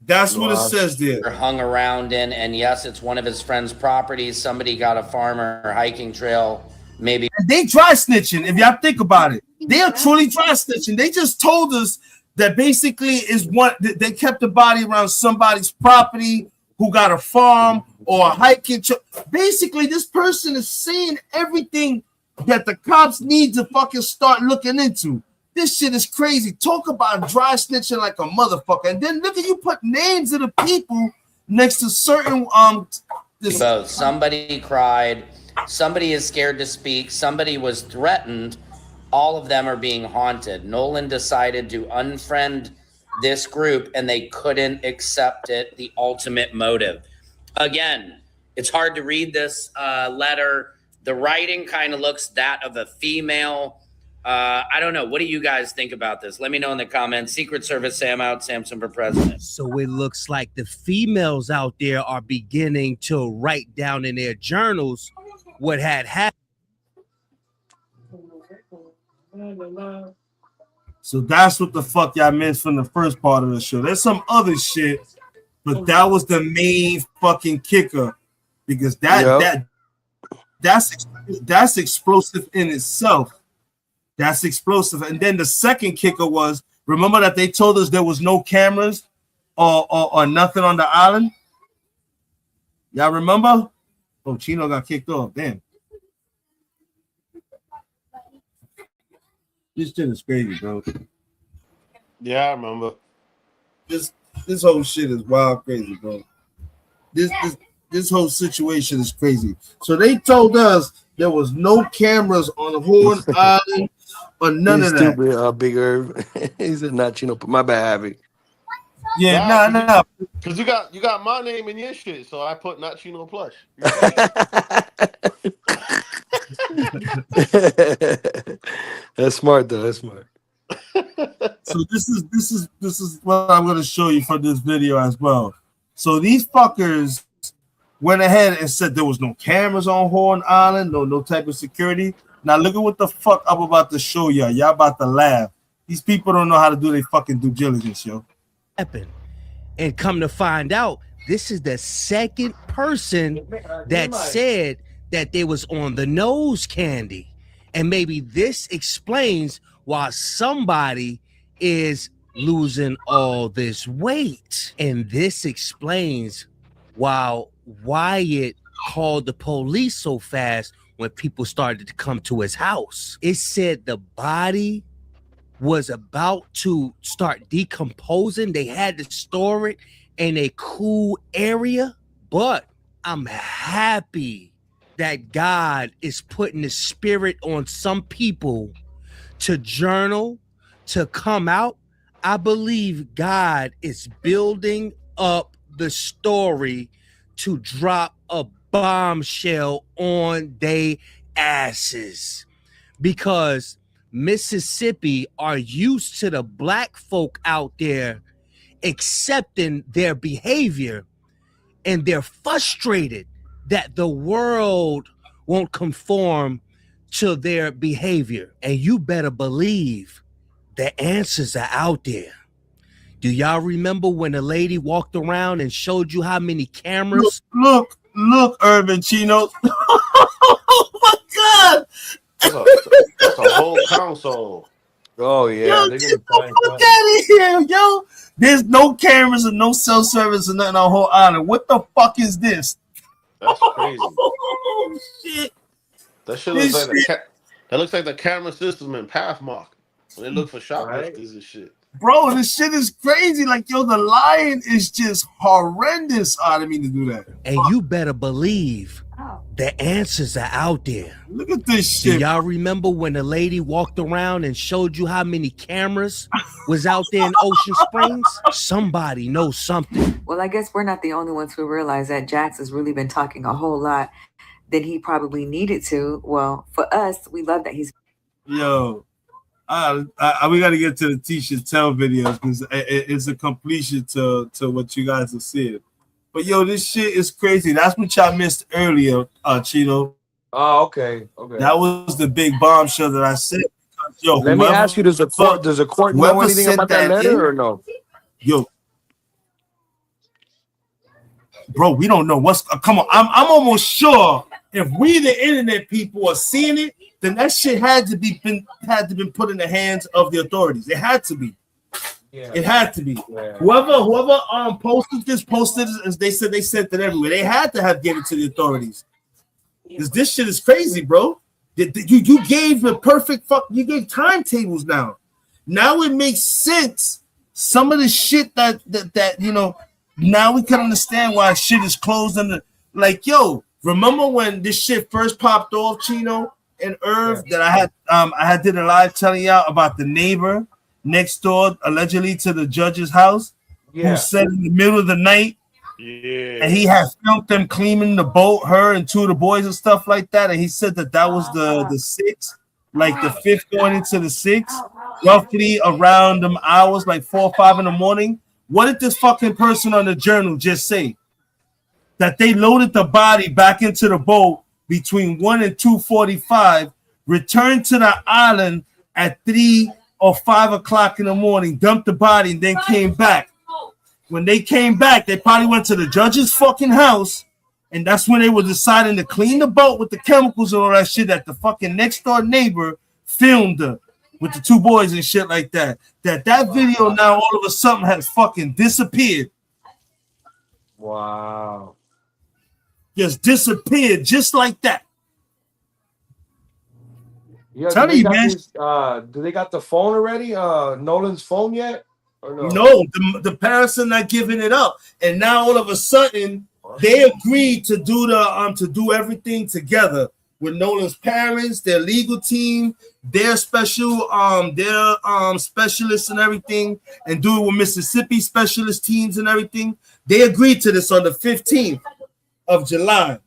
That's what it says there. Hung around in, and yes, it's one of his friend's properties. Somebody got a farm or hiking trail, maybe. And they dry snitching, if y'all think about it. They are truly dry snitching. They just told us that basically is what they kept the body around somebody's property who got a farm or a hiking trail. Basically, this person is saying everything that the cops need to fucking start looking into. This shit is crazy. Talk about dry snitching like a motherfucker. And then look at you put names of the people next to certain Both. Somebody cried. Somebody is scared to speak. Somebody was threatened. All of them are being haunted. Nolan decided to unfriend this group and they couldn't accept it. The ultimate motive. Again, it's hard to read this letter. The writing kind of looks that of a female. I don't know. What do you guys think about this? Let me know in the comments. Secret Service, Sam out, Samson for president. So it looks like the females out there are beginning to write down in their journals what had happened. So that's what the fuck y'all missed from the first part of the show. There's some other shit, but that was the main fucking kicker because that's explosive in itself. That's explosive. And then the second kicker was, remember that they told us there was no cameras or nothing on the island? Y'all remember? Oh, Chino got kicked off. Damn. This shit is crazy, bro. Yeah, I remember. This whole shit is wild crazy, bro. This whole situation is crazy. So they told us there was no cameras on Horn Island or none of that. Stupid, Big Herb. He said not Chino. My bad, Javi. Yeah, nah. Because you got my name in your shit, so I put not Chino Plush. That's smart though. That's smart. So this is what I'm gonna show you for this video as well. So these fuckers went ahead and said there was no cameras on Horn Island, no type of security. Now look at what the fuck I'm about to show y'all. Y'all about to laugh. These people don't know how to do their fucking due diligence, yo. And come to find out, this is the second person that said that they was on the nose candy. And maybe this explains why somebody is losing all this weight. And this explains why Wyatt called the police so fast when people started to come to his house. It said the body was about to start decomposing. They had to store it in a cool area. But I'm happy that God is putting the spirit on some people to journal, to come out. I believe God is building up the story to drop a bombshell on they asses, because Mississippi are used to the black folk out there accepting their behavior, and they're frustrated that the world won't conform to their behavior. And you better believe the answers are out there. Do y'all remember when the lady walked around and showed you how many cameras? Look, Urban Chino. Oh my God. That's a whole console. Oh yeah. Yo, fuck out of here, yo. There's no cameras and no cell service and nothing on Whole Island. What the fuck is this? That's crazy. Oh shit. That shit looks like that looks like the camera system in Pathmark when they look for shoplifters and shit. Bro, this shit is crazy. Like, yo, the lion is just horrendous. I didn't mean to do that. And you better believe the answers are out there. Look at this shit. Do y'all remember when the lady walked around and showed you how many cameras was out there in Ocean Springs? Somebody knows something. Well, I guess we're not the only ones who realize that Jax has really been talking a whole lot than he probably needed to. Well, for us, we love that he's. Yo, we got to get to the Tisha Tell videos because it's a completion to what you guys have said. But yo, this shit is crazy. That's what y'all missed earlier, Chino. Oh, okay. That was the big bombshell that I said. Yo, let me ask you: Does a court know anything about that letter or no? Yo, bro, we don't know what's. Come on, I'm almost sure if we the internet people are seeing it, then that shit had to be put in the hands of the authorities. It had to be. Yeah. It had to be. Yeah. Whoever posted it, as they sent it everywhere. They had to have given it to the authorities. Because this shit is crazy, bro. You gave the perfect you gave timetables now. Now it makes sense. Some of the shit that you know, now we can understand why shit is closed under. Like, yo, remember when this shit first popped off, Chino and Irv, that I had did a live telling y'all about the neighbor next door, allegedly to the judge's house, who said in the middle of the night, and he had filmed them cleaning the boat, her and two of the boys and stuff like that, and he said that was the sixth, like the fifth going into the sixth, roughly around them hours, like 4 or 5 in the morning. What did this fucking person on the journal just say? That they loaded the body back into the boat between 1 and 2:45, returned to the island at 3 or 5 o'clock in the morning, dumped the body, and then came back. When they came back, they probably went to the judge's fucking house, and that's when they were deciding to clean the boat with the chemicals and all that shit that the fucking next door neighbor filmed with the two boys and shit like that. That video now all of a sudden has fucking disappeared. Wow. Just disappeared just like that. Yeah, Tell me, man. Do they got the phone already? Nolan's phone yet? Or no? No, the parents are not giving it up, and now all of a sudden they agreed to do to do everything together with Nolan's parents, their legal team, their special specialists and everything, and do it with Mississippi specialist teams and everything. They agreed to this on the 15th of July.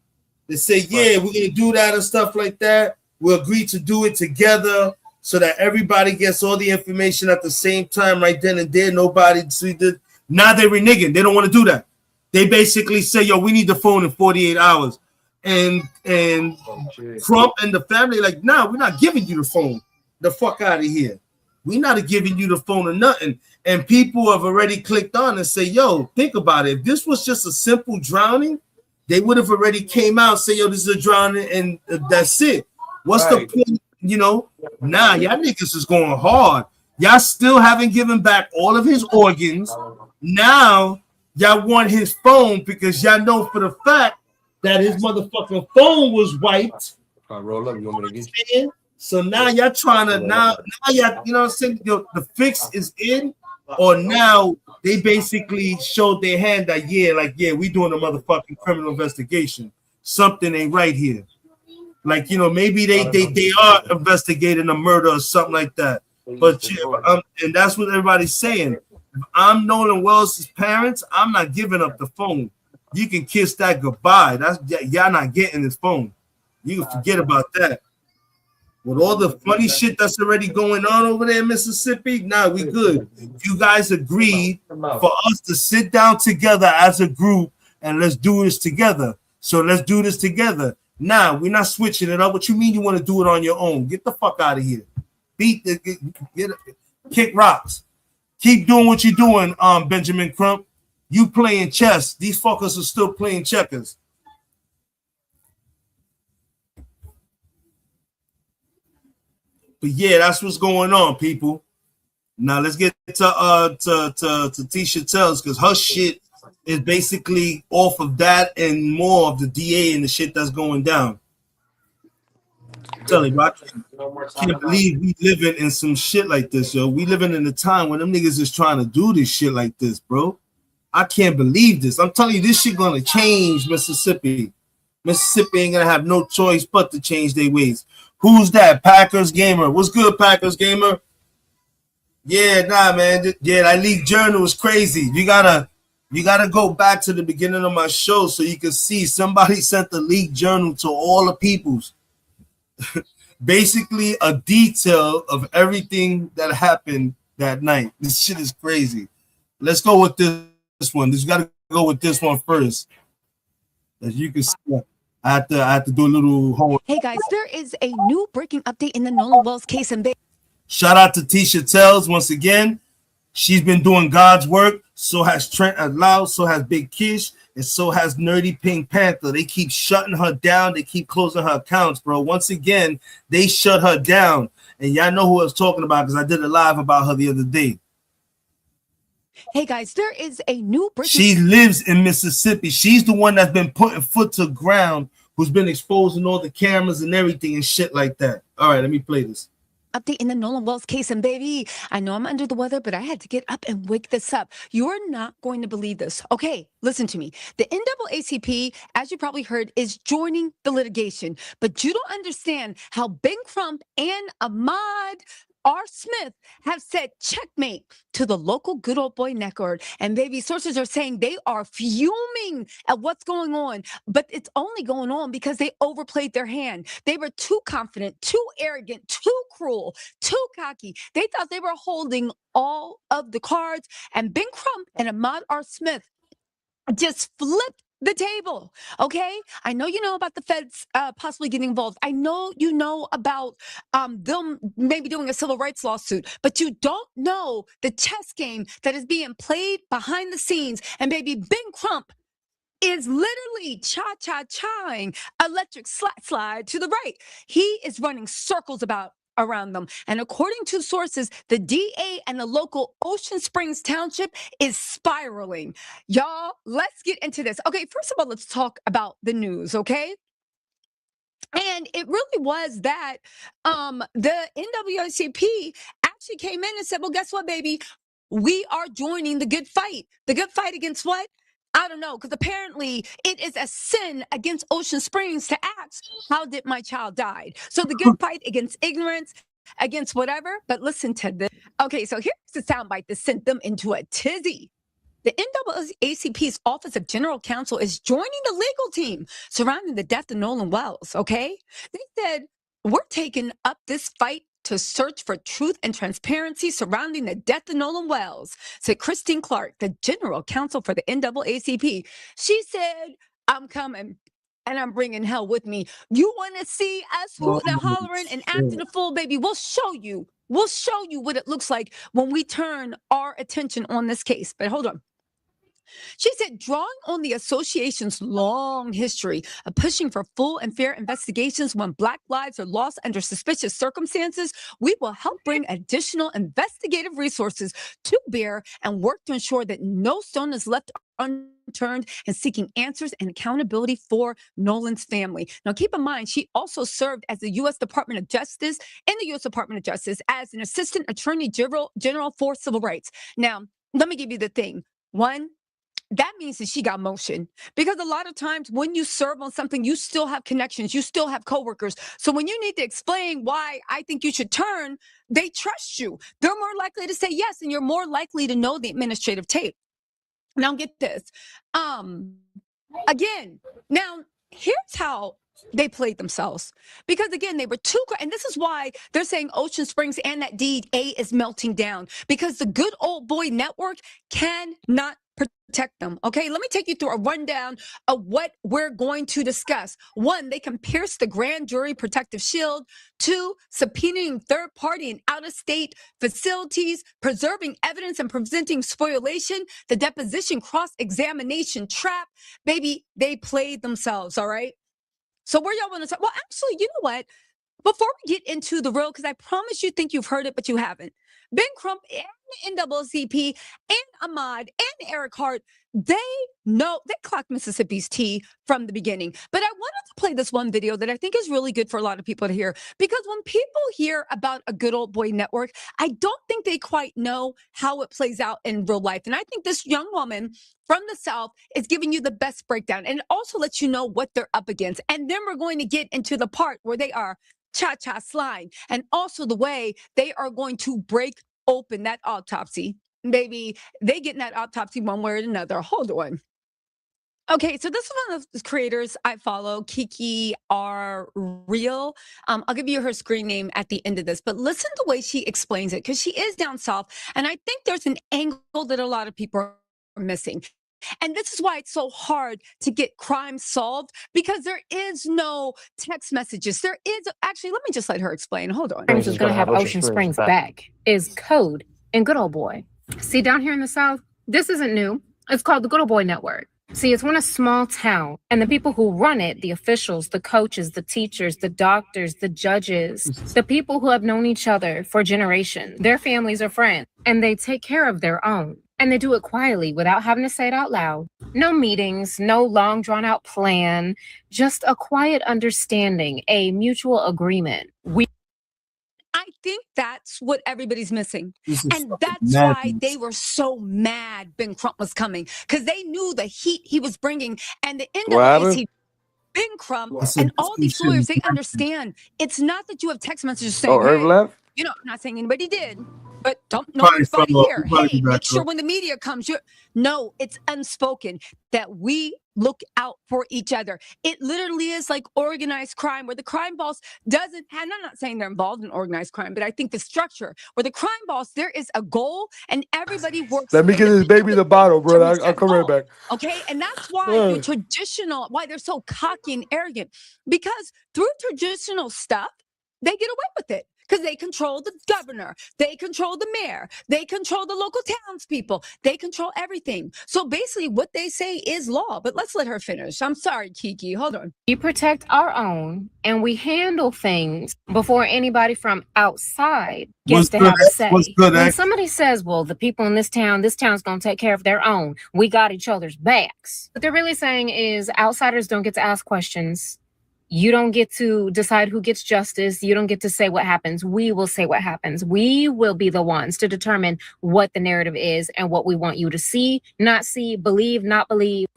They say, yeah, we're gonna do that and stuff like that. We'll agree to do it together so that everybody gets all the information at the same time, right then and there. Nobody see the now they're reneging. They don't want to do that. They basically say, yo, we need the phone in 48 hours. And Trump and the family like, nah, we're not giving you the phone. The fuck out of here. We're not giving you the phone or nothing. And people have already clicked on and say, yo, think about it. If this was just a simple drowning, they would have already came out and say, yo, this is a drowning, and that's it. What's the point? You know, nah, y'all niggas is going hard. Y'all still haven't given back all of his organs. Now, y'all want his phone because y'all know for the fact that his motherfucking phone was wiped. Roll up, you want me to get you? So now y'all trying to now y'all, you know what I'm saying? The fix is in, or now they basically showed their hand that we doing a motherfucking criminal investigation. Something ain't right here. Like, you know, maybe they are investigating a murder or something like that. But and that's what everybody's saying. If I'm Nolan Wells' parents, I'm not giving up the phone. You can kiss that goodbye. That's y'all not getting his phone. You can forget about that. With all the funny shit that's already going on over there in Mississippi, nah, we good. You guys agreed for us to sit down together as a group and let's do this together. So let's do this together. Nah, we're not switching it up. What you mean you want to do it on your own? Get the fuck out of here. Kick rocks. Keep doing what you're doing, Benjamin Crump. You playing chess. These fuckers are still playing checkers. But yeah, that's what's going on, people. Now let's get to Tisha Tells, because her shit is basically off of that and more of the DA and the shit that's going down. I'm telling you, I can't believe we living in some shit like this, yo. We living in a time when them niggas is trying to do this shit like this, bro. I can't believe this. I'm telling you, this shit gonna change Mississippi. Mississippi ain't gonna have no choice but to change their ways. Who's that? Packers Gamer. What's good, Packers Gamer? Yeah, nah, man. Yeah, that leak journal is crazy. You gotta go back to the beginning of my show so you can see somebody sent the leak journal to all the peoples. Basically a detail of everything that happened that night. This shit is crazy. Let's go with this one. You gotta go with this one first. As you can see, I have to do a little homework. Hey guys, there is a new breaking update in the Nolan Wells case in Bay. Shout out to Tisha Tells once again. She's been doing God's work. So has Trent Lau, so has Big Kish, and so has Nerdy Pink Panther. They keep shutting her down. They keep closing her accounts, bro. Once again, they shut her down. And y'all know who I was talking about because I did a live about her the other day. Hey guys, there is a new breaking. She lives in Mississippi. She's the one that's been putting foot to ground who's been exposing all the cameras and everything and shit like that. All right, let me play this. Update in the Nolan Wells case. And baby, I know I'm under the weather, but I had to get up and wake this up. You're not going to believe this. Okay, listen to me. The NAACP, as you probably heard, is joining the litigation. But you don't understand how Ben Crump and Ahmad R. Smith have said checkmate to the local good old boy network. And baby, sources are saying they are fuming at what's going on, but it's only going on because they overplayed their hand. They were too confident, too arrogant, too cruel, too cocky. They thought they were holding all of the cards, and Ben Crump and Ahmad R. Smith just flipped the table. Okay, I know you know about the feds possibly getting involved. I know you know about them maybe doing a civil rights lawsuit, but you don't know the chess game that is being played behind the scenes. And baby, Ben Crump is literally cha-cha-chaing electric slide to the right. He is running circles around them. And according to sources, the DA and the local Ocean Springs Township is spiraling. Y'all, let's get into this. Okay, first of all, let's talk about the news, okay? And it really was that the NAACP actually came in and said, well, guess what, baby? We are joining the good fight. The good fight against what? I don't know, because apparently it is a sin against Ocean Springs to ask, how did my child die? So the good fight against ignorance, against whatever. But listen to this. Okay, so here's the soundbite that sent them into a tizzy. The NAACP's Office of General Counsel is joining the legal team surrounding the death of Nolan Wells, okay? They said, we're taking up this fight to search for truth and transparency surrounding the death of Nolan Wells, said Christine Clark, the general counsel for the NAACP. She said, I'm coming and I'm bringing hell with me. You want to see us hooting and hollering and acting a fool, baby? We'll show you. We'll show you what it looks like when we turn our attention on this case. But hold on. She said, drawing on the association's long history of pushing for full and fair investigations when Black lives are lost under suspicious circumstances, we will help bring additional investigative resources to bear and work to ensure that no stone is left unturned in seeking answers and accountability for Nolan's family. Now, keep in mind, she also served as the U.S. Department of Justice as an assistant attorney general for civil rights. Now, let me give you the thing. One, that means that she got motion, because a lot of times when you serve on something, you still have connections, you still have coworkers. So when you need to explain why I think you should turn, they trust you. They're more likely to say yes, and you're more likely to know the administrative tape. Now get this. Again, now here's how they played themselves, because again, they were too, and this is why they're saying Ocean Springs and that DA is melting down, because the good old boy network cannot protect them. Okay, let me take you through a rundown of what we're going to discuss. One, they can pierce the grand jury protective shield. Two, subpoenaing third party and out-of-state facilities, preserving evidence and preventing spoliation, the deposition cross-examination trap. Baby, they played themselves, all right? So where y'all want to talk? Well, actually, you know what? Before we get into the real, because I promise you think you've heard it, but you haven't. Ben Crump and NAACP and Ahmad and Eric Hart, they clocked Mississippi's tea from the beginning. But I wanted to play this one video that I think is really good for a lot of people to hear, because when people hear about a good old boy network, I don't think they quite know how it plays out in real life. And I think this young woman from the South is giving you the best breakdown, and it also lets you know what they're up against. And then we're going to get into the part where they are cha-cha slide, and also the way they are going to break open that autopsy. Baby, they get in that autopsy one way or another. Hold on. Okay, so this is one of the creators I follow, Kiki R. Real. I'll give you her screen name at the end of this, but listen to the way she explains it, because she is down south, and I think there's an angle that a lot of people are missing. And this is why it's so hard to get crime solved, because there is no text messages. There is, actually, let me just let her explain. Hold on. Springs is going to have Ocean Springs back is code and Good Old Boy. See, down here in the South, this isn't new. It's called the Good Old Boy Network. See, it's one a small town, and the people who run it, the officials, the coaches, the teachers, the doctors, the judges, the people who have known each other for generations, their families are friends, and they take care of their own. And they do it quietly without having to say it out loud. No meetings, no long drawn out plan, just a quiet understanding, a mutual agreement. I think that's what everybody's missing. This is And fucking that's why madness. they were so mad Ben Crump was coming, because they knew the heat he was bringing. And the What happened? NAACP, Ben Crump, I said and this all these shit lawyers, is they madness. understand. It's not that you have text messages Oh, saying, Irv hey, left? you know, I'm not saying anybody did, but don't know Probably everybody fell off. here. He probably Hey, be back make sure up. when the media comes, you're no, it's unspoken that we look out for each other. It literally is like organized crime, where the crime boss doesn't, and I'm not saying they're involved in organized crime, but I think the structure where the crime boss, there is a goal and everybody works. Let me get this baby the bottle, bro. I'll come right back. Okay, and that's why your traditional, why they're so cocky and arrogant, because through traditional stuff, they get away with it because they control the governor, they control the mayor, they control the local townspeople, they control everything. So basically, what they say is law. But let's let her finish. I'm sorry, Kiki. Hold on. We protect our own and we handle things before anybody from outside What's gets to good, have a X? say. What's good, When X? somebody says, well, the people in this town's going to take care of their own. We got each other's backs. What they're really saying is outsiders don't get to ask questions. You don't get to decide who gets justice. You don't get to say what happens. We will say what happens. We will be the ones to determine what the narrative is and what we want you to see, not see, believe, not believe.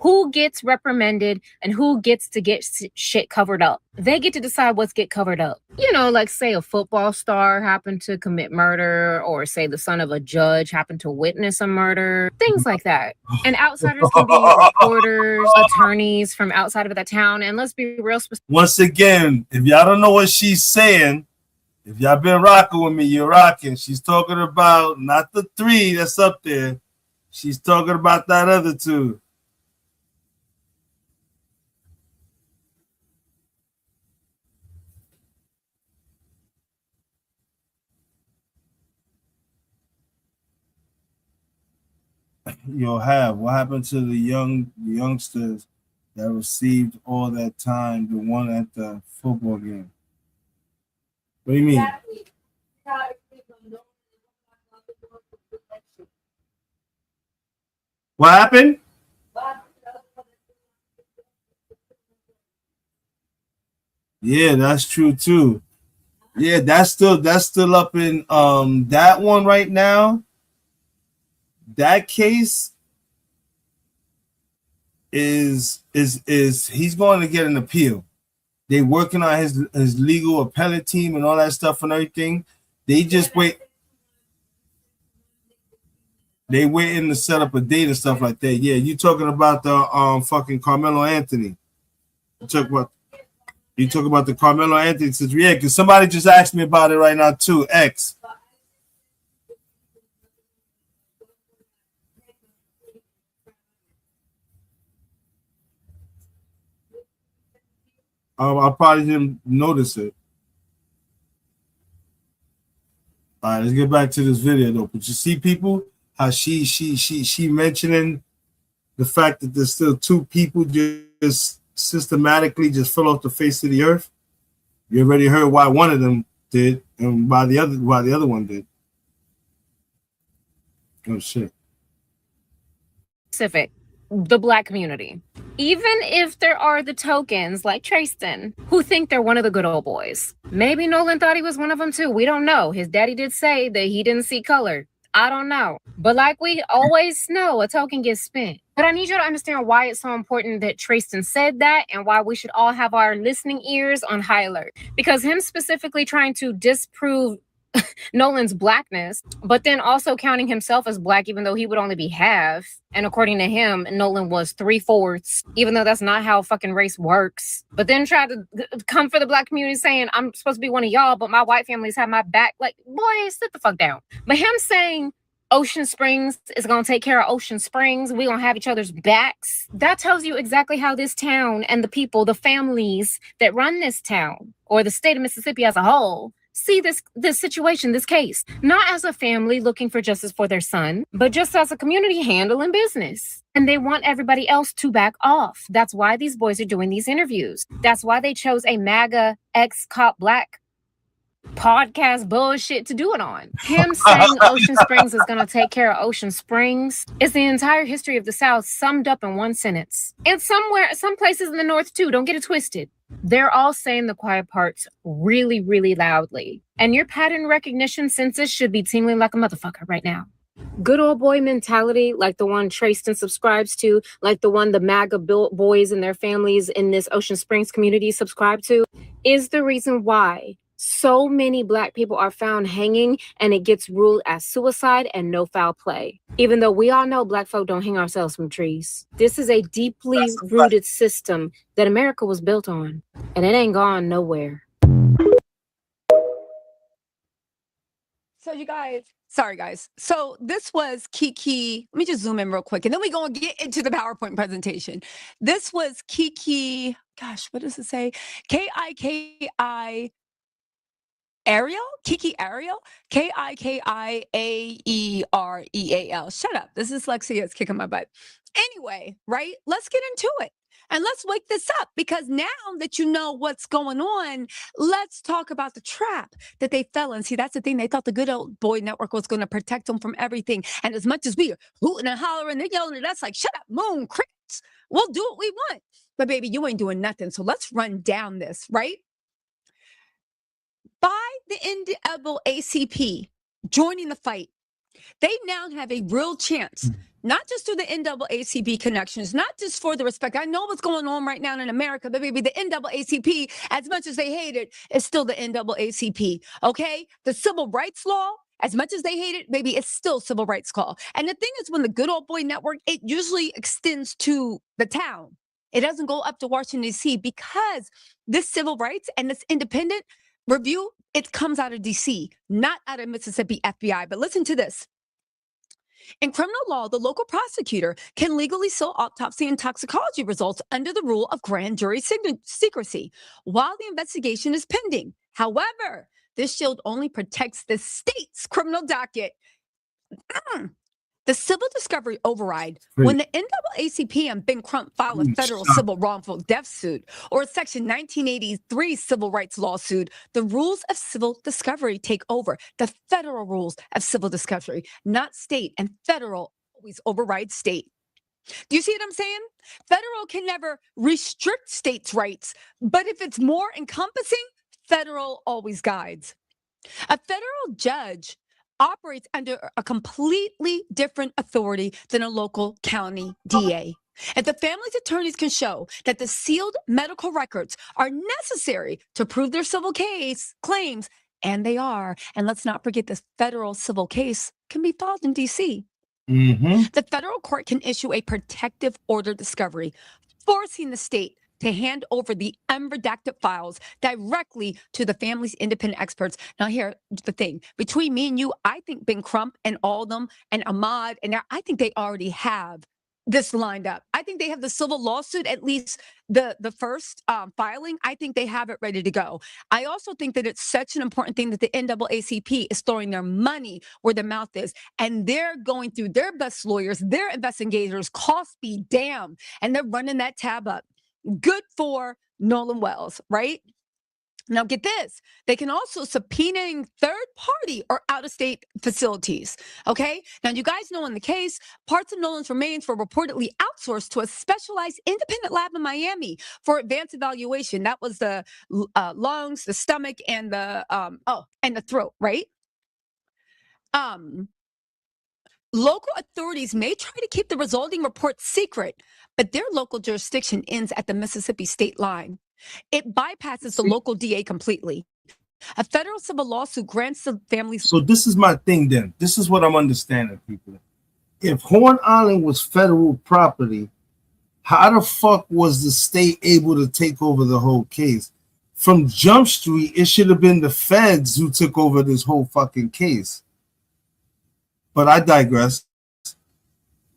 Who gets reprimanded and who gets to get shit covered up. They get to decide what's get covered up. You know, like say a football star happened to commit murder, or say the son of a judge happened to witness a murder, things like that. And outsiders can be reporters, attorneys from outside of the town. And let's be real specific. Once again, if y'all don't know what she's saying, if y'all been rocking with me, you're rocking. She's talking about not the 3 that's up there. She's talking about that other 2. What happened to the youngsters that received all that time, the one at the football game? What do you mean? What happened? Yeah, that's true too. Yeah, that's still up in that one right now. That case is he's going to get an appeal. They're working on his legal appellate team and all that stuff and everything. They just wait. They waiting to set up a date and stuff like that. Yeah, you talking about the fucking Carmelo Anthony. You talk about the Carmelo Anthony situation. Yeah, because somebody just asked me about it right now too. X. I probably didn't notice it. All right, let's get back to this video though. But you see, people, how she mentioning the fact that there's still 2 people just systematically just fell off the face of the earth. You already heard why one of them did and why the other one did. Oh shit. Specific. The Black community. Even if there are the tokens like Tristan who think they're one of the good old boys. Maybe Nolan thought he was one of them too. We don't know. His daddy did say that he didn't see color. I don't know. But like we always know, a token gets spent. But I need you to understand why it's so important that Tristan said that and why we should all have our listening ears on high alert. Because him specifically trying to disprove Nolan's blackness, but then also counting himself as black, even though he would only be half. And according to him, Nolan was 3/4, even though that's not how fucking race works. But then try to come for the Black community saying, I'm supposed to be one of y'all, but my white family's have my back. Like, boy, sit the fuck down. But him saying Ocean Springs is going to take care of Ocean Springs, we going to have each other's backs. That tells you exactly how this town and the people, the families that run this town, or the state of Mississippi as a whole, see this situation, this case, not as a family looking for justice for their son, but just as a community handling business. And they want everybody else to back off. That's why these boys are doing these interviews. That's why they chose a MAGA ex-cop Black podcast bullshit to do it on. Him saying Ocean Springs is going to take care of Ocean Springs is the entire history of the South summed up in one sentence. And some places in the North too, don't get it twisted. They're all saying the quiet parts really, really loudly. And your pattern recognition senses should be tingling like a motherfucker right now. Good old boy mentality, like the one Tristan subscribes to, like the one the MAGA boys and their families in this Ocean Springs community subscribe to, is the reason why so many Black people are found hanging and it gets ruled as suicide and no foul play. Even though we all know Black folk don't hang ourselves from trees. This is a deeply rooted system that America was built on, and it ain't gone nowhere. So you guys, sorry guys. So this was Kiki. Let me just zoom in real quick and then we're going to get into the PowerPoint presentation. This was Kiki, gosh, what does it say? K-I-K-I Ariel? Kiki Ariel? K-I-K-I-A-E-R-E-A-L. Shut up. This is dyslexia. It's kicking my butt. Anyway, right? Let's get into it. And let's wake this up because now that you know what's going on, let's talk about the trap that they fell in. See, that's the thing. They thought the good old boy network was going to protect them from everything. And as much as we are hooting and hollering, they're yelling at us like, shut up, moon, crickets. We'll do what we want. But baby, you ain't doing nothing. So let's run down this, right? By the NAACP joining the fight, they now have a real chance, not just through the NAACP connections, not just for the respect. I know what's going on right now in America, but maybe the NAACP, as much as they hate it, is still the NAACP, okay? The civil rights law, as much as they hate it, maybe it's still civil rights law. And the thing is, when the good old boy network, it usually extends to the town. It doesn't go up to Washington, D.C. because this civil rights and this independent review, it comes out of D.C., not out of Mississippi FBI. But listen to this. In criminal law, the local prosecutor can legally seal autopsy and toxicology results under the rule of grand jury secrecy while the investigation is pending. However, this shield only protects the state's criminal docket. The civil discovery override, when the NAACP and Ben Crump file a federal civil wrongful death suit or a Section 1983 civil rights lawsuit, the rules of civil discovery take over. The federal rules of civil discovery, not state, and federal always override state. Do you see what I'm saying? Federal can never restrict states' rights, but if it's more encompassing, federal always guides. A federal judge operates under a completely different authority than a local county DA. If the family's attorneys can show that the sealed medical records are necessary to prove their civil case claims, and they are, and let's not forget this federal civil case can be filed in DC. The federal court can issue a protective order discovery, forcing the state to hand over the unredacted files directly to the family's independent experts. Now, here's the thing. Between me and you, I think Ben Crump and all of them and Ahmad, and I think they already have this lined up. I think they have the civil lawsuit, at least the first filing. I think they have it ready to go. I also think that it's such an important thing that the NAACP is throwing their money where their mouth is, and they're going through their best lawyers, their investigators, cost be damn, and they're running that tab up. Good for Nolan Wells, right? Now get this. They can also subpoena third party or out-of-state facilities, okay? Now you guys know in the case, parts of Nolan's remains were reportedly outsourced to a specialized independent lab in Miami for advanced evaluation. That was the lungs, the stomach, and the and the throat, right? Local authorities may try to keep the resulting report secret, but their local jurisdiction ends at the Mississippi state line. It bypasses the local DA completely. A federal civil lawsuit grants the families. So this is my thing then. This is what I'm understanding, people. If Horn Island was federal property, how the fuck was the state able to take over the whole case? From Jump Street, it should have been the feds who took over this whole fucking case. But I digress.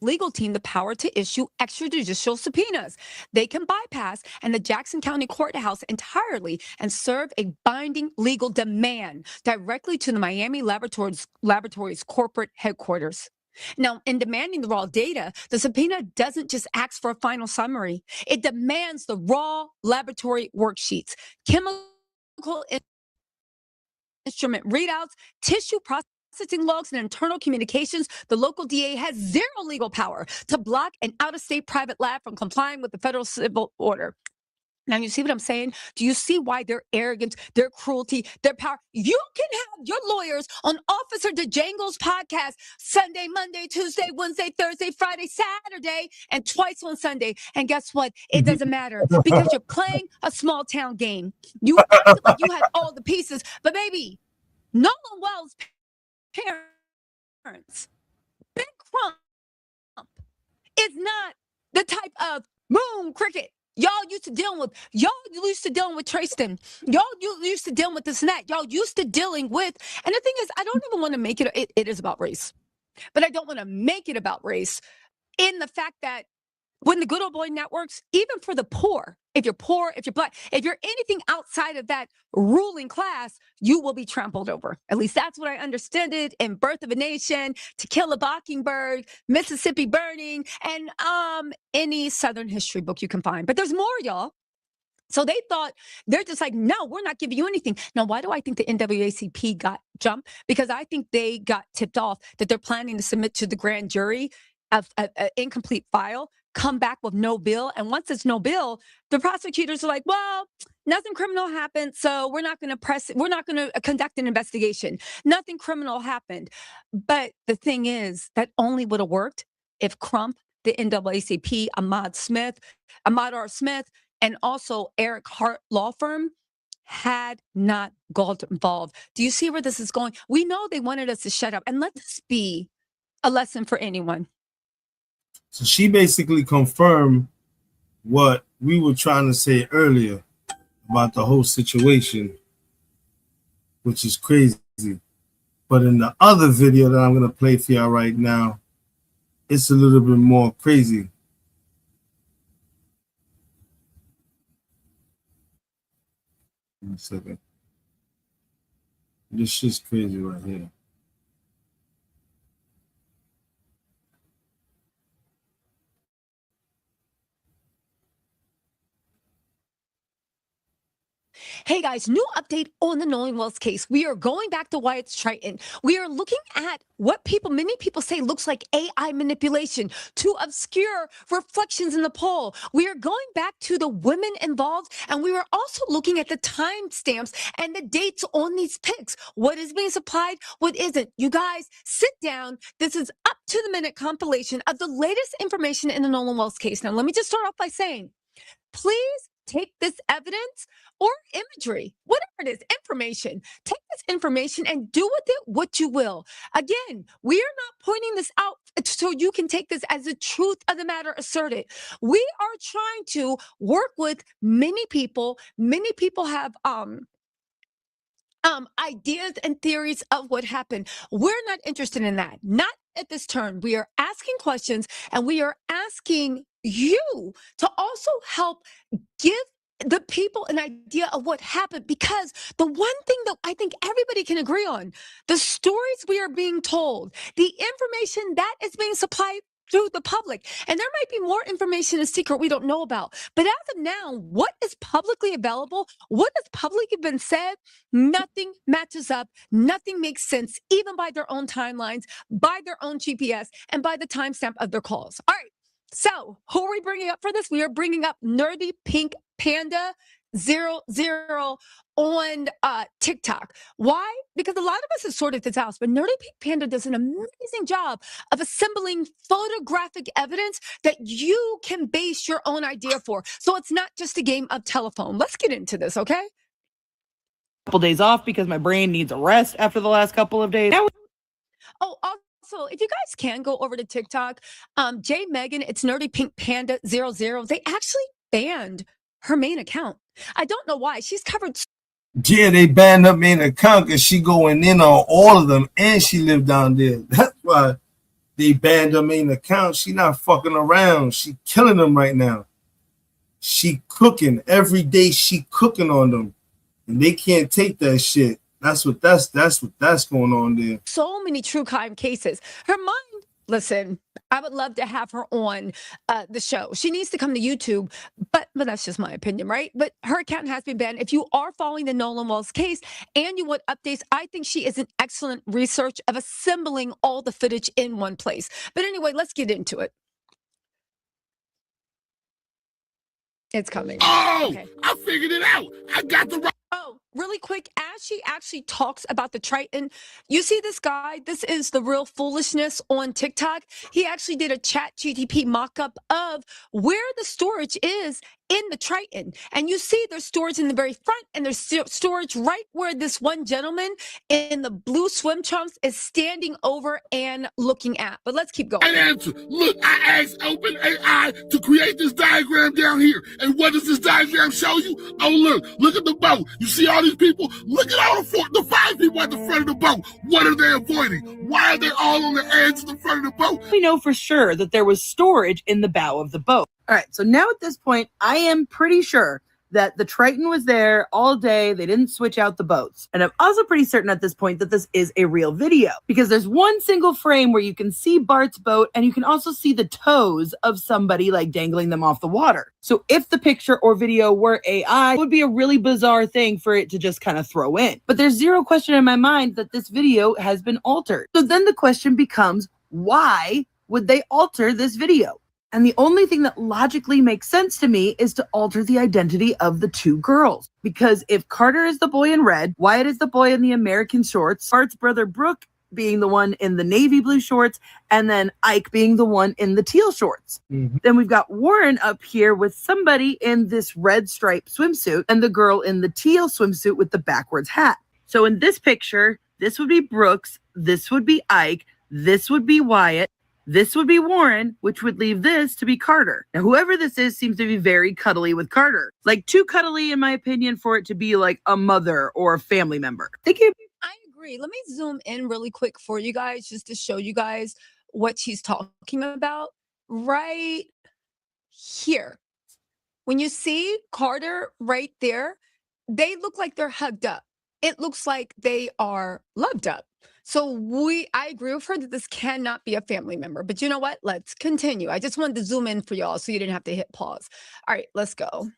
Legal team the power to issue extrajudicial subpoenas. They can bypass and the Jackson County Courthouse entirely and serve a binding legal demand directly to the Miami Laboratories corporate headquarters. Now, in demanding the raw data, the subpoena doesn't just ask for a final summary. It demands the raw laboratory worksheets, chemical instrument readouts, tissue processing logs, and internal communications, the local DA has zero legal power to block an out-of-state private lab from complying with the federal civil order. Now, you see what I'm saying? Do you see why their arrogance, their cruelty, their power? You can have your lawyers on Officer DeJangle's podcast Sunday, Monday, Tuesday, Wednesday, Thursday, Friday, Saturday, and twice on Sunday. And guess what? It doesn't matter because you're playing a small town game. You acted like you had all the pieces, but baby, Nolan Wells' parents, Big Crump, is not the type of moon cricket y'all used to dealing with. Y'all used to dealing with Tristan. Y'all used to dealing with this and that. Y'all used to dealing with, and the thing is, I don't even want to make it is about race, but I don't want to make it about race in the fact that when the good old boy networks, even for the poor, if you're poor, if you're black, if you're anything outside of that ruling class, you will be trampled over. At least that's what I understood it in Birth of a Nation, To Kill a Mockingbird, Mississippi Burning, and any Southern history book you can find. But there's more, y'all. So they thought, they're just like, no, we're not giving you anything. Now, why do I think the NAACP got jumped? Because I think they got tipped off that they're planning to submit to the grand jury an incomplete file, come back with no bill. And once it's no bill, the prosecutors are like, well, nothing criminal happened, so we're not going to press it. We're not going to conduct an investigation. Nothing criminal happened. But the thing is, that only would have worked if Crump, the NAACP, Ahmaud R. Smith, and also Eric Hart Law Firm had not got involved. Do you see where this is going? We know they wanted us to shut up. And let this be a lesson for anyone. So she basically confirmed what we were trying to say earlier about the whole situation, which is crazy. But in the other video that I'm going to play for y'all right now, it's a little bit more crazy. One second. This shit's crazy right here. Hey guys, new update on the Nolan Wells case. We are going back to Wyatt Triton. We are looking at what many people say looks like AI manipulation to obscure reflections in the poll. We are going back to the women involved, and we were also looking at the timestamps and the dates on these pics. What is being supplied, what isn't. You guys, sit down. This is up to the minute compilation of the latest information in the Nolan Wells case. Now, let me just start off by saying, please take this evidence or imagery, whatever it is, information. Take this information and do with it what you will. Again, we are not pointing this out so you can take this as the truth of the matter asserted. We are trying to work with many people. Many people have ideas and theories of what happened. We're not interested in that. Not at this turn. We are asking questions, and we are asking you to also help give the people an idea of what happened, because the one thing that I think everybody can agree on, the stories we are being told, the information that is being supplied to the public, and there might be more information in secret we don't know about. But as of now, what is publicly available, what has publicly been said, nothing matches up. Nothing makes sense, even by their own timelines, by their own GPS, and by the timestamp of their calls. All right. So who are we bringing up for this? We are bringing up Nerdy Pink Panda 00 on TikTok. Why? Because a lot of us have sorted this out, but Nerdy Pink Panda does an amazing job of assembling photographic evidence that you can base your own idea for. So it's not just a game of telephone. Let's get into this, okay? Couple days off because my brain needs a rest after the last couple of days. Oh, also, if you guys can go over to TikTok, J Megan, it's Nerdy Pink Panda 00. They actually banned her main account. I don't know why. She's covered. Yeah, they banned her main account because she going in on all of them, and she lived down there. That's why they banned her main account. She not fucking around. She killing them right now. She cooking every day. She cooking on them, and they can't take that shit. That's what's going on there. So many true crime cases. Her mind listen, I would love to have her on the show. She needs to come to YouTube, but that's just my opinion, right? But her account has been banned. If you are following the Nolan Wells case and you want updates, I think she is an excellent research of assembling all the footage in one place. But anyway, let's get into it. It's coming. Oh, okay. I figured it out. I got the right. Oh, really quick, as she actually talks about the Triton, you see this guy, this is the real foolishness on TikTok. He actually did a ChatGPT mock-up of where the storage is in the Triton. And you see there's storage in the very front, and there's storage right where this one gentleman in the blue swim trunks is standing over and looking at. But let's keep going. Right answer. Look, I asked OpenAI to create this diagram down here. And what does this diagram show you? Oh, look at the boat. You see all these people? Look at all the 5 people at the front of the boat. What are they avoiding? Why are they all on the edge of the front of the boat? We know for sure that there was storage in the bow of the boat. All right, so now at this point, I am pretty sure that the Triton was there all day. They didn't switch out the boats. And I'm also pretty certain at this point that this is a real video, because there's one single frame where you can see Bart's boat, and you can also see the toes of somebody like dangling them off the water. So if the picture or video were AI, it would be a really bizarre thing for it to just kind of throw in. But there's zero question in my mind that this video has been altered. So then the question becomes, why would they alter this video? And the only thing that logically makes sense to me is to alter the identity of the 2 girls. Because if Carter is the boy in red, Wyatt is the boy in the American shorts, Bart's brother Brooke being the one in the navy blue shorts, and then Ike being the one in the teal shorts. Then we've got Warren up here with somebody in this red striped swimsuit and the girl in the teal swimsuit with the backwards hat. So in this picture, this would be Brooks, this would be Ike, this would be Wyatt, this would be Warren, which would leave this to be Carter. Now, whoever this is seems to be very cuddly with Carter. Like, too cuddly, in my opinion, for it to be like a mother or a family member. I agree. Let me zoom in really quick for you guys, just to show you guys what she's talking about. Right here. When you see Carter right there, they look like they're hugged up. It looks like they are loved up. So I agree with her that this cannot be a family member. But you know what? Let's continue. I just wanted to zoom in for y'all so you didn't have to hit pause. All right, let's go.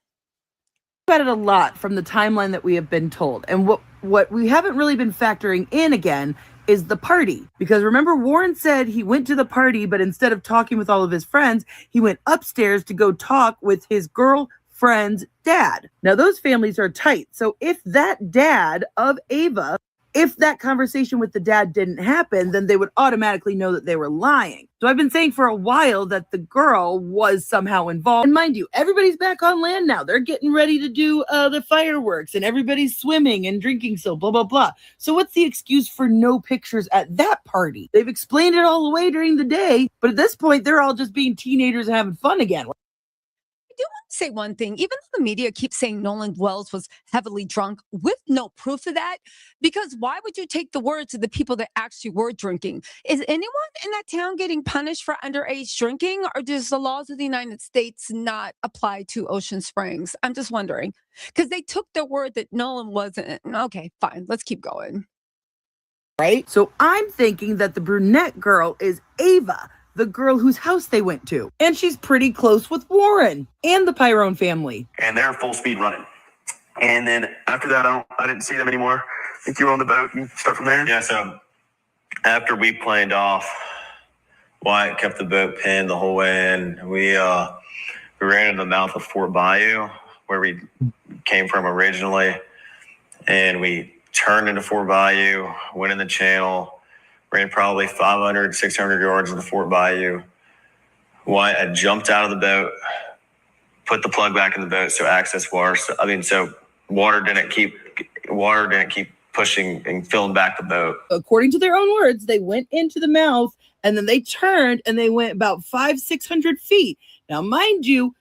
About it a lot from the timeline that we have been told. And what we haven't really been factoring in again is the party. Because remember, Warren said he went to the party, but instead of talking with all of his friends, he went upstairs to go talk with his girlfriend's dad. Now, those families are tight. So if that dad of Ava, if that conversation with the dad didn't happen, then they would automatically know that they were lying. So I've been saying for a while that the girl was somehow involved. And mind you, everybody's back on land now. They're getting ready to do the fireworks, and everybody's swimming and drinking, so blah, blah, blah. So what's the excuse for no pictures at that party? They've explained it all away during the day, but at this point, they're all just being teenagers and having fun again. I do want to say one thing. Even though the media keeps saying Nolan Wells was heavily drunk with no proof of that, because why would you take the words of the people that actually were drinking? Is anyone in that town getting punished for underage drinking, or does the laws of the United States not apply to Ocean Springs? I'm just wondering, because they took their word that Nolan wasn't. Okay, fine. Let's keep going. Right? So I'm thinking that the brunette girl is Ava, the girl whose house they went to. And she's pretty close with Warren and the Pyrone family. And they're full speed running. And then after that, I didn't see them anymore. I think you were on the boat. You start from there? Yeah, so after we planed off, Wyatt kept the boat pinned the whole way in. We ran into the mouth of Fort Bayou, where we came from originally. And we turned into Fort Bayou, went in the channel, ran probably 500, 600 yards into Fort Bayou. Wyatt had jumped out of the boat, put the plug back in the boat, so access water. So water didn't keep pushing and filling back the boat. According to their own words, they went into the mouth and then they turned and they went about 500-600 feet. Now, mind you,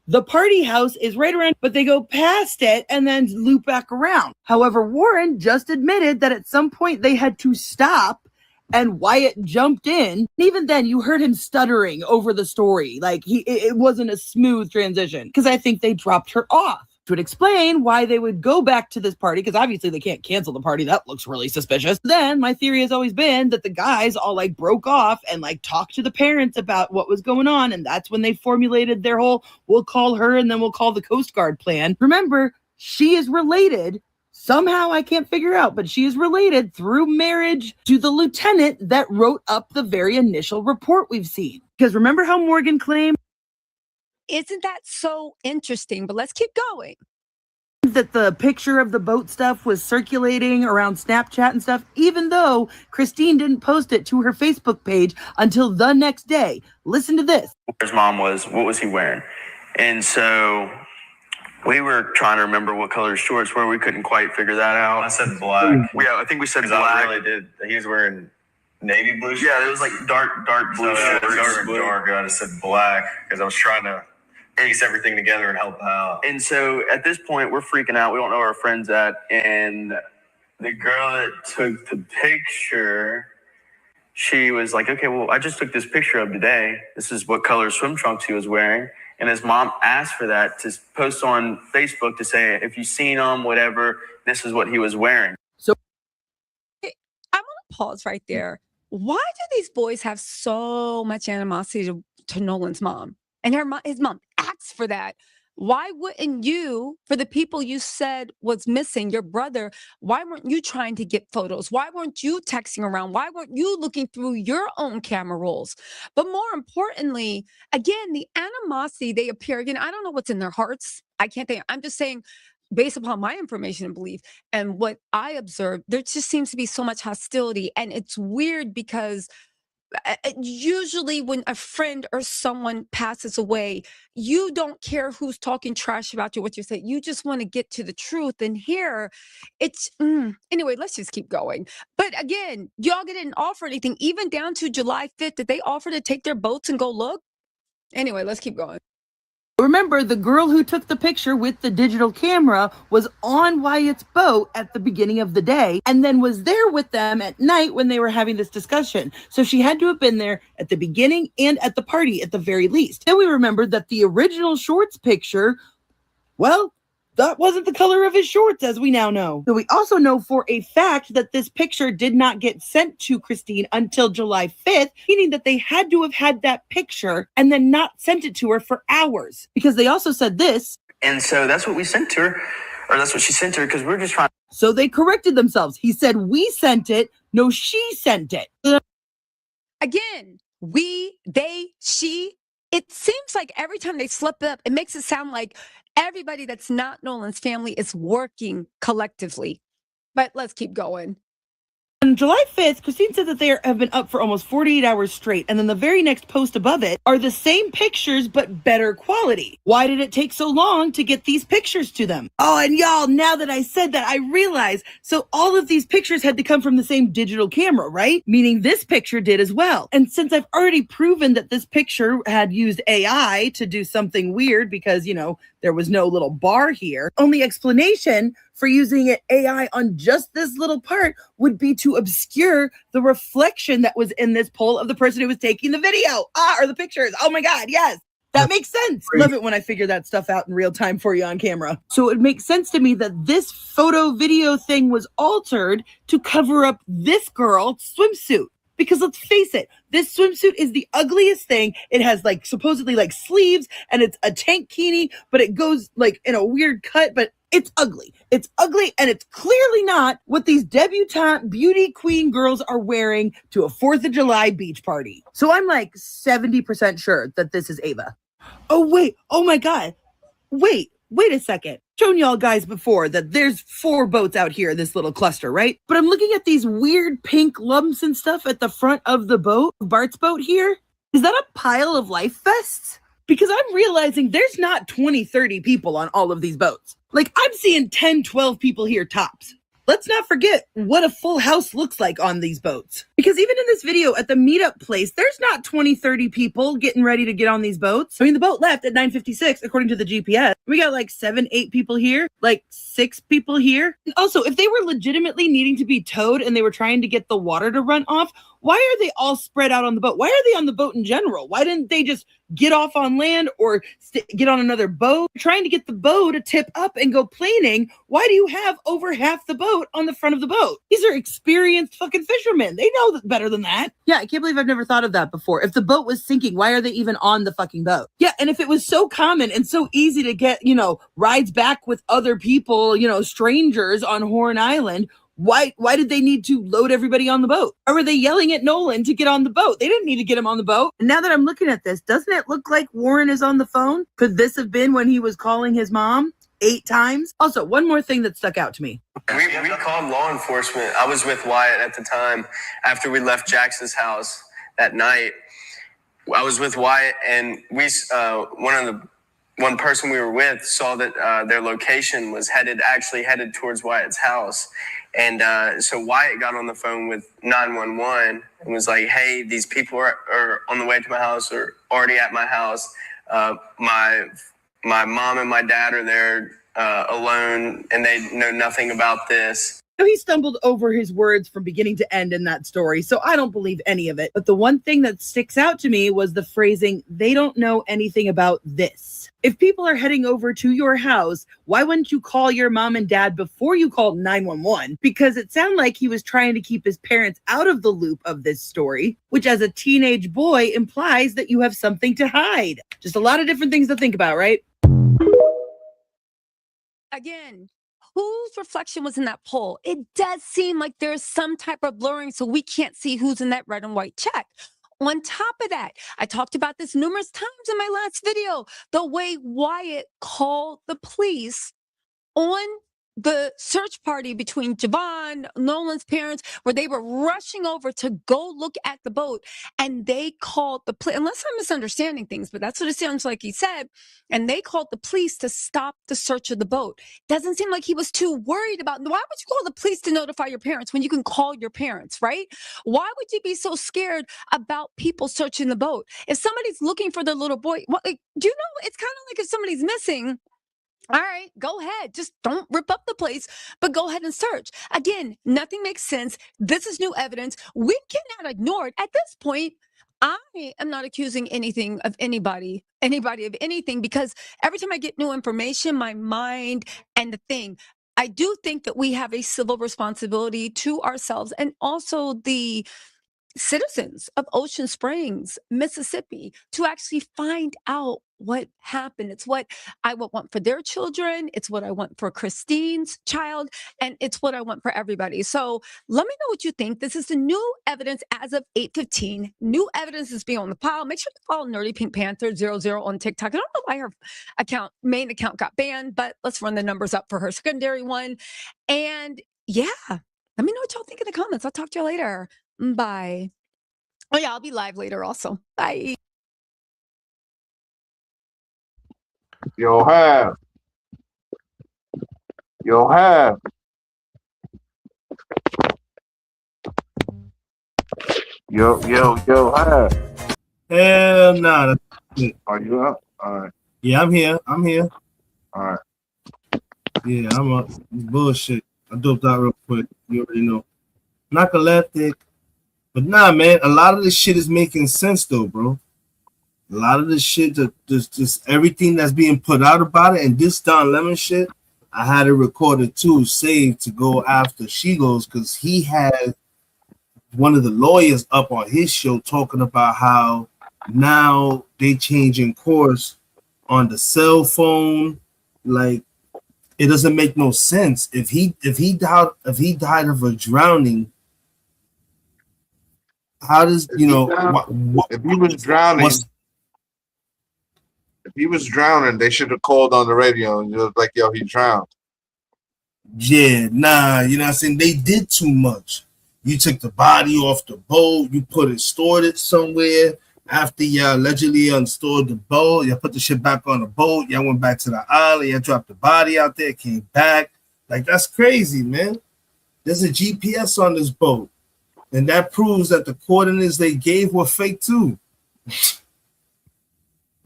the party house is right around, but they go past it and then loop back around. However, Warren just admitted that at some point they had to stop and Wyatt jumped in. Even then, you heard him stuttering over the story. Like it wasn't a smooth transition because I think they dropped her off. would explain why they would go back to this party, because obviously they can't cancel the party. That looks really suspicious. Then my theory has always been that the guys all like broke off and like talked to the parents about what was going on. And that's when they formulated their whole, we'll call her and then we'll call the Coast Guard plan. Remember, she is related. Somehow I can't figure out, but she is related through marriage to the lieutenant that wrote up the very initial report we've seen. Because remember how Morgan claimed? Isn't that so interesting? But let's keep going. That the picture of the boat stuff was circulating around Snapchat and stuff, even though Christine didn't post it to her Facebook page until the next day. Listen to this. His mom was, what was he wearing? And so we were trying to remember what color shorts were. We couldn't quite figure that out. I said black. Yeah, I think we said black. I really did. He was wearing navy blue. Yeah, it was like dark blue shorts. Dark. I just said black because I was trying to piece everything together and help out. And so at this point, we're freaking out. We don't know where our friend's at. And the girl that took the picture, she was like, okay, well, I just took this picture of today. This is what color swim trunks he was wearing. And his mom asked for that to post on Facebook to say, if you've seen him, whatever, this is what he was wearing. So I want to pause right there. Why do these boys have so much animosity to Nolan's mom? And his mom asked for that. Why wouldn't you, for the people you said was missing, your brother, why weren't you trying to get photos? Why weren't you texting around? Why weren't you looking through your own camera rolls? But more importantly, again, the animosity they appear, again, I don't know what's in their hearts. I can't think. I'm just saying, based upon my information and belief and what I observed, there just seems to be so much hostility. And it's weird because usually when a friend or someone passes away, you don't care who's talking trash about you, what you're saying. You just want to get to the truth. And here it's anyway, let's just keep going. But again, y'all didn't offer anything, even down to July 5th. Did they offer to take their boats and go look? Anyway, let's keep going. Remember, the girl who took the picture with the digital camera was on Wyatt's boat at the beginning of the day and then was there with them at night when they were having this discussion. So she had to have been there at the beginning and at the party at the very least. Then we remembered that the original shorts picture, well, that wasn't the color of his shorts, as we now know. So we also know for a fact that this picture did not get sent to Christine until July 5th, meaning that they had to have had that picture and then not sent it to her for hours. Because they also said this. And so that's what we sent to her, or that's what she sent to her, because we're just trying. So they corrected themselves. He said, we sent it. No, she sent it. Again, we, they, she. It seems like every time they slip up, it makes it sound like everybody that's not Nolan's family is working collectively. But let's keep going. On July 5th, Christine said that they have been up for almost 48 hours straight. And then the very next post above it are the same pictures, but better quality. Why did it take so long to get these pictures to them? Oh, and y'all, now that I said that, I realize. So all of these pictures had to come from the same digital camera, right? Meaning this picture did as well. And since I've already proven that this picture had used AI to do something weird because, you know, there was no little bar here, only explanation for using AI on just this little part would be to obscure the reflection that was in this poll of the person who was taking the video, or the pictures. Oh my God, yes. That makes sense. Love it when I figure that stuff out in real time for you on camera. So it makes sense to me that this photo video thing was altered to cover up this girl's swimsuit. Because let's face it, this swimsuit is the ugliest thing. It has like supposedly like sleeves and it's a tank bikini, but it goes like in a weird cut, but it's ugly. It's ugly and it's clearly not what these debutante beauty queen girls are wearing to a 4th of July beach party. So I'm like 70% sure that this is Ava. Oh, wait. Oh my God. Wait a second. Shown y'all guys before that there's 4 boats out here in this little cluster, right? But I'm looking at these weird pink lumps and stuff at the front of the boat, Bart's boat here. Is that a pile of life vests? Because I'm realizing there's not 20, 30 people on all of these boats. Like I'm seeing 10, 12 people here tops. Let's not forget what a full house looks like on these boats. Because even in this video at the meetup place, there's not 20, 30 people getting ready to get on these boats. I mean, the boat left at 9:56, according to the GPS. We got like 7, 8 people here, like 6 people here. Also, if they were legitimately needing to be towed and they were trying to get the water to run off, why are they all spread out on the boat? Why are they on the boat in general? Why didn't they just get off on land or get on another boat? Trying to get the boat to tip up and go planing. Why do you have over half the boat on the front of the boat? These are experienced fucking fishermen. They know better than that. Yeah, I can't believe I've never thought of that before. If the boat was sinking, why are they even on the fucking boat? Yeah, and if it was so common and so easy to get, rides back with other people, strangers on Horn Island, why did they need to load everybody on the boat? Or were they yelling at Nolan to get on the boat? They didn't need to get him on the boat. And now that I'm looking at this, doesn't it look like Warren is on the phone? Could this have been when he was calling his mom 8 times? Also, one more thing that stuck out to me. We called law enforcement. I was with Wyatt at the time after we left Jax's house that night. I was with Wyatt, and one person we were with saw that their location was headed towards Wyatt's house. And so Wyatt got on the phone with 911 and was like, hey, these people are on the way to my house or already at my house. My mom and my dad are there alone, and they know nothing about this. He stumbled over his words from beginning to end in that story, so I don't believe any of it. But the one thing that sticks out to me was the phrasing, they don't know anything about this. If people are heading over to your house, why wouldn't you call your mom and dad before you called 911? Because it sounded like he was trying to keep his parents out of the loop of this story, which as a teenage boy implies that you have something to hide. Just a lot of different things to think about, right? Again, whose reflection was in that poll? It does seem like there's some type of blurring, so we can't see who's in that red and white check. On top of that, I talked about this numerous times in my last video, the way Wyatt called the police on the search party between Javon, Nolan's parents, where they were rushing over to go look at the boat, and they called the police, unless I'm misunderstanding things, but that's what it sounds like he said, and they called the police to stop the search of the boat. Doesn't seem like he was too worried about, why would you call the police to notify your parents when you can call your parents, right? Why would you be so scared about people searching the boat? If somebody's looking for their little boy, do you know, it's kind of like if somebody's missing, all right, go ahead. Just don't rip up the place, but go ahead and search. Again, nothing makes sense. This is new evidence. We cannot ignore it. At this point, I am not accusing anything of anybody of anything, because every time I get new information, my mind and the thing, I do think that we have a civil responsibility to ourselves and also the citizens of Ocean Springs, Mississippi, to actually find out what happened. It's what I would want for their children. It's what I want for Christine's child. And it's what I want for everybody. So let me know what you think. This is the new evidence as of 8:15. New evidence is being on the pile. Make sure to follow Nerdy Pink Panther 00 on TikTok. I don't know why her main account got banned, but let's run the numbers up for her secondary one. And yeah, let me know what y'all think in the comments. I'll talk to you later. Bye. Oh yeah, I'll be live later also. Bye. Yo, have. Yo, have. Yo, have. Hell nah. Are you up? All right. Yeah, I'm here. All right. Yeah, I'm up. Bullshit. I doped out real quick. You already know. Narcoleptic. But nah, man, a lot of this shit is making sense though, bro. A lot of this shit, just everything that's being put out about it, and this Don Lemon shit, I had it recorded too, saved to go after She Goes, because he had one of the lawyers up on his show talking about how now they changing course on the cell phone. Like, it doesn't make no sense. If he died of a drowning, how does if he was drowning? If he was drowning, they should have called on the radio and just like, yo, he drowned. Yeah, nah, you know what I'm saying? They did too much. You took the body off the boat, you stored it somewhere. After y'all allegedly unstored the boat, y'all put the shit back on the boat, y'all went back to the island, y'all dropped the body out there, came back. Like, that's crazy, man. There's a GPS on this boat, and that proves that the coordinates they gave were fake too.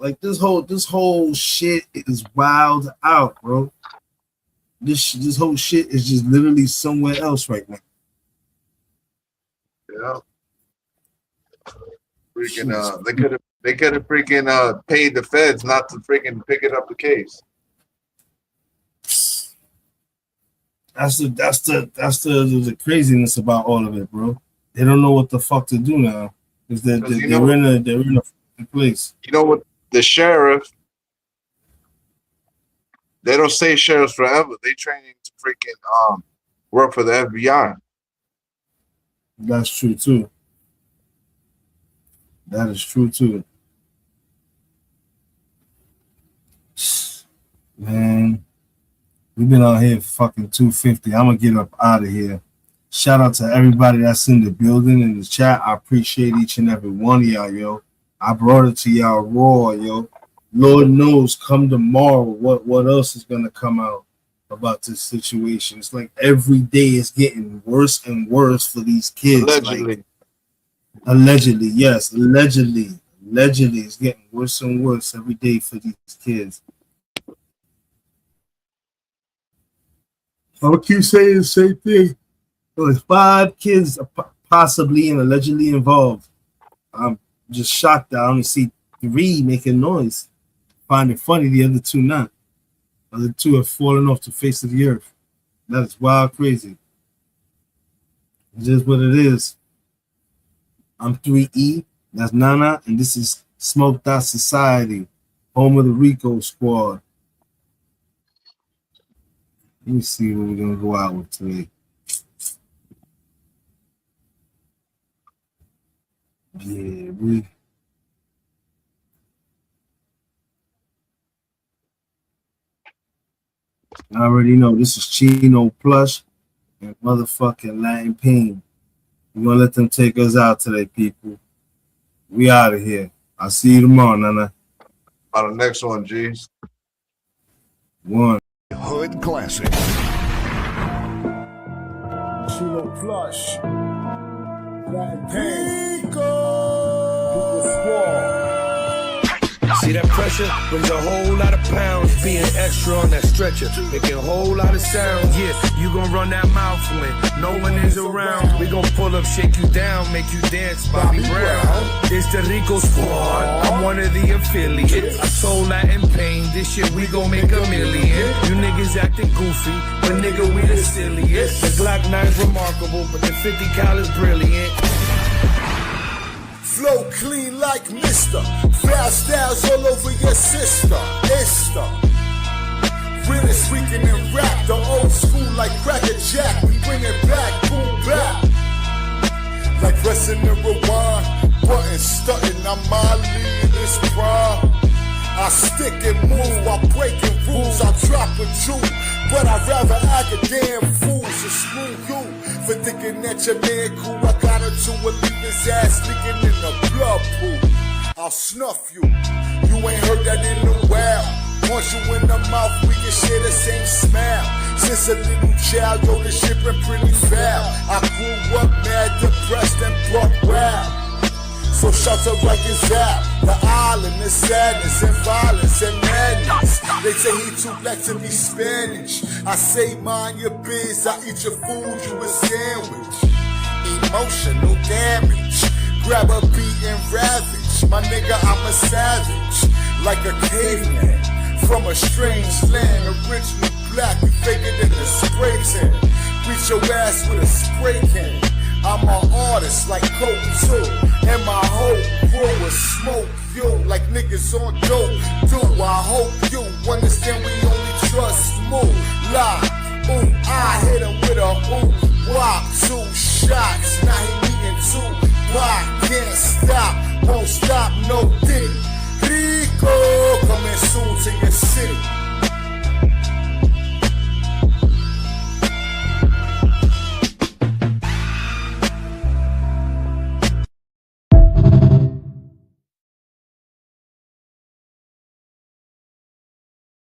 Like, this whole shit is wild out, bro. This whole shit is just literally somewhere else right now. Yeah. Freaking, they could have freaking paid the feds not to freaking pick it up the case. That's the craziness about all of it, bro. They don't know what the fuck to do now because they're in a place. You know what? The sheriff, they don't stay sheriffs forever. They training to freaking work for the FBI. That's true too. That is true too. Man, we've been out here fucking 250. I'm gonna get up out of here. Shout out to everybody that's in the building, in the chat. I appreciate each and every one of y'all, yo. I brought it to y'all raw, yo. Lord knows come tomorrow what else is gonna come out about this situation. It's like every day it's getting worse and worse for these kids. Allegedly, yes, allegedly it's getting worse and worse every day for these kids. I'll keep saying the same thing. There's 5 kids possibly and allegedly involved. I'm just shocked that I only see 3 making noise. Find it funny, the other 2 not. The other 2 have fallen off the face of the earth. That is wild crazy. It's just what it is. I'm 3E, that's Nana, and this is Smoked Out Society, home of the Rico Squad. Let me see what we're gonna go out with today. Yeah, I already know this is Chino Plush and motherfucking Latin Pain. We're gonna let them take us out today, people. We out of here. I'll see you tomorrow, Nana. On the next one, G's. One. Hood Classic. Chino Plush. Latin Pain. Rico Squad. See that pressure brings a whole lot of pounds. Being extra on that stretcher, making a whole lot of sounds. Yeah, you gon' run that mouth when no one is around. We gon' pull up, shake you down, make you dance, Bobby Brown. It's the Rico Squad, I'm one of the affiliates. I told Latin Pain, this shit we gon' make $1 million. You niggas acting goofy, but nigga we the silliest. The Glock 9's remarkable, but the 50 cal is brilliant. Flow clean like Mister. Foul styles all over your sister. Ista. Realest weekend in rap. The old school like Cracker Jack. We bring it back, boom back. Like pressing the rewind. Button stunting, I'm Molly in this prime. I stick and move while breaking rules. I drop a Jew, but I'd rather act a damn fool. So screw you for thinking that your man cool. I got her to a leave his ass leaking in the blood pool. I'll snuff you. You ain't heard that in a while. Punch you in the mouth, we can share the same smile. Since a little child, yo, this shit been pretty foul. I grew up mad, depressed, and buck wild. So shout to Rikers out, the island, the sadness and violence and madness. They say he too black to be Spanish. I say mind your biz, I eat your food, you a sandwich. Emotional damage, grab a beat and ravage. My nigga, I'm a savage, like a caveman from a strange land. Original black, we faker than a spray tan. Beat your ass with a spray can. I'm an artist like Coke too, and my whole crew will smoke you like niggas on dope. Do I hope you understand we only trust move lie. Ooh, I hit him with a ooh, wop, 2 shots. Now he eating 2 pop. Can't stop, won't stop, no dick. Rico coming soon to your city.